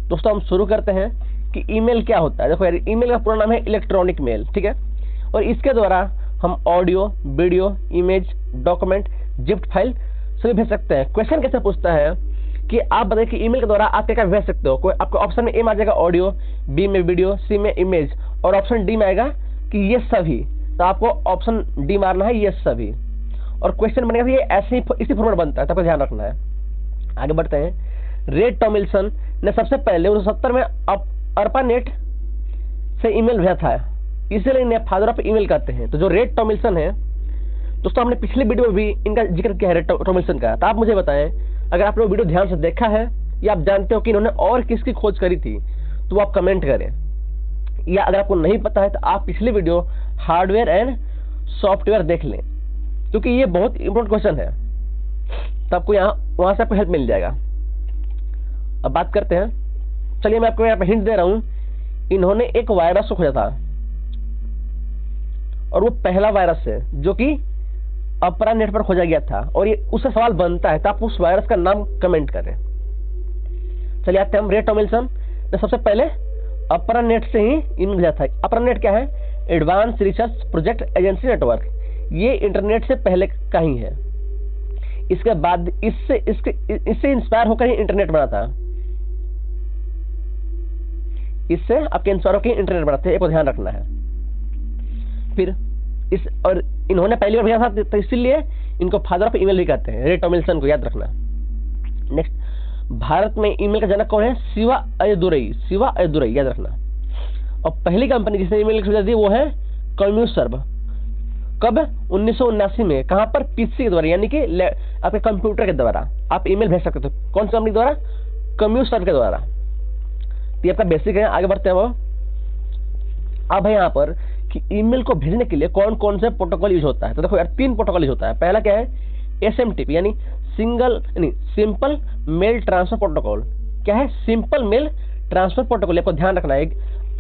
दोस्तों, हम शुरू करते हैं कि ईमेल क्या होता है। देखो यार, ईमेल का पूरा नाम है इलेक्ट्रॉनिक मेल, ठीक है। और इसके द्वारा हम audio, video, image, document, zipped file सभी भेज सकते हैं। क्वेश्चन कैसे पूछता है कि आप बताइए कि ईमेल के द्वारा आप क्या क्या भेज सकते हो। कोई आपको ऑप्शन में ए में आ जाएगा ऑडियो, बी में वीडियो, सी में इमेज, और ऑप्शन डी में आएगा कि ये सभी। तो आपको ऑप्शन डी मारना है, ये सभी। और क्वेश्चन बनेगा ये ऐसे ही इसी फॉर्मेट बनता है, तब ध्यान रखना है। आगे बढ़ते हैं। रे टॉमिल्सन ने सबसे पहले 1970 में अर्पानेट से ईमेल भेजा था, इसीलिए इन्हें फादर ऑफ ईमेल कहते हैं। तो जो रे टॉमिल्सन है दोस्तों, हमने पिछली वीडियो में भी इनका जिक्र किया है, रे टॉमिल्सन का। तो आप मुझे बताएं, अगर आपने वीडियो ध्यान से देखा है या आप जानते हो कि इन्होंने और किसकी खोज करी थी, तो आप कमेंट करें। या अगर आपको नहीं पता है तो आप पिछली वीडियो हार्डवेयर एंड सॉफ्टवेयर देख लें, क्योंकि ये बहुत इंपॉर्टेंट क्वेश्चन है, तो आपको वहां से आपको हेल्प मिल जाएगा। अब बात करते हैं। चलिए, मैं आपको यहाँ पे हिंट दे रहा हूं। इन्होंने एक वायरस को खोजा था, और वो पहला वायरस है जो कि अपरा नेट पर खोजा गया था, और ये उससे सवाल बनता है, तो आप उस वायरस का नाम कमेंट करें। चलिए आते हैं हम। रे टॉमिल्सन ने सबसे पहले अपरा नेट से ही ईमेल भेजा था। अपरा नेट क्या है? Advance research project agency network. ये इंटरनेट से पहले का ही है। इसके बाद इससे इंस्पायर होकर ही इंटरनेट बना था। इससे आपके इंस्पायर होकर इंटरनेट बनाते हैं, एक को ध्यान रखना है। फिर और इन्होंने पहली बार भेजा था, तो इसीलिए इनको फादर ऑफ ईमेल भी कहते हैं, रे टॉमिल्सन को, याद रखना। नेक्स्ट, भारत में ईमेल का जनक कौन है? शिवा अयदुरई, याद रखना। और पहली कंपनी जिसने ईमेल की सुविधा दी वो है कम्यूसर्व। कब? 1979 में। कहां पर? पीसी के द्वारा, यानी कि आपके कंप्यूटर के द्वारा आप ईमेल भेज सकते हो। कौन सी कंपनी द्वारा? कम्यूसर्व के द्वारा। ये आपका बेसिक है। आगे बढ़ते हैं। वो अब है यहाँ पर कि ईमेल को भेजने के लिए कौन कौन से प्रोटोकॉल यूज होता है। तो देखो यार, 3 प्रोटोकॉल यूज होता है। पहला क्या है? SMTP, यानी सिंपल मेल ट्रांसफर प्रोटोकॉल। क्या है? Simple mail transfer protocol. आपको ध्यान रखना है,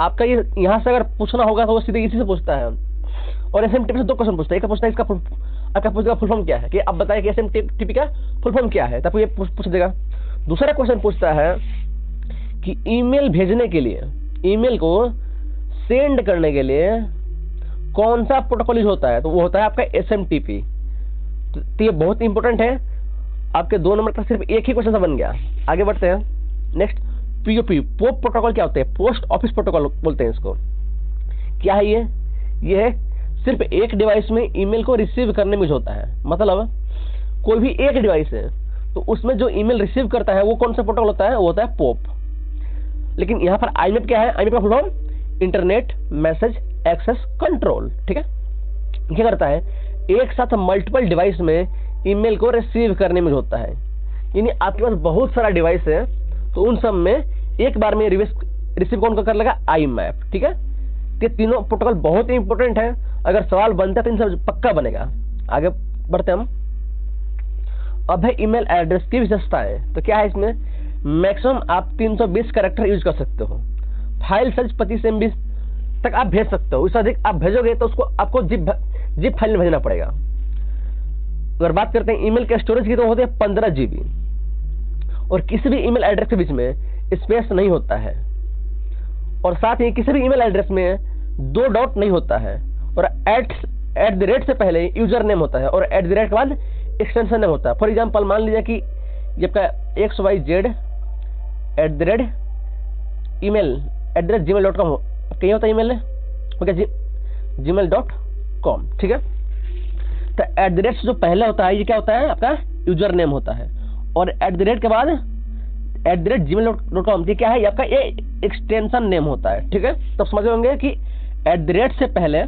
आपका ये यहाँ से अगर पूछना होगा तो वो सीधे इसी से पूछता है। और SMTP से 2 क्वेश्चन पूछता है। एक पूछता है इसका आपका पूछेगा फुल फॉर्म क्या है, कि आप बताएं कि SMTP का फुल फॉर्म क्या है, तब ये पूछ देगा। दूसरा क्वेश्चन पूछता है कि ईमेल भेजने के लिए, ईमेल को सेंड करने के लिए कौन सा प्रोटोकॉल यूज होता है, तो वो होता है आपका SMTP। तो ये बहुत इंपॉर्टेंट है। आपके 2 नंबर का सिर्फ एक ही क्वेश्चन बन गया। आगे बढ़ते हैं। नेक्स्ट, POP, पोप प्रोटोकॉल क्या होते हैं? पोस्ट ऑफिस प्रोटोकॉल बोलते हैं इसको। क्या है ये? ये है सिर्फ एक डिवाइस में ईमेल को रिसीव करने में यूज होता है। मतलब कोई भी एक डिवाइस है तो उसमें जो ईमेल रिसीव करता है वो कौन सा प्रोटोकॉल होता है? वो होता है पोप। लेकिन यहाँ पर आईमेप क्या है? आईमेप का full form internet message access control. ठीक है, क्या करता है? एक साथ मल्टीपल डिवाइस में ईमेल को रिसीव करने में होता है। यानी आपके पास बहुत सारा डिवाइस है तो उन सब में एक बार में रिसीव कौन कर लेगा, IMAP। ठीक है, ये तीनों प्रोटोकॉल बहुत ही इंपॉर्टेंट है। अगर सवाल बनता है तो इनसे पक्का बनेगा। आगे बढ़ते हम। अब है ईमेल एड्रेस की विशेषताएं। तो क्या है इसमें, मैक्सिमम आप 320 कैरेक्टर यूज कर सकते हो। फाइल साइज 25 MB तक आप भेज सकते हो। इससे अधिक आप भेजोगे तो उसको आपको जिप फाइल में भेजना पड़ेगा। अगर बात करते हैं ईमेल के स्टोरेज की तो होते हैं 15 GB और किसी भी ईमेल एड्रेस के बीच में स्पेस नहीं होता है। और साथ ही किसी भी ईमेल एड्रेस में 2 डॉट नहीं होता है और एट द रेट से पहले यूजर नेम होता है और एट द रेट के बाद एक्सटेंशन नेम होता है। फॉर एग्जाम्पल मान लीजिए कि ये आपका xyz@gmail.com कहीं होता है ईमेल ओके gmail.com। ठीक है, तो एट द रेट जो पहले होता है ये क्या होता है, आपका यूजर नेम होता है और एट द रेट के बाद @gmail.com ये क्या है, ये आपका ये एक्सटेंशन नेम होता है। ठीक है, तो समझ होंगे कि एट द रेट से पहले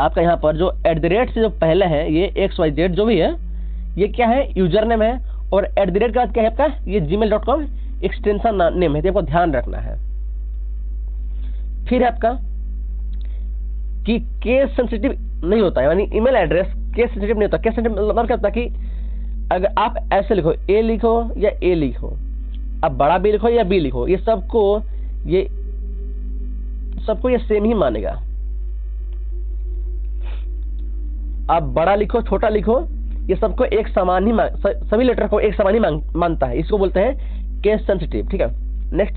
आपका यहाँ पर जो एट द रेट से जो पहले है ये XYZ जो भी है ये क्या है, यूजर नेम है और एट द रेट के बाद क्या है आपका ये gmail.com एक्सटेंशन नेम है। तो आपको ध्यान रखना है। फिर है आपका कि केस सेंसिटिव नहीं होता है, यानी ईमेल एड्रेस केस सेंसिटिव नहीं होता। केस सेंसिटिव मतलब क्या होता है कि अगर आप ऐसे लिखो A लिखो या A लिखो, अब बड़ा B लिखो या B लिखो, ये सबको ये सेम ही मानेगा। आप बड़ा लिखो छोटा लिखो ये सबको एक समान ही सभी लेटर को एक समान ही मानता है। इसको बोलते हैं केस सेंसिटिव। ठीक है, नेक्स्ट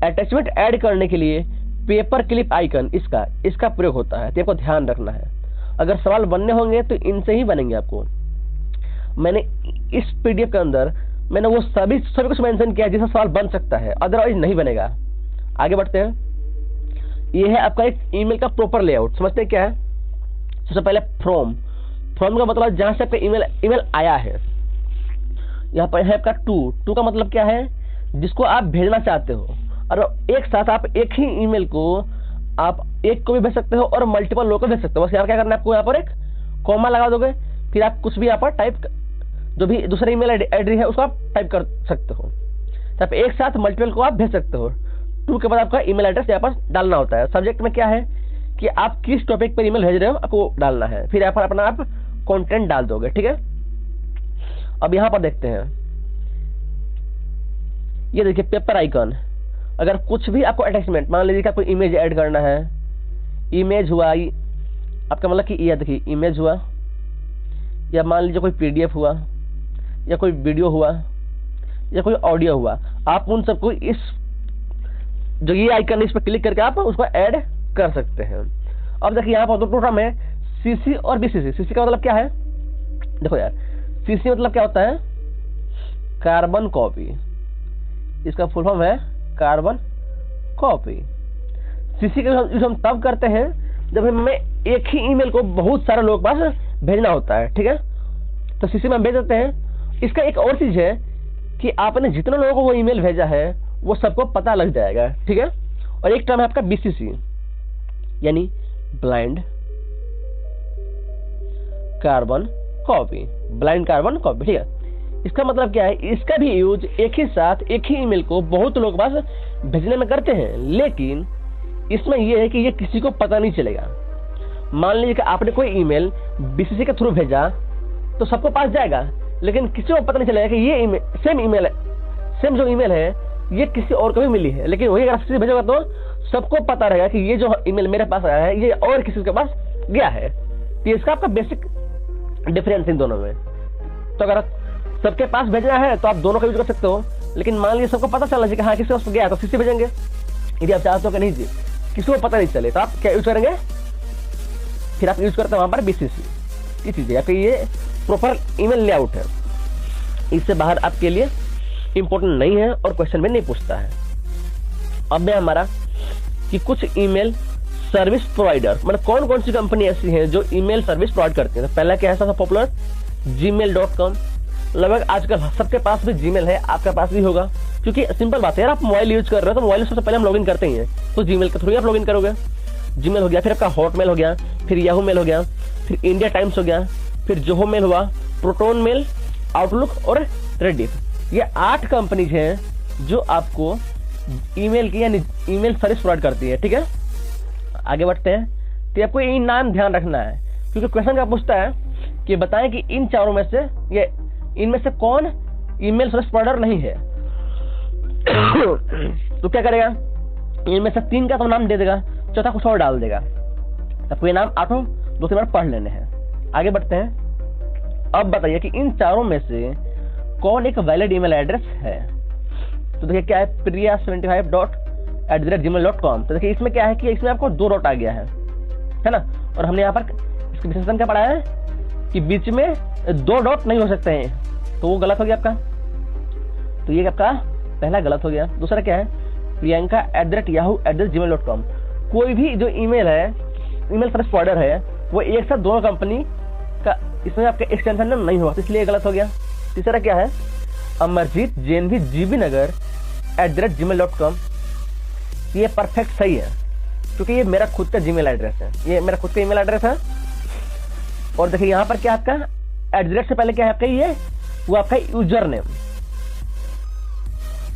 अटैचमेंट ऐड करने के लिए पेपर क्लिप आइकन इसका प्रयोग होता है। तो आपको ध्यान रखना है। अगर सवाल बनने होंगे तो इनसे ही बनेंगे। आपको मैंने इस PDF के अंदर मैंने वो सभी कुछ मेंशन किया जिससे सवाल बन सकता है, अदरवाइज नहीं बनेगा। आगे बढ़ते हैं। ये है आपका एक ईमेल का प्रॉपर लेआउट। समझते हैं क्या है। सबसे पहले फ्रॉम का मतलब जहां से आपका ईमेल आया है। यहाँ पर है आपका टू का मतलब क्या है, जिसको आप भेजना चाहते हो। और एक साथ आप एक ही ईमेल को आप एक को भी भेज सकते हो और मल्टीपल लोग को भेज सकते हो। बस यहाँ क्या करना है आपको, यहाँ पर एक कॉमा लगा दोगे, फिर आप कुछ भी यहाँ पर टाइप जो भी दूसरा ईमेल आईडी है उसको आप टाइप कर सकते हो। तो आप एक साथ मल्टीपल को आप भेज सकते हो। 2 के बाद आपका ईमेल एड्रेस यहाँ पर डालना होता है। सब्जेक्ट में क्या है कि आप किस टॉपिक पर ईमेल भेज रहे हो आपको डालना है। फिर यहाँ पर अपना आप कंटेंट डाल दोगे। ठीक है, अब यहाँ पर देखते हैं। ये देखिए पेपर आइकन। अगर कुछ भी आपको अटैचमेंट, मान लीजिए कि आपको इमेज ऐड करना है, इमेज हुआ आपका मतलब कि ये देखिए इमेज हुआ, या मान लीजिए कोई PDF हुआ, या कोई वीडियो हुआ, या कोई ऑडियो हुआ, आप उन सबको इस जो ये आइकन इस पर क्लिक करके आप उसको ऐड कर सकते हैं। अब देखिए यहाँ पर दो टोटम है, CC और BCC। CC का मतलब क्या है, देखो यार CC मतलब क्या होता है, कार्बन कॉपी। इसका फुल फॉर्म है कार्बन कॉपी। CC का यूज हम तब करते हैं जब हमें एक ही ईमेल को बहुत सारे लोगों के पास भेजना होता है। ठीक है, तो CC में हम भेज देते हैं। इसका एक और चीज है कि आपने जितने लोगों को वो ईमेल भेजा है वो सबको पता लग जाएगा। ठीक है, और एक टर्म है आपका BCC यानी blind carbon copy. Blind carbon copy. ठीक है, इसका मतलब क्या है, इसका भी यूज एक ही साथ एक ही ईमेल को बहुत लोगों के पास भेजने में करते हैं, लेकिन इसमें यह है कि ये किसी को पता नहीं चलेगा। मान लीजिए कि आपने कोई ईमेल BCC के थ्रू भेजा तो सबको पास जाएगा, लेकिन किसी को पता नहीं चलेगा कि ये ईमेल सेम जो ईमेल है ये किसी और को भी मिली है। लेकिन वही अगर किसी भेजोगा तो सबको पता रहेगा कि ये जो ईमेल मेरे पास आया है ये और किसी के पास गया है। तो इसका आपका बेसिक डिफरेंस इन दोनों में। तो अगर सबके पास भेजना है तो आप दोनों का यूज कर सकते हो, लेकिन मान लीजिए सबको पता चलना चाहिए कि हाँ किसी को गया तो CC भेजेंगे। यदि आप चाहते हो कि नहीं जी किसी को पता नहीं चले तो आप क्या यूज करेंगे, फिर आप यूज करते हैं वहां पर BCC की चीजें। या फिर ये प्रॉपर ईमेल लेआउट है, इससे बाहर आपके लिए इंपॉर्टेंट नहीं है और क्वेश्चन में नहीं पूछता है। अब मैं हमारा कि कुछ ईमेल सर्विस प्रोवाइडर, मतलब कौन कौन सी कंपनी ऐसी हैं जो ईमेल सर्विस प्रोवाइड करती है। तो पहला क्या है सबसे पॉपुलर, gmail.com। लगभग आजकल सबके पास भी जीमेल है, आपके पास भी होगा, क्योंकि सिंपल बात है यार, आप मोबाइल यूज कर रहे हो तो मोबाइल सबसे पहले हम लॉगिन करते ही हैं, तो जीमेल के थ्रू आप लॉगिन करोगे। जीमेल हो गया, फिर आपका हॉटमेल हो गया, फिर याहू मेल हो गया, फिर इंडिया टाइम्स हो गया, फिर जोहो मेल हुआ, प्रोटोन मेल, आउटलुक और रेडिफ। ये 8 कंपनीज हैं जो आपको ईमेल की यानी ईमेल सर्विस प्रोवाइड करती है। ठीक है, आगे बढ़ते हैं। तो आपको ये नाम ध्यान रखना है, क्योंकि क्वेश्चन क्या पूछता है कि बताएं कि इन चारों में से ये इनमें से कौन ईमेल सर्विस प्रोवाइडर नहीं है। तो क्या करेगा, इनमें से 3 का तो नाम दे देगा, चौथा कुछ और डाल देगा। आपको ये नाम 8 2 बार पढ़ लेने हैं। आगे बढ़ते हैं। अब बताइए कि इन चारों में से कौन एक वैलिड ईमेल एड्रेस है। तो देखिए क्या है, priya75@gmail.com। तो देखिए इसमें क्या है कि इसमें आपको 2 डॉट आ गया है ना, और हमने यहाँ पर इसके विशेषण क्या पढ़ा है कि बीच में 2 डॉट नहीं हो सकते हैं, तो वो गलत हो गया आपका। तो ये आपका पहला गलत हो गया। दूसरा क्या है, priyanka@yahoo@gmail.com। कोई भी जो ईमेल है, ईमेल सर्विस प्रोवाइडर है, वो एक साथ दोनों कंपनी का इसमें आपके एक्सटेंशन नहीं हुआ, इसलिए गलत हो गया। तीसरा क्या है, अमरजीत JNV GBnagar@gmail.com। ये परफेक्ट सही है, क्योंकि ये मेरा खुद का जीमेल एड्रेस है, ये मेरा खुद का ईमेल एड्रेस है। और देखिए यहाँ पर क्या आपका एट से पहले क्या है आपका, ये वो आपका यूजर नेम,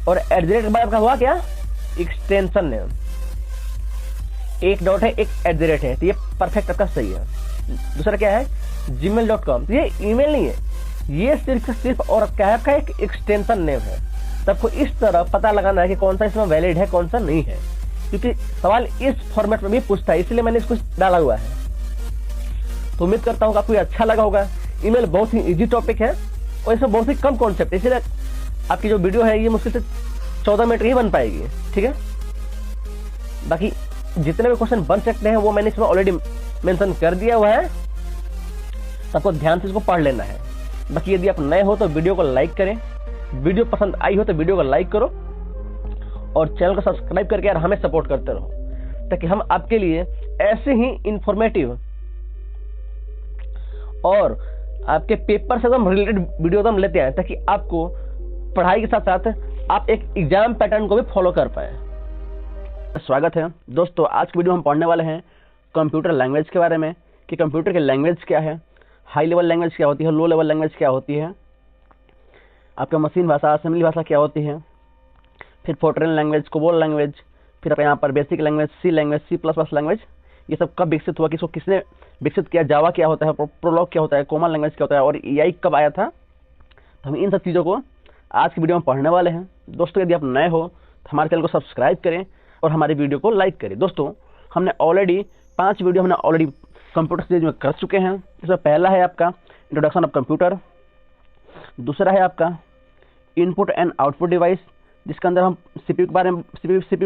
और एट के बाद आपका हुआ क्या, एक्सटेंशन नेम। 1 डॉट है, एक एट है, तो ये परफेक्ट आपका सही है। दूसरा क्या है, gmail.com। तो ये ईमेल नहीं है, ये सिर्फ और क्या है आपका एक एक्सटेंशन नेम है। तो आपको इस तरह पता लगाना है कि कौन सा इसमें वैलिड है, कौन सा नहीं है, क्योंकि सवाल इस फॉर्मेट में भी पूछता है, इसलिए मैंने इसको डाला हुआ है। तो उम्मीद करता हूँ आपको अच्छा लगा होगा। ईमेल बहुत ही इजी टॉपिक है और इसमें बहुत ही कम कॉन्सेप्ट है, इसलिए आपकी जो वीडियो है ये मुश्किल से 14 मिनट ही बन पाएगी। ठीक है, बाकी जितने भी क्वेश्चन बन सकते हैं वो मैंने इसमें ऑलरेडी मेंशन कर दिया हुआ है, आपको ध्यान से इसको पढ़ लेना है। बाकी यदि आप नए हो तो वीडियो को लाइक करें, वीडियो पसंद आई हो तो वीडियो को लाइक करो और चैनल को सब्सक्राइब करके यार हमें सपोर्ट करते रहो, ताकि हम आपके लिए ऐसे ही इंफॉर्मेटिव और आपके पेपर से एकदम रिलेटेड वीडियो एकदम लेते हैं, ताकि आपको पढ़ाई के साथ साथ आप एक एग्जाम पैटर्न को भी फॉलो कर पाए। स्वागत है दोस्तों, आज की वीडियो हम पढ़ने वाले हैं कंप्यूटर लैंग्वेज के बारे में, कि कंप्यूटर की लैंग्वेज क्या है, हाई लेवल लैंग्वेज क्या होती है, लो लेवल लैंग्वेज क्या होती है, आपका मशीन भाषा, असेंबली भाषा क्या होती है, फिर फोर्ट्रेन लैंग्वेज, कोबोल लैंग्वेज, फिर यहाँ पर बेसिक लैंग्वेज, सी लैंग्वेज, C++ लैंग्वेज, ये सब कब विकसित हुआ, किसको किसने विकसित किया, जावा क्या होता है, प्रोलॉग क्या होता है, कोमल लैंग्वेज क्या होता है, और EI कब आया था। तो हम इन सब चीज़ों को आज की वीडियो में पढ़ने वाले हैं। दोस्तों यदि आप नए हो तो हमारे चैनल को सब्सक्राइब करें और हमारी वीडियो को लाइक करें। दोस्तों हमने ऑलरेडी 5 वीडियो हमने ऑलरेडी कंप्यूटर सीरीज में कर चुके हैं। इसमें पहला है आपका इंट्रोडक्शन ऑफ कंप्यूटर, दूसरा है आपका इनपुट एंड आउटपुट डिवाइस, जिसके अंदर हम CPU के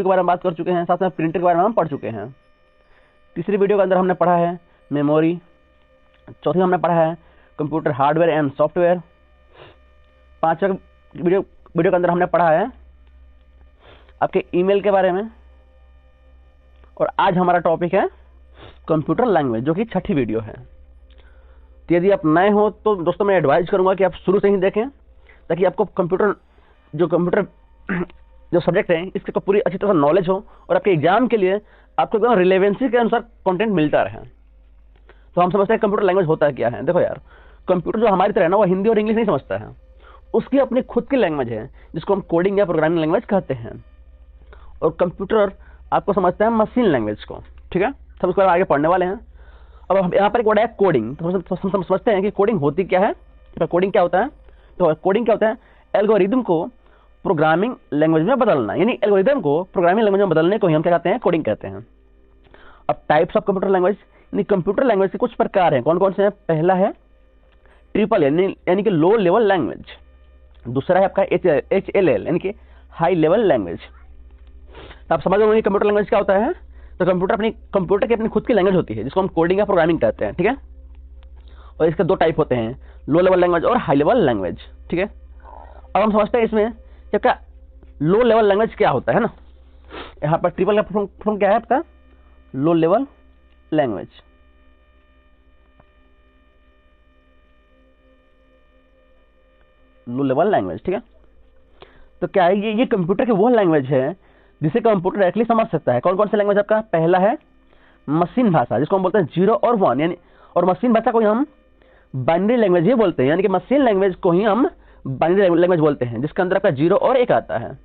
बारे में बात कर चुके हैं, साथ में प्रिंटर के बारे में हम पढ़ चुके हैं। तीसरी वीडियो के अंदर हमने पढ़ा है मेमोरी, चौथी हमने पढ़ा है कंप्यूटर हार्डवेयर एंड सॉफ्टवेयर, 5वां वीडियो के अंदर हमने पढ़ा है आपके ईमेल के बारे में, और आज हमारा टॉपिक है कंप्यूटर लैंग्वेज, जो कि 6ठी वीडियो है। तो यदि आप नए हो तो दोस्तों मैं एडवाइज करूंगा कि आप शुरू से ही देखें, ताकि आपको कंप्यूटर जो सब्जेक्ट है इसके पूरी अच्छी तरह नॉलेज हो और आपके एग्जाम के लिए आपको एकदम रिलेवेंसी के अनुसार कंटेंट मिलता रहे। तो हम समझते हैं कंप्यूटर लैंग्वेज होता है क्या है। देखो यार, कंप्यूटर जो हमारी तरह है ना, वो हिंदी और इंग्लिश नहीं समझता है, उसकी अपनी खुद की लैंग्वेज है जिसको हम कोडिंग या प्रोग्रामिंग लैंग्वेज कहते हैं, और कंप्यूटर आपको समझता है मशीन लैंग्वेज को। ठीक है, सब उसके बारे में आगे पढ़ने वाले हैं। अब यहाँ पर एक वर्ड है कोडिंग, तो हम समझते हैं कि कोडिंग होती क्या है, कोडिंग क्या होता है। तो कोडिंग क्या होता है, एल्गोरिदम को प्रोग्रामिंग लैंग्वेज में बदलना, यानी एल्गोरिदम को प्रोग्रामिंग लैंग्वेज में बदलने को ही हम क्या कहते हैं, कोडिंग कहते हैं। अब टाइप्स ऑफ कंप्यूटर लैंग्वेज, यानी कंप्यूटर लैंग्वेज के कुछ प्रकार हैं, कौन कौन से हैं। पहला है ट्रिपल यानी कि लो लेवल लैंग्वेज, दूसरा है आपका HLL यानी कि हाई लेवल लैंग्वेज। तो आप समझ रहे कंप्यूटर लैंग्वेज क्या होता है। तो कंप्यूटर की अपनी खुद की लैंग्वेज होती है जिसको हम कोडिंग या प्रोग्रामिंग कहते हैं। ठीक है, और इसके 2 टाइप होते हैं, लो लेवल लैंग्वेज और हाई लेवल लैंग्वेज। ठीक है, अब हम समझते हैं इसमें क्या लो लेवल लैंग्वेज क्या होता है ना। यहाँ पर ट्रिपल का फॉर्म क्या है आपका, low level language. Low level language, ठीक है। तो क्या है, ये कंप्यूटर की वो लैंग्वेज है जिसे कंप्यूटर डायरेक्टली समझ सकता है। कौन कौन सी लैंग्वेज आपका, पहला है मशीन भाषा, जिसको हम बोलते हैं 0 और 1, यानी और मशीन भाषा को हम बाइनरी लैंग्वेज ही बोलते हैं, यानी कि मशीन लैंग्वेज को ही हम बाइनरी लैंग्वेज बोलते हैं, जिसके अंदर आपका 0 और 1 आता है।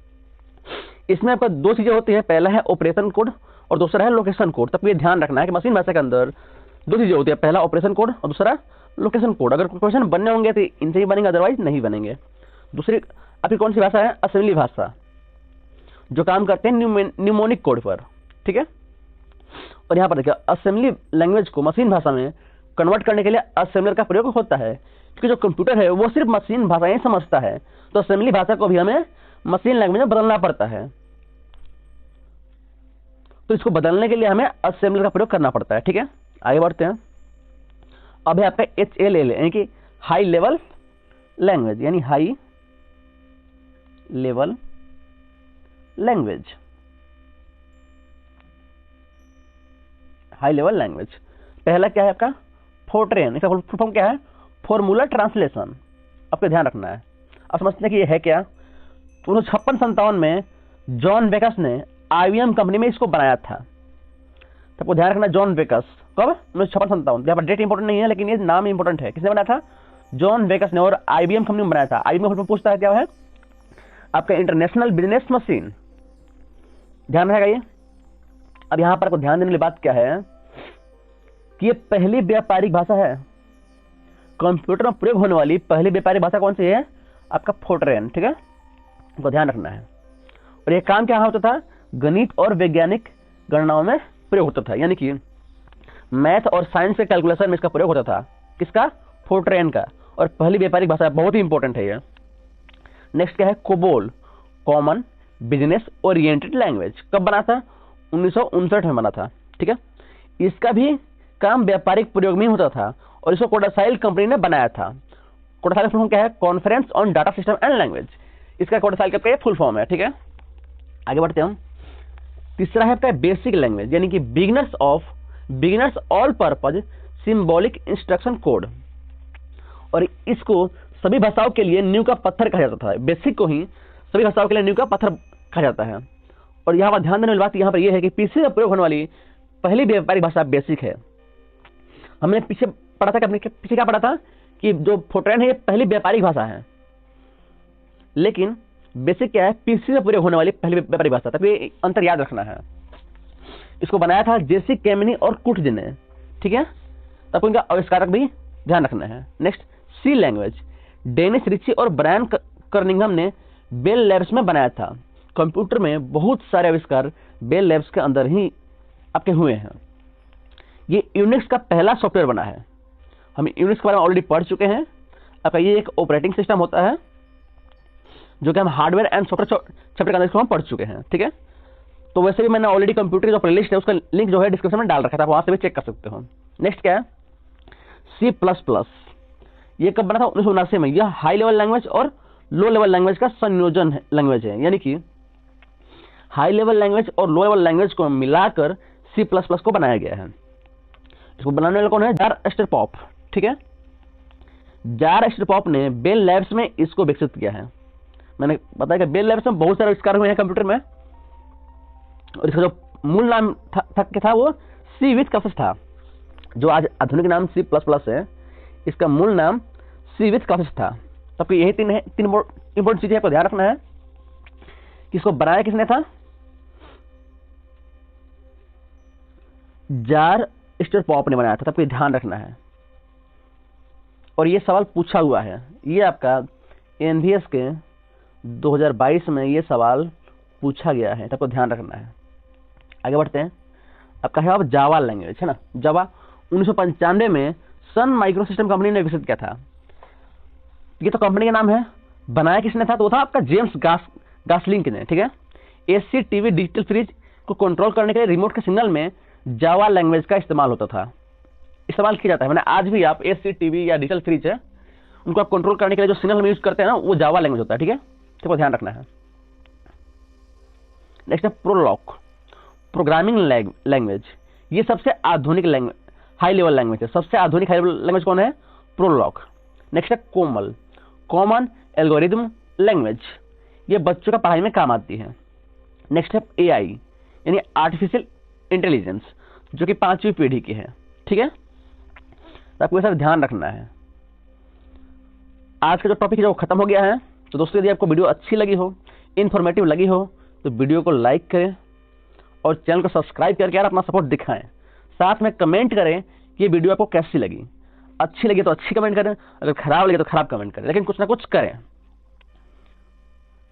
इसमें आपका दो चीजें होती है, पहला है ऑपरेशन कोड और दूसरा है लोकेशन कोड। तब ये ध्यान रखना है कि मशीन भाषा के अंदर दो चीजें होती है, पहला ऑपरेशन कोड और दूसरा लोकेशन कोड। अगर क्वेश्चन बनने होंगे तो इनसे ही बनेंगे, अदरवाइज नहीं बनेंगे। दूसरी आपकी कौन सी भाषा है? असेंबली भाषा, जो काम करते हैं न्यूमोनिक कोड पर, ठीक है। और यहाँ पर देखिए असेंबली लैंग्वेज को मशीन भाषा में कन्वर्ट करने के लिए असेंबलर का प्रयोग होता है, क्योंकि जो कंप्यूटर है वो सिर्फ मशीन भाषाएं समझता है, तो असेंबली भाषा को भी हमें मशीन लैंग्वेज में बदलना पड़ता है। तो इसको बदलने के लिए हमें असेंबलर का प्रयोग करना पड़ता है, ठीक है। आगे बढ़ते हैं। अब है आपका HLL, यानी कि हाई लेवल लैंग्वेज, यानी high level language. High level language पहला क्या है आपका? फोर्ट्रेन। इसका फुल फॉर्म क्या है? Formula translation. आपको ध्यान रखना है। अब समझते हैं कि ये है क्या। 1956-57 में जॉन बेकस ने IBM कंपनी में इसको बनाया था। तो आपको ध्यान रखना, जॉन बेकस कब? 1956-57। यहाँ पर डेट इंपॉर्टेंट नहीं है, लेकिन ये नाम इंपॉर्टेंट है। किसने बनाया था? जॉन बेकस ने, और IBM कंपनी में बनाया था। IBM में पूछता है क्या है आपका? International business machine. ध्यान रहेगा ये। अब यहां पर आपको ध्यान देने वाली बात क्या है कि ये पहली व्यापारिक भाषा है, कंप्यूटर में प्रयोग होने वाली पहली व्यापारिक भाषा कौन सी है? आपका फोर्ट्रेन, ठीक है। आपको ध्यान रखना है। और ये काम क्या होता था? गणित और वैज्ञानिक गणनाओं में प्रयोग होता था, यानी कि मैथ और साइंस के कैलकुलेशन में इसका प्रयोग होता था। किसका? फोर्ट्रेन का। और पहली व्यापारिक भाषा, बहुत ही इंपॉर्टेंट है ये। नेक्स्ट क्या है? COBOL, common business oriented language. कब बना था? 1959 में बना था, ठीक है। इसका भी काम व्यापारिक प्रयोग में होता था और इसको कोडासाइल कंपनी ने बनाया था। कोडासाइल फुल फॉर्म क्या है? Conference on data system and language. इसका कोडासाइल का फुल फॉर्म है, ठीक है। आगे बढ़ते हैं हम। तीसरा है आपका बेसिक लैंग्वेज, यानी कि beginners all purpose symbolic instruction code. और इसको सभी भाषाओं के लिए नींव का पत्थर कहा जाता था। बेसिक को ही सभी भाषाओं के लिए नींव का पत्थर कहा जाता है। और यहाँ पर ध्यान देने वाली बात यहाँ पर यह है कि पीसी में प्रयोग होने वाली पहली व्यापारिक भाषा बेसिक है। हमने पीछे पढ़ा था कि पीछे क्या पढ़ा था कि जो फोर्ट्रेन है ये पहली व्यापारिक भाषा है, लेकिन बेसिक क्या है? पीसी में प्रयोग होने वाली पहली व्यापारिक भाषा। तब ये अंतर याद रखना है। इसको बनाया था जेसी कैमिनी और कुट्ज ने, ठीक है। तब इनका आविष्कारक भी ध्यान रखना है। नेक्स्ट सी लैंग्वेज, डेनिस रिची और ब्रायन कर्निंघम ने बेल लैब्स में बनाया था। कंप्यूटर में बहुत सारे आविष्कार बेल लैब्स के अंदर ही आपके हुए हैं। ये यूनिक्स का पहला सॉफ्टवेयर बना है। हम यूनिक्स के बारे में ऑलरेडी पढ़ चुके हैं। आपका ये एक ऑपरेटिंग सिस्टम होता है जो कि हम हार्डवेयर एंड सॉफ्टवेयर चैप्टर के अंदर हम पढ़ चुके हैं, ठीक है। तो वैसे भी मैंने ऑलरेडी कंप्यूटर की जो प्लेलिस्ट है उसका लिंक जो है डिस्क्रिप्शन में डाल रखा था, आप वहां से भी चेक कर सकते हो। नेक्स्ट क्या है? C++। ये कब बना था? 1979 में। यह हाई लेवल लैंग्वेज और लो लेवल लैंग्वेज का संयोजन लैंग्वेज है, यानी कि हाई लेवल लैंग्वेज और लो लेवल लैंग्वेज को मिलाकर C++ को बनाया गया है। इसको बनाने वाला कौन है? जार एस्टरपॉप, ठीक है। जार एस्टरपॉप ने बेल लैब्स में इसको विकसित किया है। मैंने बताया कि बेल लैब्स में बहुत सारे आविष्कार हुए हैं कंप्यूटर में, और इसका जो मूल नाम था वो सी विथ कफिस था, जो आज आधुनिक नाम C++ है। इसका मूल नाम सी विथ कफिस था। तो यही तीन इंपॉर्टेंट चीजें आपको ध्यान रखना है कि इसको बनाया किसने था? जार एस्टरपॉप ने बनाया था। तब ध्यान रखना है। और ये सवाल पूछा हुआ है, ये आपका एनवीएस के 2022 में ये सवाल पूछा गया है, तब ध्यान रखना है। आगे बढ़ते हैं। आपका है अब जावा लैंग्वेज, है ना। जावा 1995 में सन माइक्रो सिस्टम कंपनी ने विकसित किया था। ये तो कंपनी का नाम है। बनाया किसने था? तो वो था आपका जेम्स गासलिंग ने, ठीक है। एसी टीवी डिजिटल फ्रिज को कंट्रोल करने के लिए रिमोट के सिग्नल में जावा लैंग्वेज का इस्तेमाल होता था, इस्तेमाल किया जाता है। मैंने आज भी आप एसी टीवी या डिजिटल फ्रिज है उनको आप कंट्रोल करने के लिए जो सिग्नल हम यूज करते हैं ना, वो जावा लैंग्वेज होता है, ठीक है। तो ध्यान रखना है। नेक्स्ट है प्रोलॉग, प्रोग्रामिंग लैंग्वेज। ये सबसे आधुनिक लैंग्वेज, हाई लेवल लैंग्वेज है। सबसे आधुनिक हाई लेवल लैंग्वेज कौन है? प्रोलॉग। नेक्स्ट है कोमल, कॉमन एल्गोरिथम लैंग्वेज। ये बच्चों का पढ़ाई में काम आती है। नेक्स्ट है एआई, यानी आर्टिफिशियल इंटेलिजेंस, जो कि 5वीं पीढ़ी की है, ठीक है। तो आपको ये सब ध्यान रखना है। आज का जो टॉपिक है वो खत्म हो गया है। तो दोस्तों यदि आपको वीडियो अच्छी लगी हो, इन्फॉर्मेटिव लगी हो, तो वीडियो को लाइक करें और चैनल को सब्सक्राइब करके यार अपना सपोर्ट दिखाएं। साथ में कमेंट करें कि ये वीडियो आपको कैसी लगी। अच्छी लगी तो अच्छी कमेंट करें, अगर खराब लगे तो खराब कमेंट करें, लेकिन कुछ ना कुछ करें।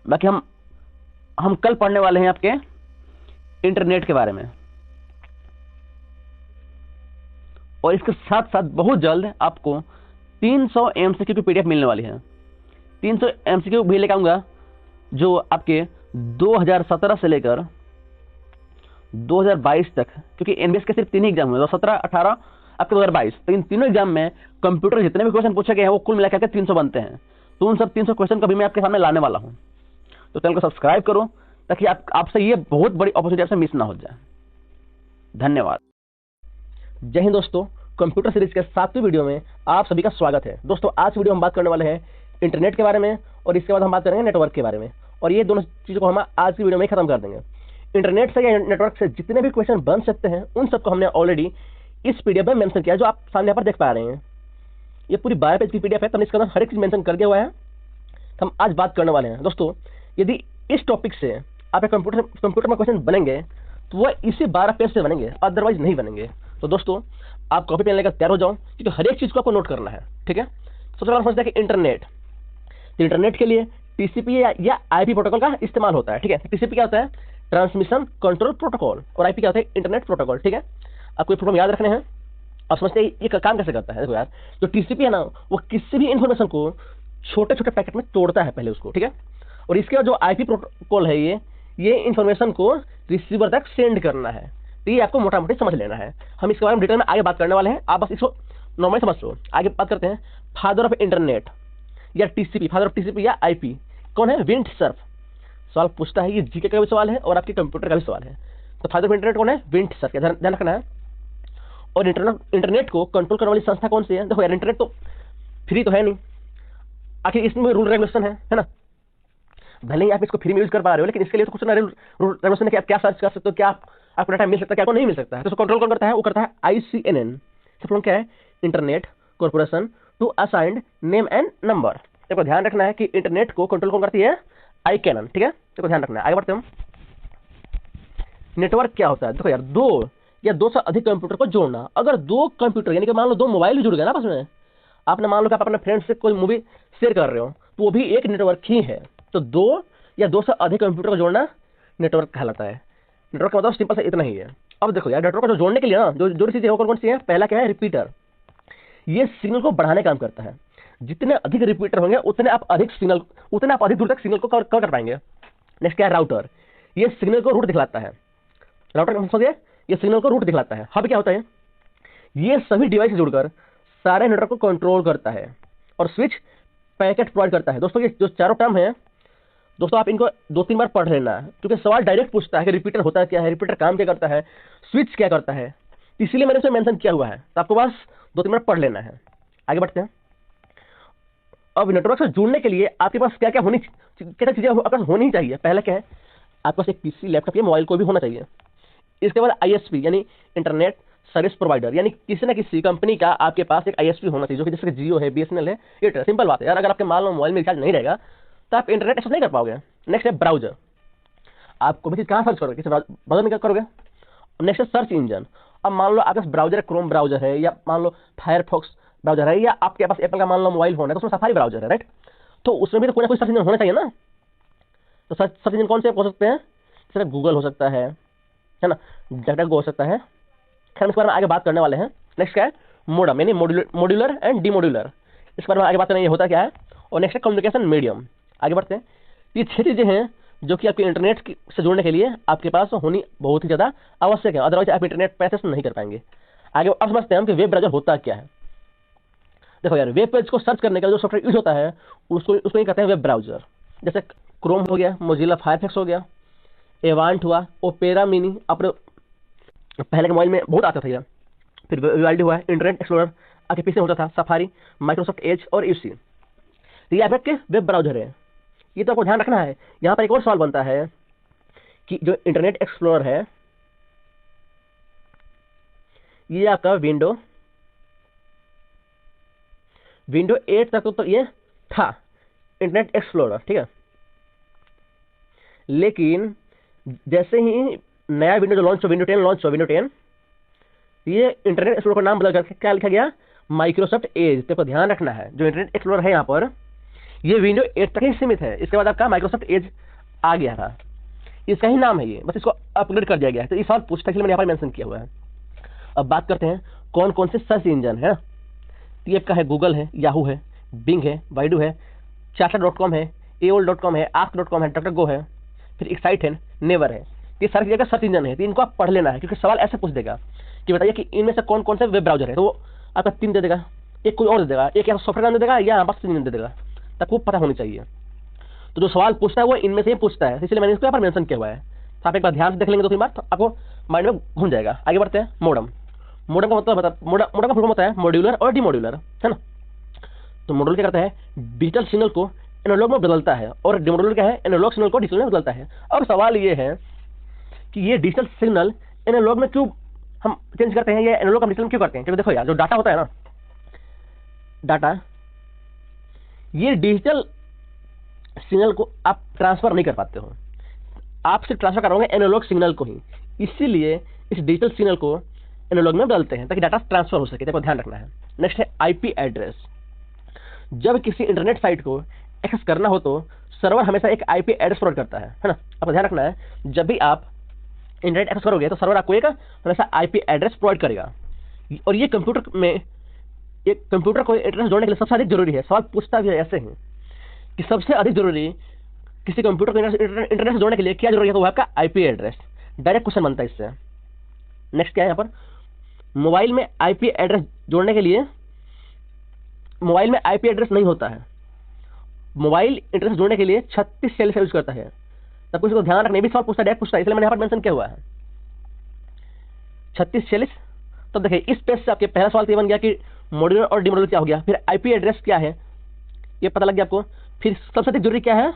बाकी हम कल पढ़ने वाले हैं आपके इंटरनेट के बारे में, और इसके साथ साथ बहुत जल्द आपको 300 एमसीक्यू की पीडीएफ मिलने वाली है। 300 एमसीक्यू भी लेकर आऊंगा जो आपके 2017 से लेकर 2022 तक, क्योंकि एनबीएस के सिर्फ 3 ही एग्जाम हुए, 2017, 18 आपके 2022, तो इन तीनों एग्जाम में कंप्यूटर जितने भी क्वेश्चन पूछे गए हैं वो कुल मिलाकर के 300 बनते हैं। तो उन सब 300 क्वेश्चन का भी मैं आपके सामने लाने वाला हूं। तो चैनल को सब्सक्राइब करो ताकि आपसे ये बहुत बड़ी अपॉर्चुनिटी आपसे मिस ना हो जाए। धन्यवाद। जय हिंद दोस्तों, कंप्यूटर सीरीज के 7वीं वीडियो में आप सभी का स्वागत है। दोस्तों आज वीडियो हम बात करने वाले हैं इंटरनेट के बारे में, और इसके बाद हम बात करेंगे नेटवर्क के बारे में, और ये दोनों चीजों को हम आज की वीडियो में खत्म कर देंगे। इंटरनेट से या नेटवर्क से जितने भी क्वेश्चन बन सकते हैं उन सबको हमने ऑलरेडी इस पीडीएफ में मेंशन किया है, जो आप सामने यहाँ पर देख पा रहे हैं। ये पूरी 12 पेज की पीडीएफ है, तो इसके अंदर हर एक चीज मेंशन कर दिया हुआ है। तो हम आज बात करने वाले हैं। दोस्तों यदि इस टॉपिक से आप कंप्यूटर में क्वेश्चन बनेंगे तो वह इसी 12 पेज से बनेंगे, अदरवाइज नहीं बनेंगे। तो दोस्तों आप कॉपी पेन लेकर तैयार हो जाओ, क्योंकि हर एक चीज को आपको नोट करना है। ठीक है, सबसे पहले समझते हैं कि इंटरनेट, तो इंटरनेट के लिए टीसीपी या आईपी प्रोटोकॉल का इस्तेमाल होता है। ठीक है, टीसीपी क्या होता है? ट्रांसमिशन कंट्रोल प्रोटोकॉल, और आईपी क्या होता है? Internet protocol. ठीक है, आपको ये प्रोग्राम याद रखने हैं। आप समझते हैं ये काम कैसे करता है? देखो यार, जो टीसीपी है ना, वो किसी भी इंफॉर्मेशन को छोटे छोटे पैकेट में तोड़ता है पहले उसको। ठीक है, और इसके बाद जो आईपी प्रोटोकॉल है ये इंफॉर्मेशन को रिसीवर तक सेंड करना है। तो ये आपको मोटा मोटी समझ लेना है। हम इसके बारे में डिटेल में आगे बात करने वाले हैं, आप बस इसको नॉर्मली समझ लो। आगे बात करते हैं फादर ऑफ इंटरनेट या टीसीपी, फादर ऑफ टीसीपी या आईपी कौन है? विंडसर्फ। सवाल पूछता है, ये जीके का भी सवाल है और आपके कंप्यूटर का भी सवाल है। तो फादर ऑफ इंटरनेट कौन है? विंडसर्फ, ध्यान रखना है। और इंटरनेट को कंट्रोल करने वाली संस्था कौन सी है? देखो यार, इंटरनेट तो फ्री तो है नहीं, आखिर इसमें रूल रेगुलेशन है ना। भले ही आप इसको फ्री में यूज कर पा रहे हो, लेकिन इसके लिए तो कुछ ना रूल रेगुलेशन है कि आप क्या सर्च कर सकते हो, क्या आपको डाटा मिल सकता है, क्या आपको नहीं मिल सकता है। तो उसको कंट्रोल कौन करता है? वो करता है ICNN। क्या है? Internet corporation to assigned name and number. देखो ध्यान रखना है कि इंटरनेट को कंट्रोल कौन करती है? ICANN। ठीक है, देखो ध्यान रखना है। आगे बढ़ते हैं। नेटवर्क क्या होता है? देखो यार, 2 या 2 से अधिक कंप्यूटर को जोड़ना। अगर 2 कंप्यूटर यानी कि मान लो 2 मोबाइल जुड़ गए ना आपस में, आपने मान लो कि आप अपने फ्रेंड से कोई मूवी शेयर कर रहे हो, तो वो भी एक नेटवर्क ही है। तो 2 या 2 से अधिक कंप्यूटर को जोड़ना नेटवर्क कहलाता है। नेटवर्क का मतलब सिंपल से इतना ही है। अब देखो यार, नेटवर्क को जोड़ने के लिए ना जो चीजें कौन कौन सी है? पहला क्या है? रिपीटर। ये सिग्नल को बढ़ाने का काम करता है। जितने अधिक रिपीटर होंगे उतने आप अधिक दूर तक सिग्नल को कवर कर पाएंगे। नेक्स्ट क्या है? राउटर। ये सिग्नल को रूट दिखलाता है। राउटर का मतलब ये सिग्नल को रूट दिखलाता है। हब क्या होता है? ये सभी डिवाइस जुड़कर सारे नेटवर्क को कंट्रोल करता है। और स्विच पैकेट प्रोवाइड करता है। दोस्तों ये जो चारों टर्म है, दोस्तों आप इनको 2-3 बार पढ़ लेना है, क्योंकि सवाल डायरेक्ट पूछता है कि रिपीटर होता है क्या है, रिपीटर काम क्या करता है, स्विच क्या करता है, इसलिए मैंने इसे मेंशन किया हुआ है। तो आपको बस 2-3 बार पढ़ लेना है। आगे बढ़ते हैं। अब नेटवर्क से जुड़ने के लिए आपके पास क्या क्या चीजें आपके पास होनी चाहिए? पहले क्या है? आपके पास एक पीसी, लैपटॉप या मोबाइल कोई भी होना चाहिए। इसके बाद ISP यानी इंटरनेट सर्विस प्रोवाइडर, यानी किसी ना किसी कंपनी का आपके पास एक ISP होना चाहिए, जो कि जैसे जियो है, BSNL है, एयरटेल। सिंपल बात है यार, अगर आपके मान लो मोबाइल में रिचार्ज नहीं रहेगा तो आप इंटरनेट एक्सेस नहीं कर पाओगे। नेक्स्ट है ब्राउजर। आप कोई भी चीज कहाँ सर्च करोगे? किसी ब्राउजर में क्या करोगे? नेक्स्ट है सर्च इंजन। अब मान लो आपके पास ब्राउजर है, क्रोम ब्राउजर है, या मान लो फायरफॉक्स ब्राउजर है, या आपके पास एप्पल का मान लो मोबाइल फोन है तो उसमें सफारी ब्राउजर है, राइट। तो उसमें भी तो कोई ना कोई सर्च इंजन होना चाहिए ना। तो सर्च इंजन कौन से हो सकते हैं? जैसे गूगल हो सकता है ना, डकडक हो सकता है। खैर हम इस बारे में आगे बात करने वाले हैं। नेक्स्ट क्या है? मोडम यानी मॉड्यूलर एंड डीमॉड्यूलर। इस बारे में आगे बात करेंगे होता क्या है। और नेक्स्ट है कम्युनिकेशन मीडियम। आगे बढ़ते हैं। ये 6 चीजें हैं जो कि आपके इंटरनेट से जुड़ने के लिए आपके पास होनी बहुत ही ज्यादा आवश्यक है, अदरवाइज आप इंटरनेट पे एक्सेस नहीं कर पाएंगे। आगे अब समझते हैं हम कि वेब ब्राउजर होता क्या है। देखो यार, वेब पेज को सर्च करने का जो सॉफ्टवेयर यूज होता है उसको ही कहते हैं वेब ब्राउजर। जैसे क्रोम हो गया, मोजिला फायरफॉक्स हो गया, एवांट हुआ, ओपेरा मिनी, अपने पहले के मोबाइल में बहुत आता था ये। फिर विवाल्डी हुआ, इंटरनेट एक्सप्लोरर आपके पीछे होता था, सफारी, माइक्रोसॉफ्ट एज और यूसी। तो ये आपके वेब ब्राउजर है। ये तो आपको ध्यान रखना है। यहां पर एक और सवाल बनता है कि जो इंटरनेट एक्सप्लोरर है ये आपका विंडो 8 तक तो ये था इंटरनेट एक्सप्लोरर, ठीक है। लेकिन जैसे ही नया विंडो जो लॉन्च हो, विंडो 10 लॉन्च हो, विंडो 10, ये इंटरनेट एक्सप्लोरर का नाम बदल करके क्या लिखा गया, माइक्रोसॉफ्ट एज। तो ध्यान रखना है, जो इंटरनेट एक्सप्लोरर है यहाँ पर, ये विंडो 8 तक ही सीमित है। इसके बाद आपका माइक्रोसॉफ्ट एज आ गया था, इसका ही नाम है ये, बस इसको अपग्रेड कर दिया गया है। तो इस सवाल पूछता है, इसलिए मैंने यहाँ पर मेंशन किया हुआ है। अब बात करते हैं कौन कौन से सर्च इंजन है। ये का है, गूगल है, याहू है, बिंग है, बाइडू है, चार्टर.com है, AOL.com है, ask.com है, डॉक्टर गो है, फिर एक साइट है, नेवर है। ये सारी चीज़ें का सर्च इंजन है, तो इनको आप पढ़ लेना है, क्योंकि सवाल ऐसे पूछ देगा कि बताइए कि इनमें से कौन कौन से वेब ब्राउजर है, तो वो आपका 3 दे देगा, एक कोई और दे देगा, एक सॉफ्टवेयर नाम दे देगा, या बस इंजन दे देगा, तक वो पता होनी चाहिए। तो जो सवाल पूछता है वो इनमें से ही पूछता है, इसलिए मैंने इसको यहाँ पर मेंशन किया हुआ है। तो आप एक बार ध्यान से देख लेंगे 2-3 बार, तो आपको माइंड में घूम जाएगा। आगे बढ़ते हैं। मोडम। मोडम का मतलब बता, मोडम का फुल फॉर्म होता है मॉड्यूलर और डीमॉड्यूलर, है ना। तो मॉड्यूलर क्या करता है, डिजिटल सिग्नल को एनालॉग में बदलता है, और डीमॉड्यूलर क्या है, एनालॉग सिग्नल को डिजिटल में बदलता है। और सवाल ये है कि ये डिजिटल सिग्नल एनालॉग में क्यों हम चेंज करते हैं, ये एनालॉग हम डिजिटल में क्यों करते हैं। क्योंकि देखो यार, जो डाटा होता है ना, डाटा ये डिजिटल सिग्नल को आप ट्रांसफर नहीं कर पाते हो, आप सिर्फ ट्रांसफर करोगे एनालॉग सिग्नल को ही, इसीलिए इस डिजिटल सिग्नल को एनालॉग में बदलते हैं ताकि डाटा ट्रांसफर हो सके। देखो ध्यान रखना है। नेक्स्ट है आईपी एड्रेस। जब किसी इंटरनेट साइट को एक्सेस करना हो तो सर्वर हमेशा एक आईपी एड्रेस प्रोवाइड करता है ना। आपको ध्यान रखना है, जब भी आप इंटरनेट एक्सेस करोगे तो सर्वर आपको एक हमेशा आईपी एड्रेस प्रोवाइड करेगा, और ये कंप्यूटर में, एक कंप्यूटर को इंटरनेट जोड़ने के लिए सबसे अधिक जरूरी है। सवाल पूछता भी है ऐसे ही कि सबसे अधिक जरूरी किसी कंप्यूटर को इंटरनेट से जोड़ने के लिए क्या जरूरी है, तो वो आपका आईपी एड्रेस। डायरेक्ट क्वेश्चन बनता है इससे। नेक्स्ट क्या है यहाँ पर, मोबाइल में आईपी एड्रेस जोड़ने के लिए, मोबाइल में आईपी एड्रेस नहीं होता है, मोबाइल इंटरनेट से जोड़ने के लिए 3646 यूज करता है। तब कुछ को ध्यान रखना, भी सवाल पूछता है, डायरेक्ट पूछता है, इसलिए मैंने यहाँ पर मेंशन किया हुआ है 3646। तब देखिए इस पेज से आपके पहला सवाल तो ये बन गया कि मॉड्यूलर और डीमॉड्यूलर क्या हो गया, फिर आईपी एड्रेस क्या है ये पता लग गया आपको, फिर सबसे अधिक जरूरी क्या है,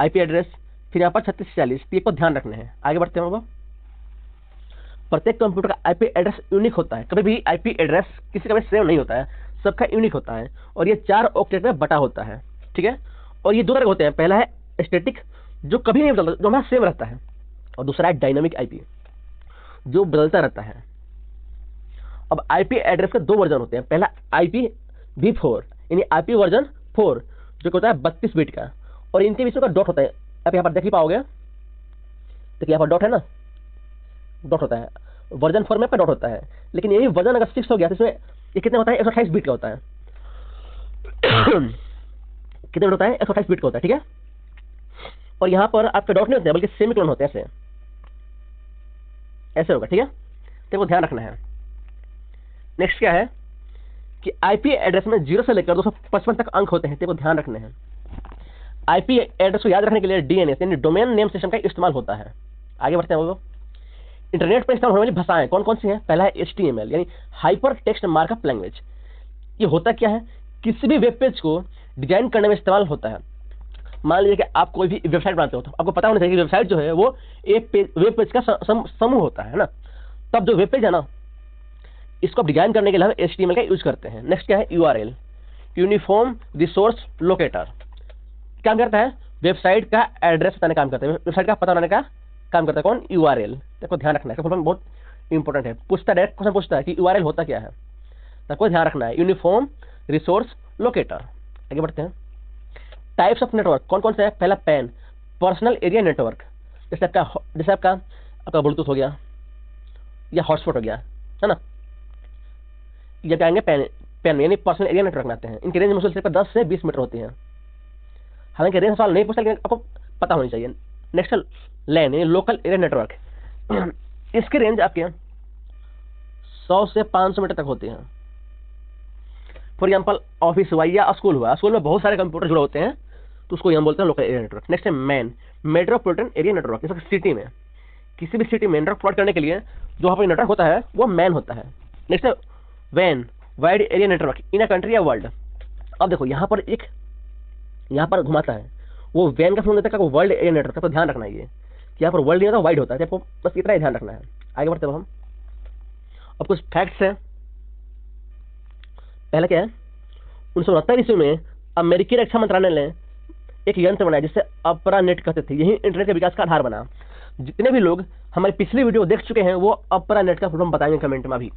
आईपी एड्रेस, फिर यहाँ पर 3646। ये को ध्यान रखना है। आगे बढ़ते हैं। प्रत्येक कंप्यूटर का आईपी एड्रेस यूनिक होता है, कभी भी आईपी एड्रेस किसी का भी सेम नहीं होता है, सबका यूनिक होता है, और ये 4 ऑक्टेट में बटा होता है, ठीक है। और ये 2 तरह होते हैं, पहला है स्टैटिक जो कभी नहीं बदलता, जो हमारा सेम रहता है, और दूसरा है डायनामिक आईपी जो बदलता रहता है। अब आईपी एड्रेस के 2 वर्जन होते हैं, पहला IPv4 यानी आईपी वर्जन 4 जो होता है 32 बिट का, और इनके बीच में का डॉट होता है, आप यहाँ पर देख ही पाओगे, देखिए यहाँ पर डॉट है ना, डॉट होता है, वर्जन 4 में आपका डॉट होता है। लेकिन यही वर्जन अगर 6 हो गया तो इसमें ये कितने होता है, 128 बिट का होता है कितने बिट होता है, 128 बिट का होता है, ठीक है। और यहाँ पर आपके डॉट नहीं होते हैं, बल्कि सेमीकोलन होते हैं, ऐसे ऐसे होगा, ठीक है। तो वो ध्यान रखना है। नेक्स्ट क्या है कि आईपी एड्रेस में 0 से लेकर 255 तक अंक होते हैं, तो ध्यान रखने हैं। आईपी एड्रेस को याद रखने के लिए डीएनएस यानी डोमेन नेम सिस्टम का इस्तेमाल होता है। आगे बढ़ते हैं। वो इंटरनेट पर इस्तेमाल होने वाली भाषाएं कौन कौन सी हैं, पहला है HTML यानी हाइपर टेक्स्ट मार्कअप लैंग्वेज। ये होता क्या है, किसी भी वेब पेज को डिजाइन करने में इस्तेमाल होता है। मान लीजिए कि आप कोई भी वेबसाइट बनाते हो, तो आपको पता होना चाहिए कि वेबसाइट जो है वो एक वेब पेज का समूह होता है ना। तब जो वेब पेज है ना, इसको डिजाइन करने के लिए हम HTML का यूज करते हैं। नेक्स्ट क्या है, URL यूनिफॉर्म रिसोर्स लोकेटर, काम करता है वेबसाइट का एड्रेस बताने का काम करता है, वेबसाइट का पता बनाने का काम करता है कौन, URL। देखो ध्यान रखना है, बहुत इंपॉर्टेंट है, पूछता है, डायरेक्ट क्वेश्चन पूछता है कि URL होता क्या है, तो ध्यान रखना है, यूनिफॉर्म रिसोर्स लोकेटर। आगे बढ़ते हैं। टाइप्स ऑफ नेटवर्क कौन कौन से है, पहला पैन पर्सनल एरिया नेटवर्क, जैसे आपका ब्लूटूथ हो गया या हॉटस्पॉट हो गया, है ना। ये क्या आएंगे, पैन यानी पर्सनल एरिया नेटवर्क बनाते हैं। इनकी रेंज मुश्किल से 10 से 20 मीटर होती है। हालांकि रेंज सवाल नहीं पूछता, लेकिन आपको पता होनी चाहिए। नेक्स्ट लैन यानी लोकल एरिया नेटवर्क, इसकी रेंज आपके 100 से 500 मीटर तक होती है। फॉर एग्जाम्पल ऑफिस हुआ या स्कूल हुआ, स्कूल में बहुत सारे कंप्यूटर जुड़े होते हैं, तो उसको हम बोलते हैं लोकल एरिया नेटवर्क। नेक्स्ट है मैन मेट्रोपॉलिटन एरिया नेटवर्क, जैसे सिटी में, किसी भी सिटी में नेटवर्क प्रोवाइड करने के लिए जो वहाँ पर नेटवर्क होता है वो मैन होता है। नेक्स्ट है वैन wide area network in a country या वर्ल्ड। अब देखो यहाँ पर घुमाता है, वो वैन का फॉर्म देता है वर्ल्ड एरिया नेटवर्क, तो ध्यान रखना ये कि यहाँ पर वर्ल्ड नहीं होता, वाइड होता है, आपको बस इतना ही ध्यान रखना है। आगे बढ़ते हैं हम। अब कुछ फैक्ट्स हैं। पहला क्या है, 1969 ईस्वी में अमेरिकी रक्षा मंत्रालय ने एक यंत्र बनाया जिससे अपरा नेट कहते थे। यही इंटरनेट के विकास का आधार बना। जितने भी लोग हमारी पिछली वीडियो देख चुके हैं वो अपरा नेट का फुल बताएंगे कमेंट में। अभी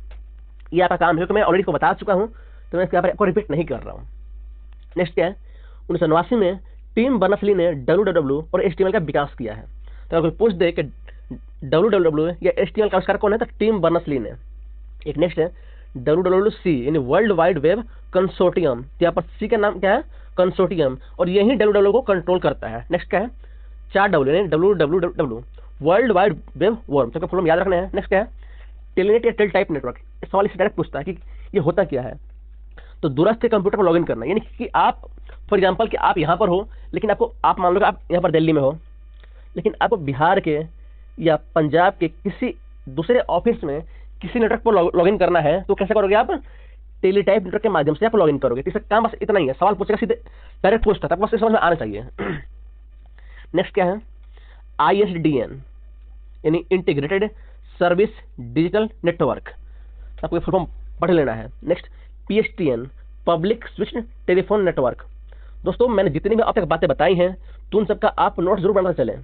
ये आपका काम है कि मैं ऑलरेडी को बता चुका हूं, तो मैं इसके आपको रिपीट नहीं कर रहा हूं। नेक्स्ट क्या है, 1989 में टिम बर्नर्स-ली ने www और HTML का विकास किया है। तो अगर कोई पूछ दे कि www या HTML का आविष्कार कौन है, तो टिम बर्नर्स-ली ने। एक नेक्स्ट है WWC यानी वर्ल्ड वाइड वेब कंसोर्टियम। यहाँ पर सी का नाम क्या है, कंसोर्टियम, और यही www को कंट्रोल करता है। नेक्स्ट क्या है, 4W यानी www world wide web worm. तो फुल याद रखना है। नेक्स्ट क्या है, टेलनेट या टेल टाइप नेटवर्क। इस सवाल इससे डायरेक्ट पूछता है कि ये होता क्या है। तो दूरस्थ के कंप्यूटर पर लॉगिन करना, यानी कि आप फॉर एग्जांपल कि आप यहाँ पर हो, लेकिन आप मान लो कि आप यहाँ पर दिल्ली में हो, लेकिन आप बिहार के या पंजाब के किसी दूसरे ऑफिस में किसी नेटवर्क पर लॉगिन करना है, तो कैसे करोगे आप, टेलीटाइप नेटवर्क के माध्यम से आप लॉगिन करोगे। तो इसका काम बस इतना ही है। सवाल पूछेगा सीधे डायरेक्ट पूछता था, बस समझ में आना चाहिए। नेक्स्ट क्या है, ISDN यानी इंटीग्रेटेड सर्विस डिजिटल नेटवर्क। आपको ये फुल फॉर्म पढ़ लेना है। Next PSTN public switched telephone network. दोस्तों मैंने जितनी भी अब तक बातें बताई हैं तो उन सबका आप नोट जरूर बनाते चलें,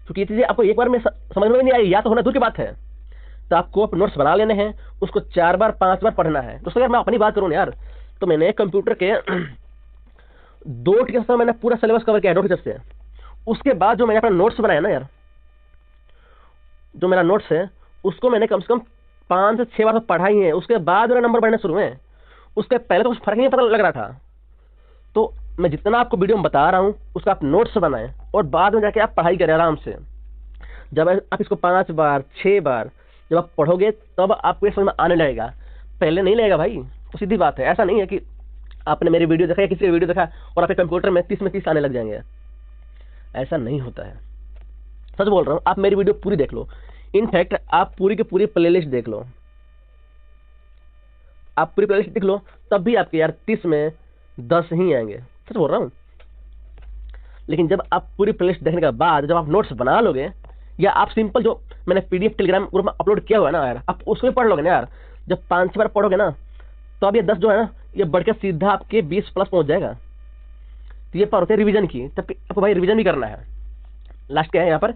क्योंकि ये चीजें आपको एक बार में समझ में नहीं आई, या तो होना दूर की बात है। तो आपको नोट्स बना लेने हैं, उसको 4 बार 5 बार पढ़ना है। दोस्तों अगर मैं अपनी बात करूँ यार, तो मैंने कंप्यूटर के 2 टीचर से मैंने पूरा सिलेबस कवर किया है, 2 टीचर से। उसके बाद जो मैंने अपना नोट्स बनाया ना यार, जो मेरा नोट्स है उसको मैंने कम से कम 5 से 6 बार तो पढ़ा ही है। उसके बाद मेरा नंबर बढ़ने शुरू हुए। उसके पहले तो कुछ फर्क नहीं पता लग रहा था। तो मैं जितना आपको वीडियो में बता रहा हूं उसका आप नोट्स बनाएं और बाद में जाके आप पढ़ाई करें आराम से। जब आप इसको 5 बार 6 बार जब आप पढ़ोगे तब आपको ये समझ में आने लगेगा, पहले नहीं लगेगा भाई। तो सीधी बात है, ऐसा नहीं है कि आपने मेरी वीडियो देखा या किसी वीडियो देखा और आपके कंप्यूटर में 30 आने लग जाएंगे, ऐसा नहीं होता है। सच बोल रहा हूं, आप मेरी वीडियो पूरी देख लो। इनफैक्ट आप पूरी की पूरी प्लेलिस्ट देख लो, आप पूरी प्लेलिस्ट देख लो, तब भी आपके यार 30 में 10 ही आएंगे। सच बोल रहा हूं। लेकिन जब आप पूरी प्लेलिस्ट देखने के बाद जब आप नोट्स बना लोगे, या आप सिंपल जो मैंने PDF टेलीग्राम ग्रुप में अपलोड किया हुआ है ना यार, आप उसमें पढ़ लोगे ना यार, जब 5-6 बार पढ़ोगे ना, तो अब ये 10 जो है ना, ये बढ़ के सीधा आपके 20 प्लस पहुंच जाएगा। तो ये पर होते हैं रिविजन की, तब आपको भाई रिविजन भी करना है। लास्ट क्या है यहाँ पर,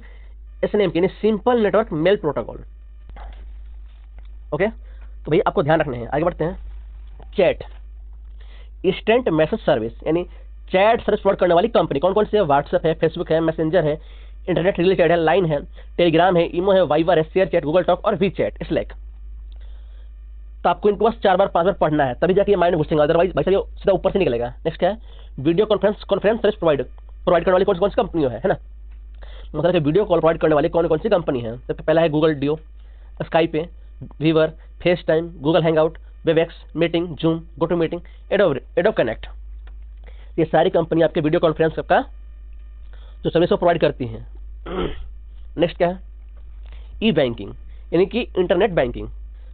SNMP यानी simple network mail protocol. Okay, तो भाई आपको ध्यान रखने हैं। आगे बढ़ते हैं। चैट इंस्टेंट मैसेज सर्विस यानी चैट सर्विस प्रोवाइड करने वाली कंपनी कौन कौन सी है, व्हाट्सएप है, फेसबुक है, मैसेंजर है, इंटरनेट रिलेटेड है, लाइन है, टेलीग्राम है, इमो है, वाइबर है, शेयर चैट, गूगल टॉक और वी चैट, स्लैक। तो आपको इनको बस 4 बार 5 बार पढ़ना है, तभी जाके ये माइंड में घुसेंगे, अदरवाइज भाई साहब सीधा ऊपर से निकलेगा। नेक्स्ट क्या है, वीडियो कॉन्फ्रेंस सर्विस प्रोवाइड करने वाली कौन सी कंपनी है ना, मतलब कि वीडियो कॉल प्रोवाइड करने वाली कौन कौन सी कंपनी है। तो पहला है गूगल डियो, स्काइप है, Viber, FaceTime, Google Hangout, WebEx, meeting, Zoom, GoTo meeting, Adobe Connect. ये सारी कंपनी आपके वीडियो कॉन्फ्रेंस का जो सर्विस प्रोवाइड करती हैं। नेक्स्ट क्या है, ई बैंकिंग यानी कि इंटरनेट बैंकिंग।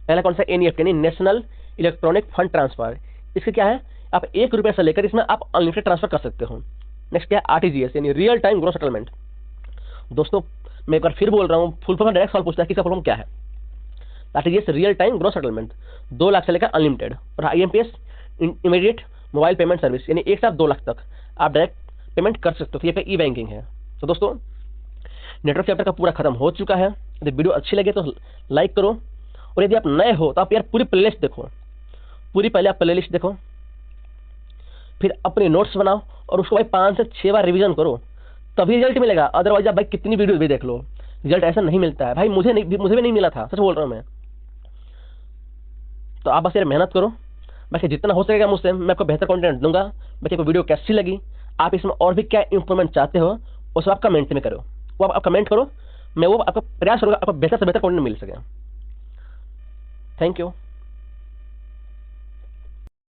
पहला कौन सा, NEFT यानी नेशनल इलेक्ट्रॉनिक फंड ट्रांसफर। इसके क्या है, आप 1 रुपये से लेकर इसमें आप अनलिमिटेड ट्रांसफर कर सकते हो। नेक्स्ट क्या है, RTGS यानी रियल टाइम ग्रोस सेटलमेंट। दोस्तों मैं एक बार फिर बोल रहा हूँ, फुल फॉर्म डायरेक्ट सवाल पूछता है कि इसका फुल फॉर्म क्या है। RTGS real time gross settlement, 2 lakh से लेकर अनलिमिटेड। और IMPS immediate mobile payment service यानी 1 से 2 लाख तक आप डायरेक्ट पेमेंट कर सकते हो। तो ये पे ई बैंकिंग है। तो दोस्तों नेटवर्क चैप्टर का पूरा खत्म हो चुका है। यदि वीडियो अच्छी लगे तो लाइक करो, और यदि आप नए हो तो आप यार पूरी प्लेलिस्ट देखो, पूरी पहले आप प्लेलिस्ट देखो, फिर अपने नोट्स बनाओ और उसको भाई 5 से 6 बार रिवीजन करो, तभी रिजल्ट मिलेगा। अदरवाइज आप भाई कितनी वीडियो भी देख लो, रिजल्ट ऐसा नहीं मिलता है भाई। मुझे भी नहीं मिला था, सच बोल रहा हूँ मैं। तो आप बस यार मेहनत करो, बाकी जितना हो सकेगा मुझसे मैं आपको बेहतर कंटेंट दूंगा। बाकी को वीडियो कैसी लगी, आप इसमें और भी क्या इंप्रूवमेंट चाहते हो, उस आप कमेंट में करो, वो आप कमेंट करो, मैं वो आपका प्रयास करूँगा आपको बेहतर से बेहतर कंटेंट मिल सके। Thank you.